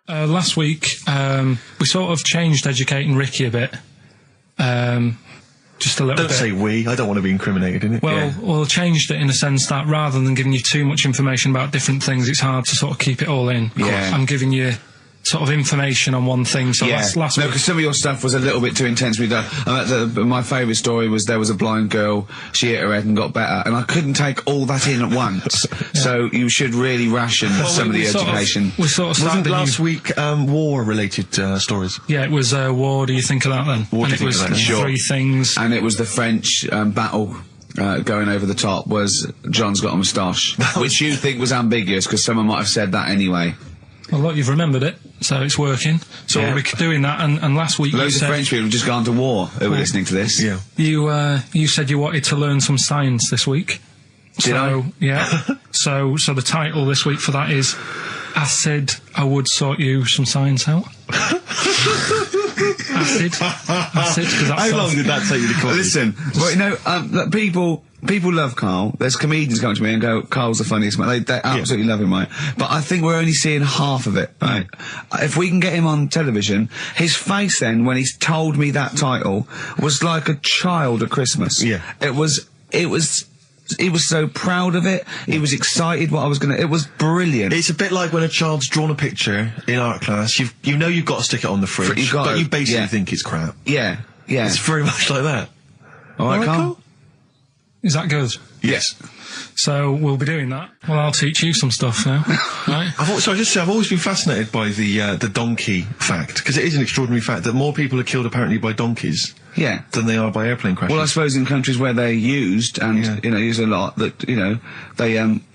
Last week, we sort of changed educating Ricky a bit. Just a little Don't bit. say we. I don't want to be incriminated in it. Well, changed it in the sense that rather than giving you too much information about different things, it's hard to sort of keep it all in. Yeah. I'm giving you sort of information on one thing. So last no, week... because some of your stuff was a little bit too intense. My favourite story was there was a blind girl, she hit her head and got better, and I couldn't take all that in at once. So you should really ration some of the education. We sort of Wasn't started last week war-related stories? Yeah, it was War Do You Think of That then? What do and you it think was of that? three things. And it was the French battle. Going over the top was John's got a moustache, which you think was ambiguous because someone might have said that anyway. Well, look, you've remembered it, so it's working. So Yeah. we're doing that, and last week Loads you of said... French people have just gone to war who were listening to this. Yeah. You said you wanted to learn some science this week. Did I? Yeah. so the title this week for that is I Said I Would Sort You Some Science Out. Acid, because that's... How long did that take you to come up with? Listen, well, people love Carl. There's comedians coming to me and go, Carl's the funniest man. They absolutely love him, right? But I think we're only seeing half of it, right? If we can get him on television, his face then, when he's told me that title, was like a child at Christmas. Yeah. He was so proud of it. He was excited what I was gonna... It was brilliant. It's a bit like when a child's drawn a picture in art class. You know you've got to stick it on the fridge, but you basically think it's crap. Yeah. It's very much like that. All right, Carl? Is that good? Yes. So we'll be doing that. Well, I'll teach you some stuff now. Right? I've always been fascinated by the donkey fact, because it is an extraordinary fact that more people are killed apparently by donkeys than they are by airplane crashes. Well, I suppose in countries where they're used and used a lot, that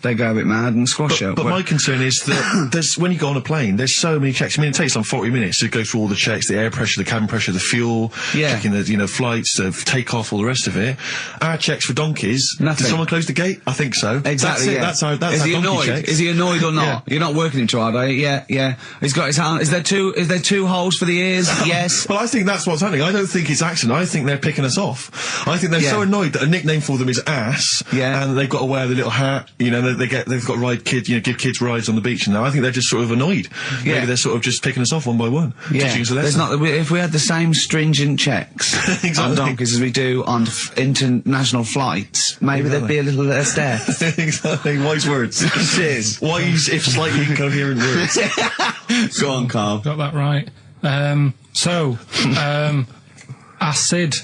they go a bit mad and squash it. But my concern is that there's when you go on a plane, there's so many checks. I mean, it takes some 40 minutes to go through all the checks: the air pressure, the cabin pressure, the fuel, checking the flights, the takeoff, all the rest of it. Our checks for donkeys. Nothing. Did someone close the gate? I think so. Exactly. That's our Is he donkey annoyed? checks. Is he annoyed or not? Yeah. You're not working him too hard, are you? Yeah. He's got his hand. Is there two holes for the ears? Yes. Well, I think that's what's happening. I don't think it's accident. I think they're picking us off. I think they're so annoyed that a nickname for them is ass. Yeah. And they've got to wear the little hat. They've got to ride kids. Give kids rides on the beach. And now I think they're just sort of annoyed. Yeah. Maybe they're sort of just picking us off one by one. Teaching us a lesson. If we had the same stringent checks on donkeys as we do on international flights, maybe there'd be a little less death. Exactly. Wise words. Cheers. Wise, if slightly incoherent words. Go on, Carl. Got that right. I said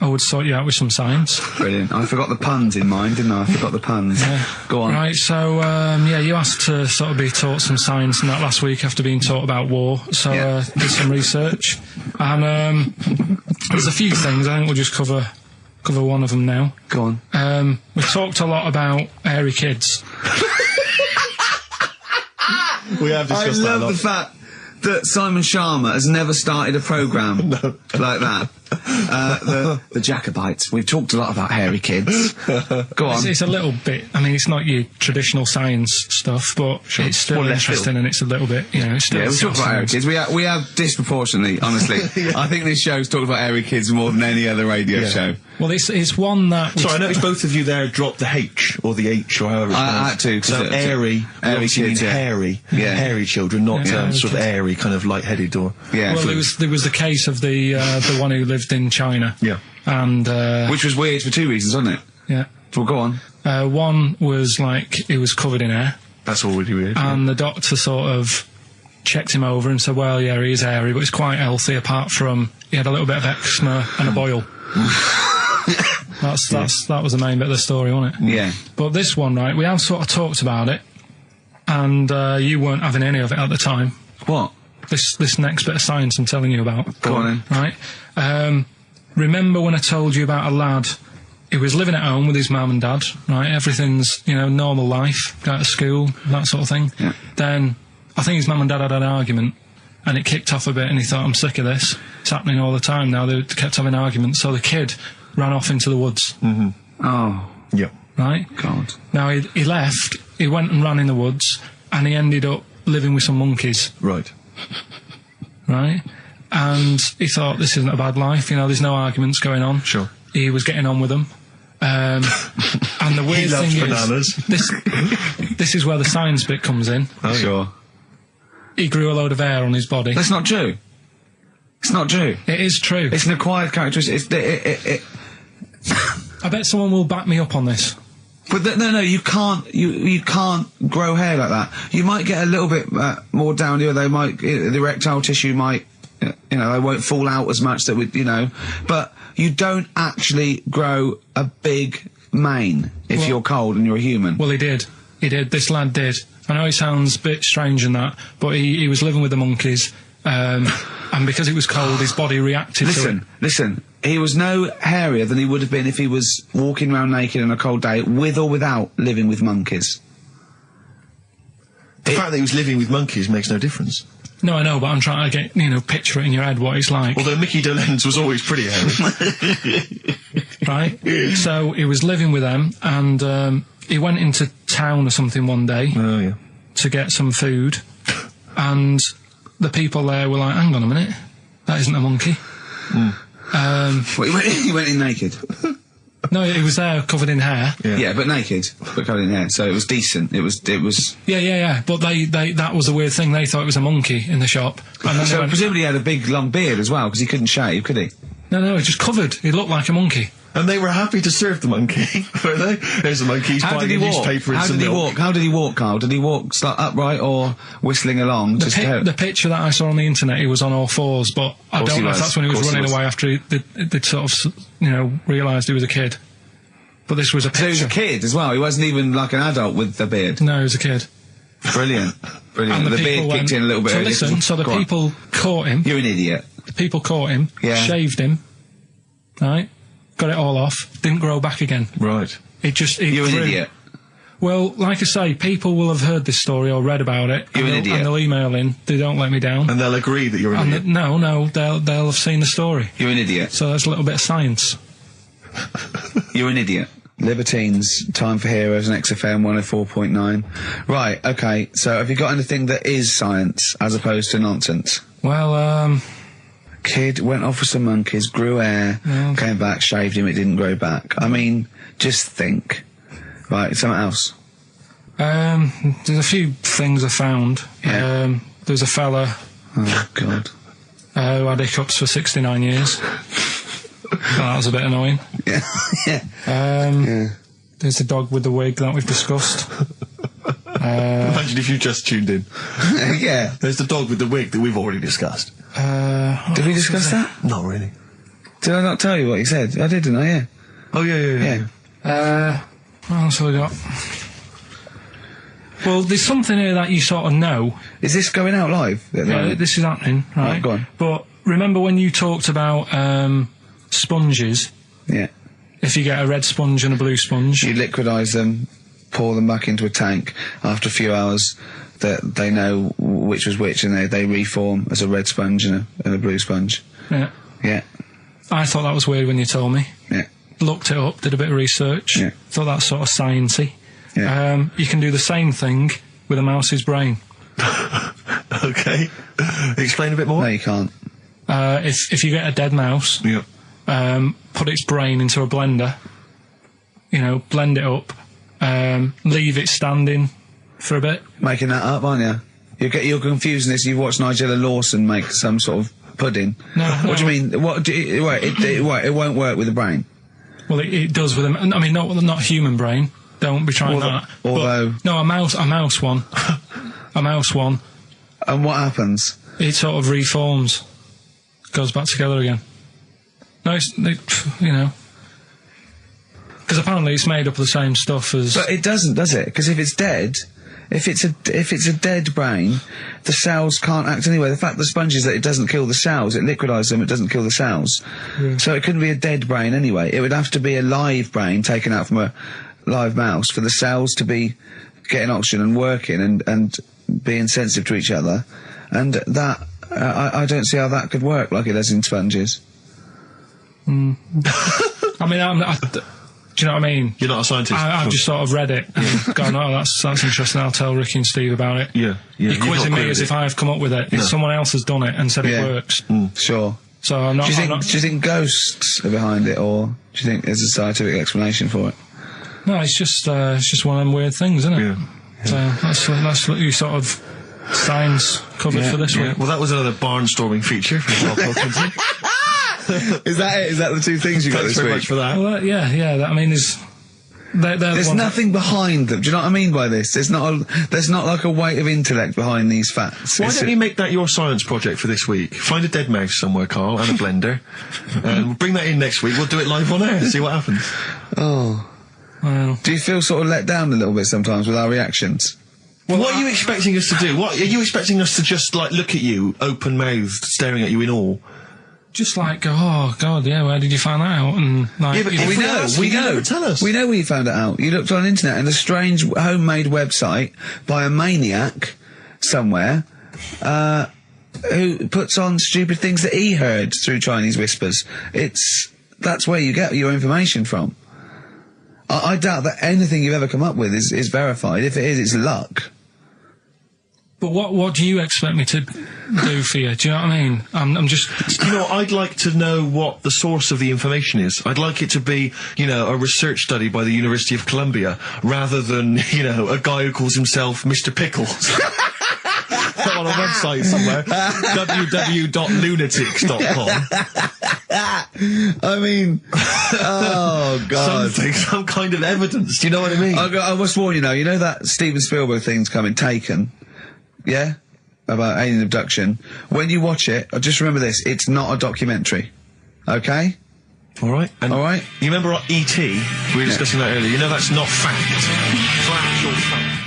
I would sort you out with some science. Brilliant. I forgot the puns in mine, didn't I? I forgot the puns. Go on. Right, so, you asked to sort of be taught some science and that last week after being taught about war, so, did some research. And, there's a few things, I think we'll just cover one of them now. Go on. We talked a lot about hairy kids. We have discussed that a lot. I love the fact that Simon Sharma has never started a programme like that. The Jacobites. We've talked a lot about hairy kids. Go on. It's a little bit, I mean, it's not your traditional science stuff, but it's still interesting and it's a little bit, it's still... Yeah, we talk about hairy kids. We have disproportionately, honestly. I think this show's talked about hairy kids more than any other radio show. Well, it's one that... Sorry, I noticed both of you there dropped the H, or the H, or however it's I had to. So airy obviously kids, means hairy. Hairy children, not sort of airy, kind of light-headed or... Yeah. Well, there was the case of the one who lived in China. Yeah. And Which was weird for two reasons, wasn't it? yeah, Well, go on. one was like he was covered in hair, That's already weird. and the doctor sort of checked him over and said, well, yeah, he is hairy, but he's quite healthy, apart from he had a little bit of eczema and a boil. That was the main bit of the story, wasn't it? Yeah. But this one, right, we have sort of talked about it, and you weren't having any of it at the time. What? This next bit of science I'm telling you about. Go on then. Right? Remember when I told you about a lad who was living at home with his mum and dad, right? Everything's, normal life, go to school, that sort of thing. Yeah. Then, I think his mum and dad had an argument, and it kicked off a bit, and he thought, I'm sick of this. It's happening all the time now. They kept having arguments, so the kid ran off into the woods. Mm-hmm. Oh. Yeah. Right? God. Now, he left, he went and ran in the woods, and he ended up living with some monkeys. Right. Right? And he thought, this isn't a bad life, there's no arguments going on. Sure. He was getting on with them. And the weird loves thing bananas. is, this is where the science bit comes in. Oh, Sure. He grew a load of hair on his body. That's not true. It's not true. It is true. It's an acquired characteristic. I bet someone will back me up on this. But no, you can't. You can't grow hair like that. You might get a little bit more down here. They might, the erectile tissue might, they won't fall out as much. That would, but you don't actually grow a big mane if you're cold and you're a human. Well, he did. This lad did. I know he sounds a bit strange in that, but he was living with the monkeys, and because it was cold, his body reacted to it. Listen. He was no hairier than he would have been if he was walking around naked on a cold day, with or without living with monkeys. The fact that he was living with monkeys makes no difference. No, I know, but I'm trying to get, picture it in your head what it's like. Although Mickey Dolenz was always pretty hairy. Right? So he was living with them, and he went into town or something one day Oh, yeah. to get some food, and the people there were like, hang on a minute, that isn't a monkey. Well, he went in naked. No, he was there covered in hair. Yeah, but naked, but covered in hair. So it was decent. It was. Yeah. But they that was the weird thing. They thought it was a monkey in the shop. And then So presumably he had a big long beard as well, because he couldn't shave, could he? No, he was just covered. He looked like a monkey. And they were happy to serve the monkey, were they? There's a monkey, he's How buying did a he walk? newspaper and How some did he milk. walk? How did he walk, Carl? Did he walk upright or whistling along? The picture that I saw on the internet, he was on all fours, but I Course don't he know if was. that's when he was Course he running was. away after they'd sort of, realised he was a kid. But this was a So picture. he was a kid as well. He wasn't even like an adult with the beard. No, he was a kid. Brilliant. And The people beard kicked in a little bit So early. listen, so the Go on. people caught him. You're an idiot. The people caught him, Yeah. shaved him, right? Got it all off, didn't grow back again. Right. It You're an grew. idiot. Well, like I say, people will have heard this story or read about it. You're an and idiot. And they'll email in. They don't let me down. And they'll agree that you're an idiot. No, they'll have seen the story. You're an idiot. So that's a little bit of science. You're an idiot. Libertines, Time for Heroes, and XFM 104.9. Right, okay, so have you got anything that is science as opposed to nonsense? Well, Kid went off with some monkeys, grew hair, came back, shaved him, it didn't grow back. I mean, just think. Right, something else. there's a few things I found. Yeah. There's a fella Oh, God. who had hiccups for 69 years. That was a bit annoying. Yeah. Yeah. There's the dog with the wig that we've discussed. Imagine if you just tuned in. Yeah. There's the dog with the wig that we've already discussed. Did we discuss that? Not really. Did I not tell you what he said? I did, didn't I? Yeah. Oh, yeah. What else have we got? Well, there's something here that you sort of know. Is this going out live? This is happening, right? Right, go on. But remember when you talked about sponges? Yeah. If you get a red sponge and a blue sponge, You liquidise them, pour them back into a tank. After a few hours, that they know which was which, and they reform as a red sponge and a blue sponge. yeah. Yeah. I thought that was weird when you told me. Yeah. Looked it up, did a bit of research. Yeah. Thought that's sort of sciencey. Yeah. You can do the same thing with a mouse's brain. Okay. Explain a bit more. No, you can't. If you get a dead mouse, Yeah. put its brain into a blender, blend it up, leave it standing for a bit. Making that up, aren't you? You're confusing this. You've watched Nigella Lawson make some sort of pudding. No. What do you mean? It won't work with the brain. Well, it does with them. I mean, not human brain. Don't be trying that. Although... But, no, a mouse one. A mouse one. And what happens? It sort of reforms. Goes back together again. No, because apparently it's made up of the same stuff as... But it doesn't, does it? Because if it's dead... If it's a dead brain, the cells can't act anyway. The fact the sponge is that it doesn't kill the cells, it liquidises them, it doesn't kill the cells. Yeah. So it couldn't be a dead brain anyway. It would have to be a live brain taken out from a live mouse for the cells to be getting oxygen and working and being sensitive to each other. And that, I don't see how that could work like it does in sponges. I mean, do you know what I mean? You're not a scientist. I've just sort of read it and gone, oh, that's interesting. I'll tell Ricky and Steve about it. Yeah. You're quizzing me as if I've come up with it. Someone else has done it and said it works. Sure. So I'm not. Do you think ghosts are behind it, or do you think there's a scientific explanation for it? No, it's just one of them weird things, isn't it? Yeah. So that's what you sort of science covered for this week. Well, that was another barnstorming feature from Karl Pilkington. Is that it? Is that the two things you got this week? Thanks very much for that. Well, there's nothing behind them. Do you know what I mean by this? There's not like a weight of intellect behind these facts. Why don't you make that your science project for this week? Find a dead mouse somewhere, Karl, and a blender, and we'll bring that in next week. We'll do it live on air. See what happens. Oh. Well. Do you feel sort of let down a little bit sometimes with our reactions? Well, what are you expecting us to do? What are you expecting us to just like look at you, open-mouthed, staring at you in awe? Just like go, oh God, yeah, where did you find that out? And like, but we know. Tell us. We know where you found it out. You looked on the internet and a strange homemade website by a maniac somewhere, who puts on stupid things that he heard through Chinese whispers. That's where you get your information from. I doubt that anything you've ever come up with is verified. If it is, it's luck. But what do you expect me to do for you? Do you know what I mean? I'm just... You know, I'd like to know what the source of the information is. I'd like it to be, a research study by the University of Columbia, rather than, a guy who calls himself Mr. Pickles. On a website somewhere. www.lunatics.com. I mean, oh God. Some kind of evidence, do you know what I mean? I must warn you now, you know that Steven Spielberg thing's coming, Taken? Yeah? About alien abduction. When you watch it, just remember this, it's not a documentary. Okay? Alright. Alright? You remember E.T.? We were discussing that earlier. You know that's not fact. Factual fact.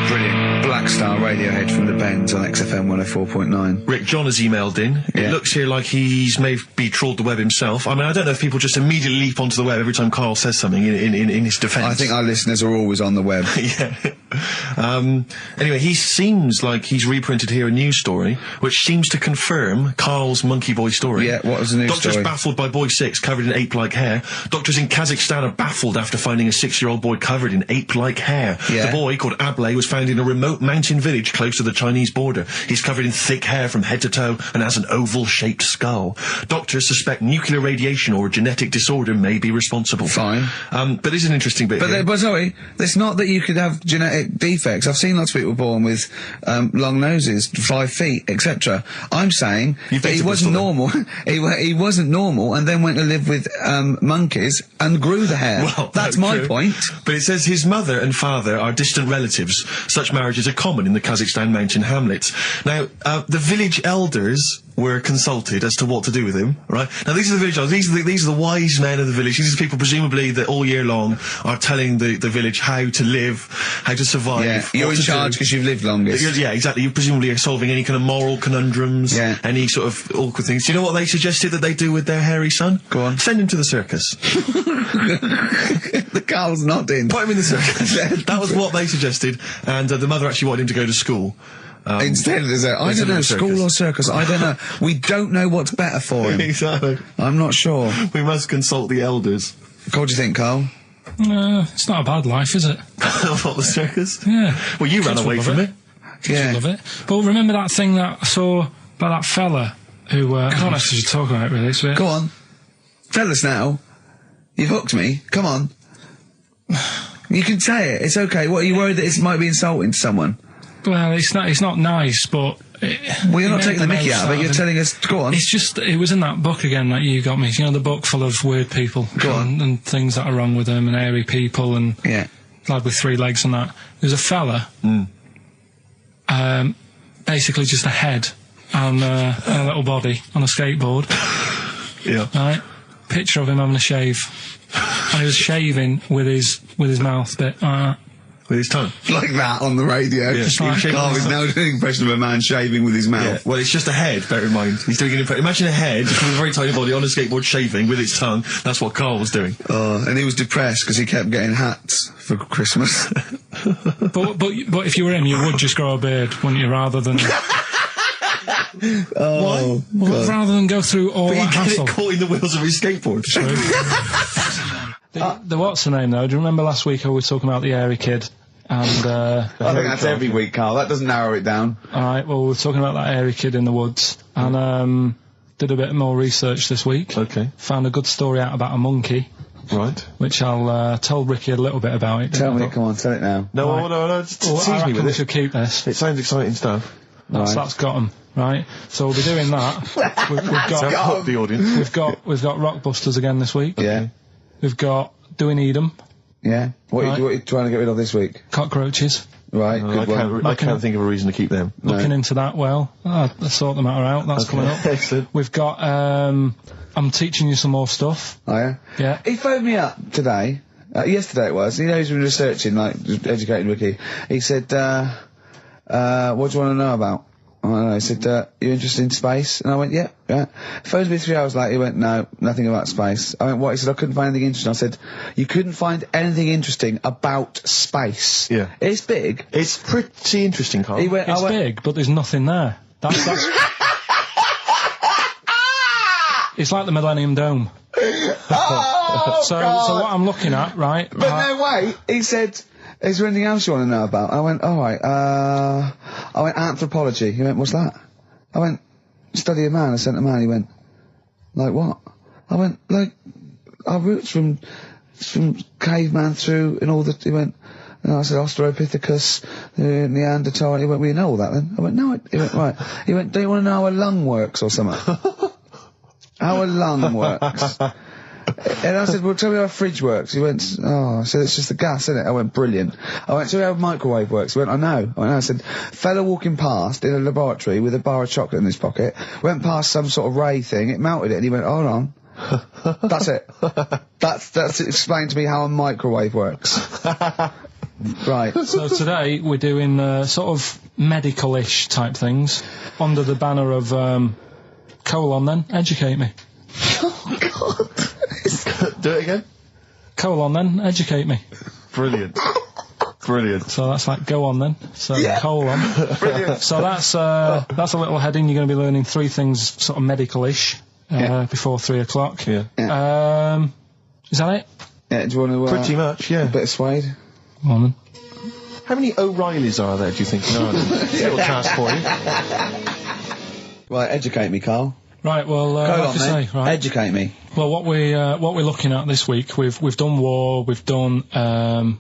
Brilliant. Black Star Radiohead from the Bends on XFM 104.9. Rick John has emailed in. It looks here like he's maybe trawled the web himself. I mean, I don't know if people just immediately leap onto the web every time Karl says something in his defence. I think our listeners are always on the web. Anyway, he seems like he's reprinted here a news story, which seems to confirm Karl's Monkey Boy story. Yeah, what was the news Doctors story? baffled by boy 6 covered in ape-like hair. Doctors in Kazakhstan are baffled after finding a 6-year-old boy covered in ape-like hair. Yeah. The boy, called Ablay, was found in a remote mountain village close to the Chinese border. He's covered in thick hair from head to toe and has an oval-shaped skull. Doctors suspect nuclear radiation or a genetic disorder may be responsible. Fine. But there's an interesting bit here. But sorry, it's not that you could have genetic defects. I've seen lots of people born with long noses, 5 feet, etc. I'm saying that he wasn't normal. he wasn't normal, and then went to live with monkeys and grew the hair. Well, that's my point. But it says his mother and father are distant relatives. Such marriages are common in the Kazakhstan mountain hamlets. Now, the village elders were consulted as to what to do with him, right? Now, these are the village elders. These are the wise men of the village. These are the people, presumably, that all year long are telling the village how to live, how to survive. Yeah, you're in charge because you've lived longest. Yeah, exactly. You presumably are solving any kind of moral conundrums, any sort of awkward things. Do you know what they suggested that they do with their hairy son? Go on. Send him to the circus. The Carl's nodding. Put him in the circus. That was what they suggested, and the mother actually wanted him to go to school. Instead, I don't know, school or circus, I don't know. We don't know what's better for him. Exactly. I'm not sure. We must consult the elders. What do you think, Karl? It's not a bad life, is it? What, the circus? Yeah. Well, you ran away from it. Yeah. Love it. But remember that thing that I saw by that fella who, I don't know if you should talk about it really, so Go on. Tell us now. You've hooked me. Come on. You can say it. It's okay. What, are you worried that it might be insulting to someone? Well, it's not nice, but Well, you're not taking the mickey out of it. You're telling us. Go on. It's just, it was in that book again that you got me. You know, the book full of weird people. Go on. And things that are wrong with them, and airy people, and Yeah. lad with 3 legs and that. There's a fella, basically just a head and a little body on a skateboard. Yeah. Right? Picture of him having a shave. And he was shaving with his mouth bit. With his tongue. Like that on the radio. Yeah. Carl is now doing an impression of a man shaving with his mouth. Yeah. Well, it's just a head, bear in mind. He's doing an impression. Imagine a head with a very tiny body on a skateboard shaving with its tongue. That's what Carl was doing. And he was depressed because he kept getting hats for Christmas. But if you were him, you would just grow a beard, wouldn't you, rather than... Oh, Well, rather than go through all But that you get hassle. it caught in the wheels of his skateboard. The what's the name though? Do you remember last week I was talking about the airy kid? And I think that's every week, Carl. That doesn't narrow it down. alright, well, we were talking about that airy kid in the woods, and did a bit more research this week. Okay. Found a good story out about a monkey, Right. which I'll tell Ricky a little bit about it. Tell me, come on, tell it now. No, Right. just Well, tease I me reckon with we it. should keep this. It sounds exciting stuff. That's got 'em, right? So we'll be doing that. we've Sounds got hook the audience. we've got Rockbusters again this week. Yeah. We've got Do We Need 'Em? Yeah. What Right. are you trying to get rid of this week? Cockroaches. Right, good one. I can't think of a reason to keep them. Looking into that well. I'll sort the matter out. That's coming up. Excellent. We've got I'm teaching you some more stuff. Oh, yeah? Yeah. He phoned me up today. Yesterday it was. You know, he's been researching, like, just educating Ricky. He said, what do you want to know about? I don't know. He said, you interested in space? And I went, yeah. Phones me 3 hours later. He went, no, nothing about space. I went, what? He said, I couldn't find anything interesting. I said, you couldn't find anything interesting about space. Yeah. It's big. It's pretty interesting, Carl. He went, It's big, but there's nothing there. That's it's like the Millennium Dome. oh, So God. what I'm looking at, right? But no, wait. He said, is there anything else you want to know about? I went, all right. I went, anthropology. He went, what's that? I went, study a man. I sent a man. He went, like what? I went, like, our roots from caveman through and all that. He went, and I said, Australopithecus, Neanderthal. He went, well, you know all that then? I went, no. He went, right. He went, do you want to know how a lung works or something? How a lung works. And I said, well, tell me how a fridge works. He went, oh, I said, it's just the gas, isn't it? I went, brilliant. I went, tell me how a microwave works. He went, I know. I went, no. I said, fella walking past in a laboratory with a bar of chocolate in his pocket, went past some sort of ray thing, it melted it, and he went, hold on. That's it. That's explained to me how a microwave works. Right. So today we're doing sort of medical-ish type things under the banner of colon. Then educate me. Oh, God. Do it again. Colon. Then educate me. Brilliant. Brilliant. So that's like go on then. So colon. Brilliant. So that's a little heading. You're going to be learning 3 things sort of medical-ish before 3 o'clock. Yeah. Is that it? Yeah, do you want to... Pretty much, yeah. A bit of suede? Come on then. How many O'Reillys are there, do you think? No, little task for you. Right, educate me, Carl. Right. Well, Go like on, I say, mate. right. Educate me. Well, what we're looking at this week, we've done war, we've done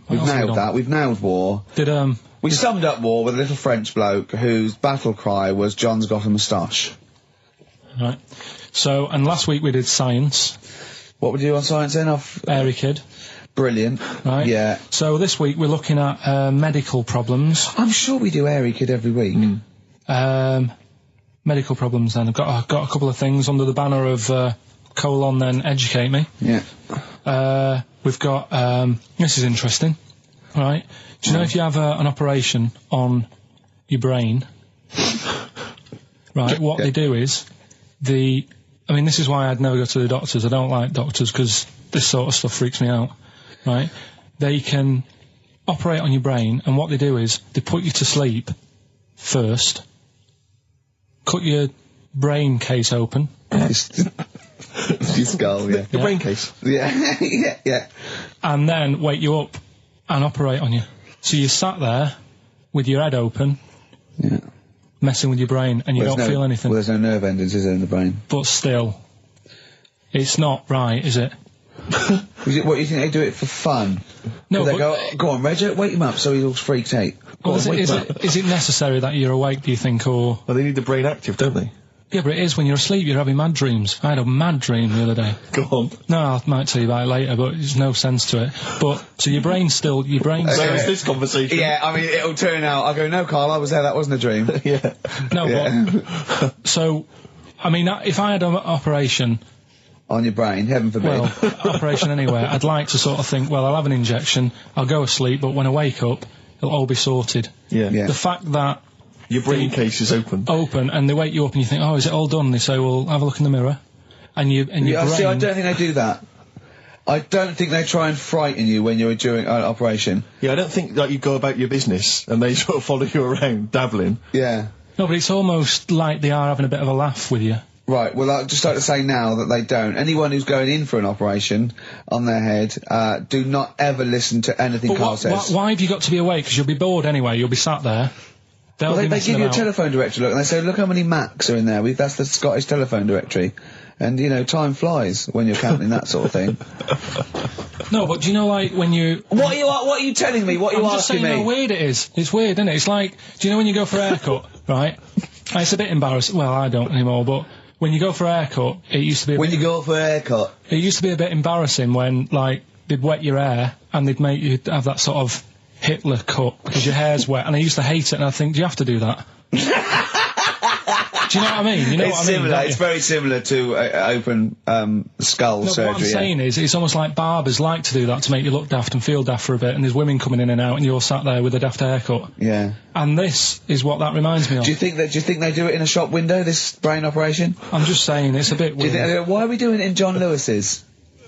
We've nailed that. We've nailed war. Did We summed up war with a little French bloke whose battle cry was "John's got a moustache." right. So and last week we did science, What would you do on science then? airy kid, Brilliant. right? Yeah. So this week we're looking at medical problems. I'm sure we do Airy Kid every week. Medical problems. Then I've got a couple of things under the banner of colon. Then educate me. Yeah. We've got this is interesting, right? Do you know if you have an operation on your brain, right? What they do is I mean, this is why I'd never go to the doctors. I don't like doctors because this sort of stuff freaks me out, right? They can operate on your brain, and what they do is they put you to sleep first, cut your brain case open. Your skull, yeah. The brain case. Yeah. yeah. And then wake you up and operate on you. So you sat there with your head open, Yeah. messing with your brain, and you Well, don't there's feel anything. Well, there's no nerve endings, is there, in the brain? But still, it's not right, is it? What, you think they do it for fun? No, they but- go, go on, Reg, wake him up so he's all freaked out. Go Well, on, is wake him up. it necessary that you're awake, do you think, or... Well, they need the brain active, don't they? Yeah, but it is when you're asleep, you're having mad dreams. I had a mad dream the other day. Go on. No, I might tell you about it later, but there's no sense to it. But, so your brain's still... Where is this conversation? Yeah, I mean, it'll turn out, I go, no, Carl, I was there, that wasn't a dream. Yeah. No, Yeah. but... So, I mean, if I had an operation... On your brain, heaven forbid. Well, operation anywhere, I'd like to sort of think, well, I'll have an injection, I'll go asleep, but when I wake up, it'll all be sorted. Yeah. Yeah. The fact that Your brain case is open. and they wake you up and you think, oh, is it all done? They say, well, have a look in the mirror. And your brain... See, I don't think they do that. I don't think they try and frighten you when you're doing an operation. Yeah, I don't think that you go about your business and they sort of follow you around, dabbling. Yeah. No, but it's almost like they are having a bit of a laugh with you. Right, well, I'd just like to say now that they don't. Anyone who's going in for an operation on their head, do not ever listen to anything But Carl says. why have you got to be awake? Because you'll be bored anyway, you'll be sat there. Well, they give you a telephone directory, look, and they say, look how many Macs are in there. That's the Scottish telephone directory. And, you know, time flies when you're counting that sort of thing. No, but do you know, like, when you... What are you telling me? What are you I'm just asking saying me? how weird it is. It's weird, isn't it? It's like, do you know when you go for a haircut, right? It's a bit embarrassing. Well, I don't anymore, but when you go for a haircut, it used to be... When you go for a haircut. It used to be a bit embarrassing when, like, they'd wet your hair and they'd make you have that sort of Hitler cut because your hair's wet, and I used to hate it, and I think, do you have to do that? Do you know what I mean? You know It's what I mean? similar. don't It's you? very similar to open skull No, but surgery. what I'm saying is, it's almost like barbers like to do that to make you look daft and feel daft for a bit, and there's women coming in and out, and you're sat there with a daft haircut. Yeah. And this is what that reminds me of. Do you think they do it in a shop window? This brain operation? I'm just saying, it's a bit Do you weird. think, why are we doing it in John Lewis's?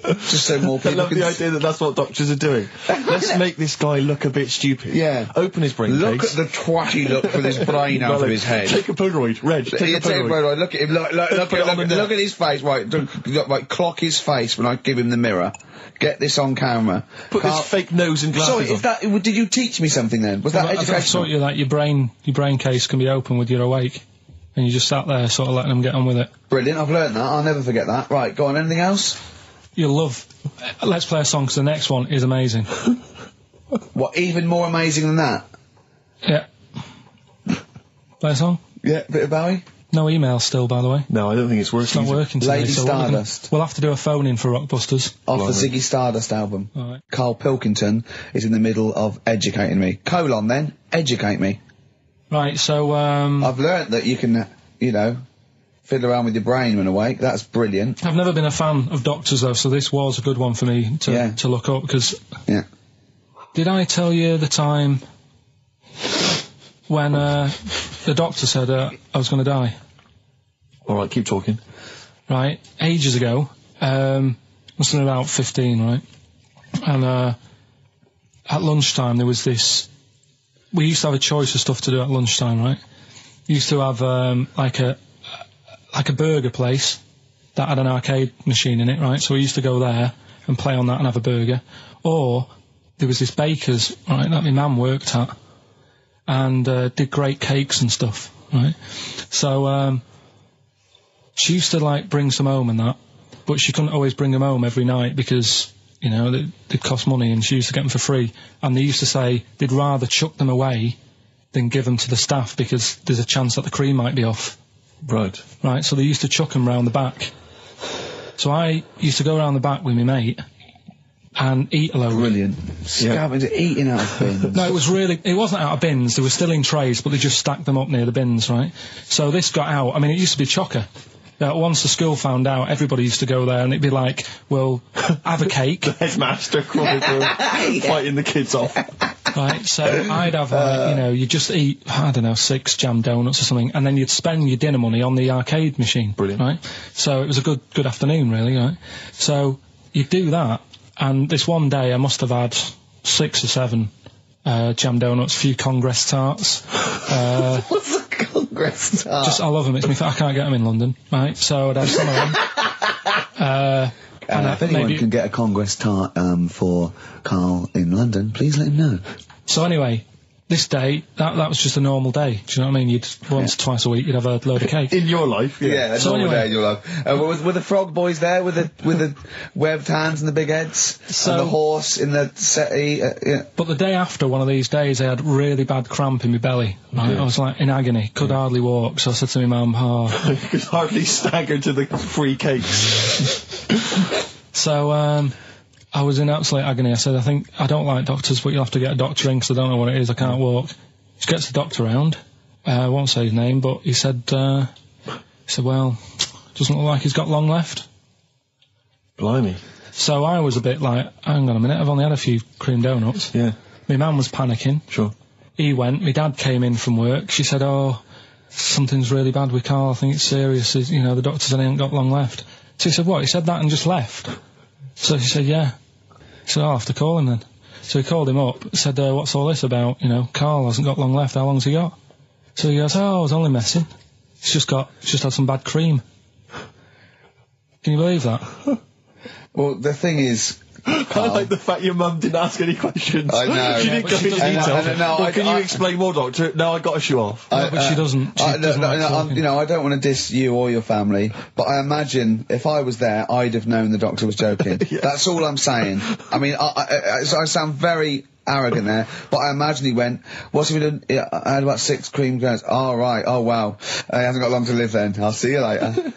Just so more I people love can the idea that that's what doctors are doing. Let's make this guy look a bit stupid. Yeah. Open his brain Look case. at the twatty look with his brain out of his head. Take a Polaroid. Reg, take Yeah, a Polaroid. Look at him. Look at his face. Right, right, clock his face when I give him the mirror. Get this on camera. Put this fake nose and glasses Sorry, on. is that? Did you teach me something then? Was that I educational? thought you that your brain case can be open with your awake, and you just sat there sort of letting them get on with it. Brilliant. I've learned that. I'll never forget that. Right, go on. Anything else? You'll love... Let's play a song, because the next one is amazing. What? Even more amazing than that? Yeah. Play a song? Yeah, bit of Bowie. No email still, by the way. No, I don't think it's It's working. not working today. Lady so what we're gonna- Stardust. We'll have to do a phone-in for Rockbusters. Off the Ziggy Stardust album. Alright. Karl Pilkington is in the middle of educating me. Colon then, educate me. Right, so, I've learnt that you can, you know, fiddle around with your brain when awake. That's brilliant. I've never been a fan of doctors, though, so this was a good one for me Yeah. to look up, because... Yeah. Did I tell you the time when, the doctor said, I was gonna die? Alright, keep talking. Right, ages ago, must have been about 15, right? And, at lunchtime there was this... We used to have a choice of stuff to do at lunchtime, right? We used to have, like a burger place that had an arcade machine in it, right? So we used to go there and play on that and have a burger. Or there was this baker's, right, that my mum worked at, and did great cakes and stuff, right? So she used to like bring some home and that, but she couldn't always bring them home every night because, you know, they'd cost money, and she used to get them for free. And they used to say they'd rather chuck them away than give them to the staff because there's a chance that the cream might be off. Right. Right, so they used to chuck them round the back. So I used to go around the back with my mate and eat a load. Brilliant. Scavengers eating out of bins. No, it wasn't out of bins, they were still in trays, but they just stacked them up near the bins, right? So this got out, I mean, it used to be chocker. Once the school found out, everybody used to go there, and it'd be like, well, have a cake. Headmaster crawling through, fighting the kids off. Right, so I'd have, you know, you just eat, I don't know, 6 jam donuts or something, and then you'd spend your dinner money on the arcade machine. Brilliant. Right? So it was a good afternoon, really, right? So you'd do that, and this one day I must have had 6 or 7 jam donuts, a few Congress tarts. What's a Congress tart? I love them, I can't get them in London, right? So I'd have some of them. If anyone can get a Congress tart for Carl in London, please let him know. So anyway, this day, that was just a normal day. Do you know what I mean? You'd once, twice a week, you'd have a load of cake. In your life, Yeah, a So normal anyway- day in your life. Were the frog boys there with the webbed hands and the big heads? So- and the horse in the settee? Yeah. But the day after one of these days, I had really bad cramp in my belly. Right? I was like in agony, could hardly walk. So I said to my mum, You could hardly stagger to the free cakes. So, I was in absolute agony. I said, I don't like doctors, but you'll have to get a doctor in because I don't know what it is. I can't walk. She gets the doctor round. I won't say his name, but he said, well, doesn't look like he's got long left. Blimey. So I was a bit like, hang on a minute, I've only had a few cream donuts. Yeah. My mum was panicking. Sure. He went. My dad came in from work. She said, something's really bad with Karl. I think it's serious. The doctor said he ain't got long left. So he said, what? He said that and just left? So she said, yeah. He said, I'll have to call him then. So he called him up, said, what's all this about? Karl hasn't got long left. How long's he got? So he goes, I was only messing. He's just had some bad cream. Can you believe that? Well, the thing is, I like the fact your mum didn't ask any questions. I know. She didn't go into detail. No, Can you explain more, Doctor? No, I got a shoe off. No, but she doesn't. She doesn't like talking. I don't want to diss you or your family, but I imagine if I was there, I'd have known the doctor was joking. That's all I'm saying. I mean, I sound very arrogant there, but I imagine he went, what's he done? I had about 6 cream grains. Oh, right. Oh, wow. He hasn't got long to live then. I'll see you later.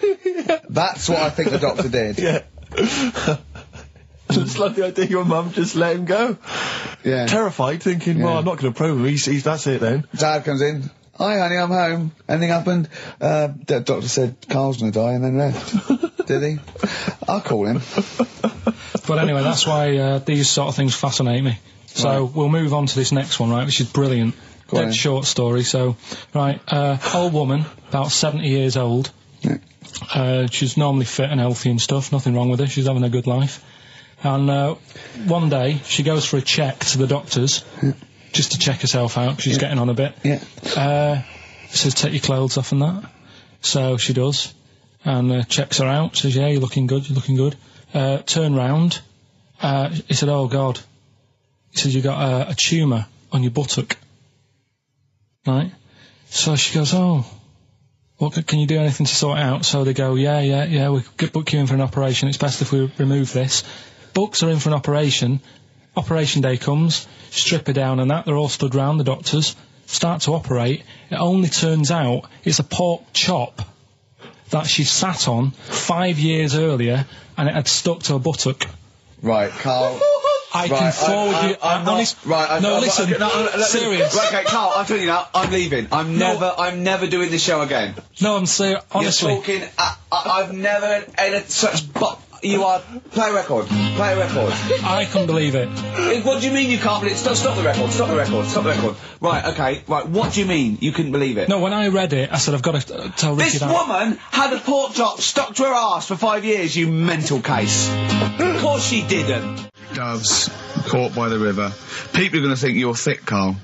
That's what I think the doctor did. Yeah. Just like the idea your mum just let him go. Yeah. Terrified, thinking, well, I'm not going to probe him. He's that's it then. Dad comes in. Hi, honey, I'm home. Anything happened? The doctor said Carl's going to die and then left. Did he? I'll call him. But anyway, that's why these sort of things fascinate me. So we'll move on to this next one, right, which is brilliant. Go on. Dead short story. So, right, old woman, about 70 years old. Yeah. She's normally fit and healthy and stuff. Nothing wrong with her. She's having a good life. And one day, she goes for a check to the doctors, just to check herself out, 'cause she's getting on a bit. Yeah. Says, take your clothes off and that. So she does. And checks her out. Says, yeah, you're looking good, you're looking good. Turn round. He said, oh, God. He said, you got a tumour on your buttock. Right? So she goes, oh, well, can you do anything to sort it out? So they go, yeah, we could book you in for an operation. It's best if we remove this. Books are in for an operation. Operation day comes, strip her down and that. They're all stood round, the doctors. Start to operate. It only turns out it's a pork chop that she sat on 5 years earlier and it had stuck to her buttock. Right, Karl. I can forward you. I'm not, honest. right. No, listen. Serious. Right, okay, Karl. I'm telling you now. I'm leaving. I'm never doing this show again. No, I'm serious. Honestly. You're talking. I've never had such. You are. Play a record. Play a record. I couldn't believe it. What do you mean you can't believe it? Stop the record. Stop the record. Stop the record. Right. Okay. Right. What do you mean you couldn't believe it? No, when I read it, I said I've got to tell Ricky This that. woman had a pork chop stuck to her arse for 5 years. You mental case. Of course she didn't. Doves caught by the river. People are going to think you're thick, Karl.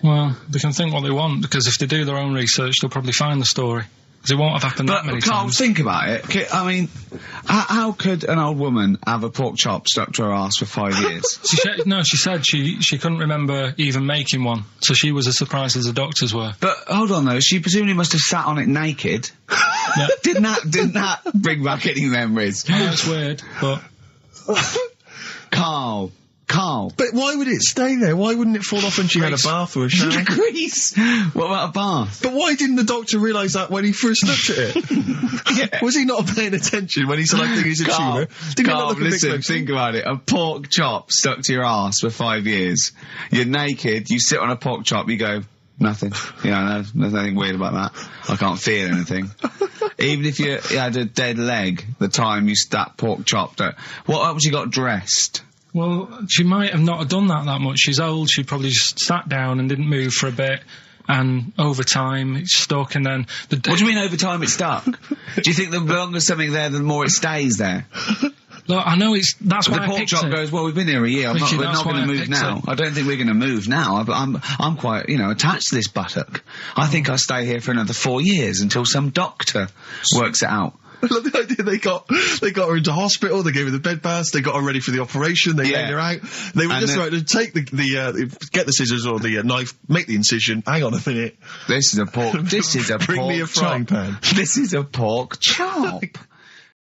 Well, they can think what they want, because if they do their own research, they'll probably find the story. Because it won't have happened that many Karl, times. think about it. I mean, how could an old woman have a pork chop stuck to her arse for 5 years? She said she couldn't remember even making one, so she was as surprised as the doctors were. But hold on though, she presumably must have sat on it naked. Yeah. Didn't that bring back any memories? Yeah, it's weird, but... Karl. But why would it stay there? Why wouldn't it fall off when she had a bath or a shower? Grease. What about a bath? But why didn't the doctor realise that when he first looked at it? Yeah. Was he not paying attention when he said, I think he's a tumour? Karl, listen, think about it. A pork chop stuck to your arse for 5 years. You're naked, you sit on a pork chop, you go, nothing. There's nothing weird about that. I can't feel anything. Even if you had a dead leg, the time you that pork chop, what else you got dressed? Well, she might have not done that much. She's old, she probably just sat down and didn't move for a bit, and over time it's stuck, and then... What do you mean over time it's stuck? Do you think the longer something there, the more it stays there? Look, I know that's why the I pork picked chop it. goes, well, we've been here a year, we're not going to move now. I don't think we're going to move now. I'm quite, attached to this buttock. I think I'll stay here for another 4 years until some doctor works it out. I love the idea they got her into hospital, they gave her the bed baths, they got her ready for the operation, they laid her out. They were just right to take get the scissors or the knife, make the incision. Hang on a minute. This is a pork. This is a Bring pork me a frying chop. pan. This is a pork chop.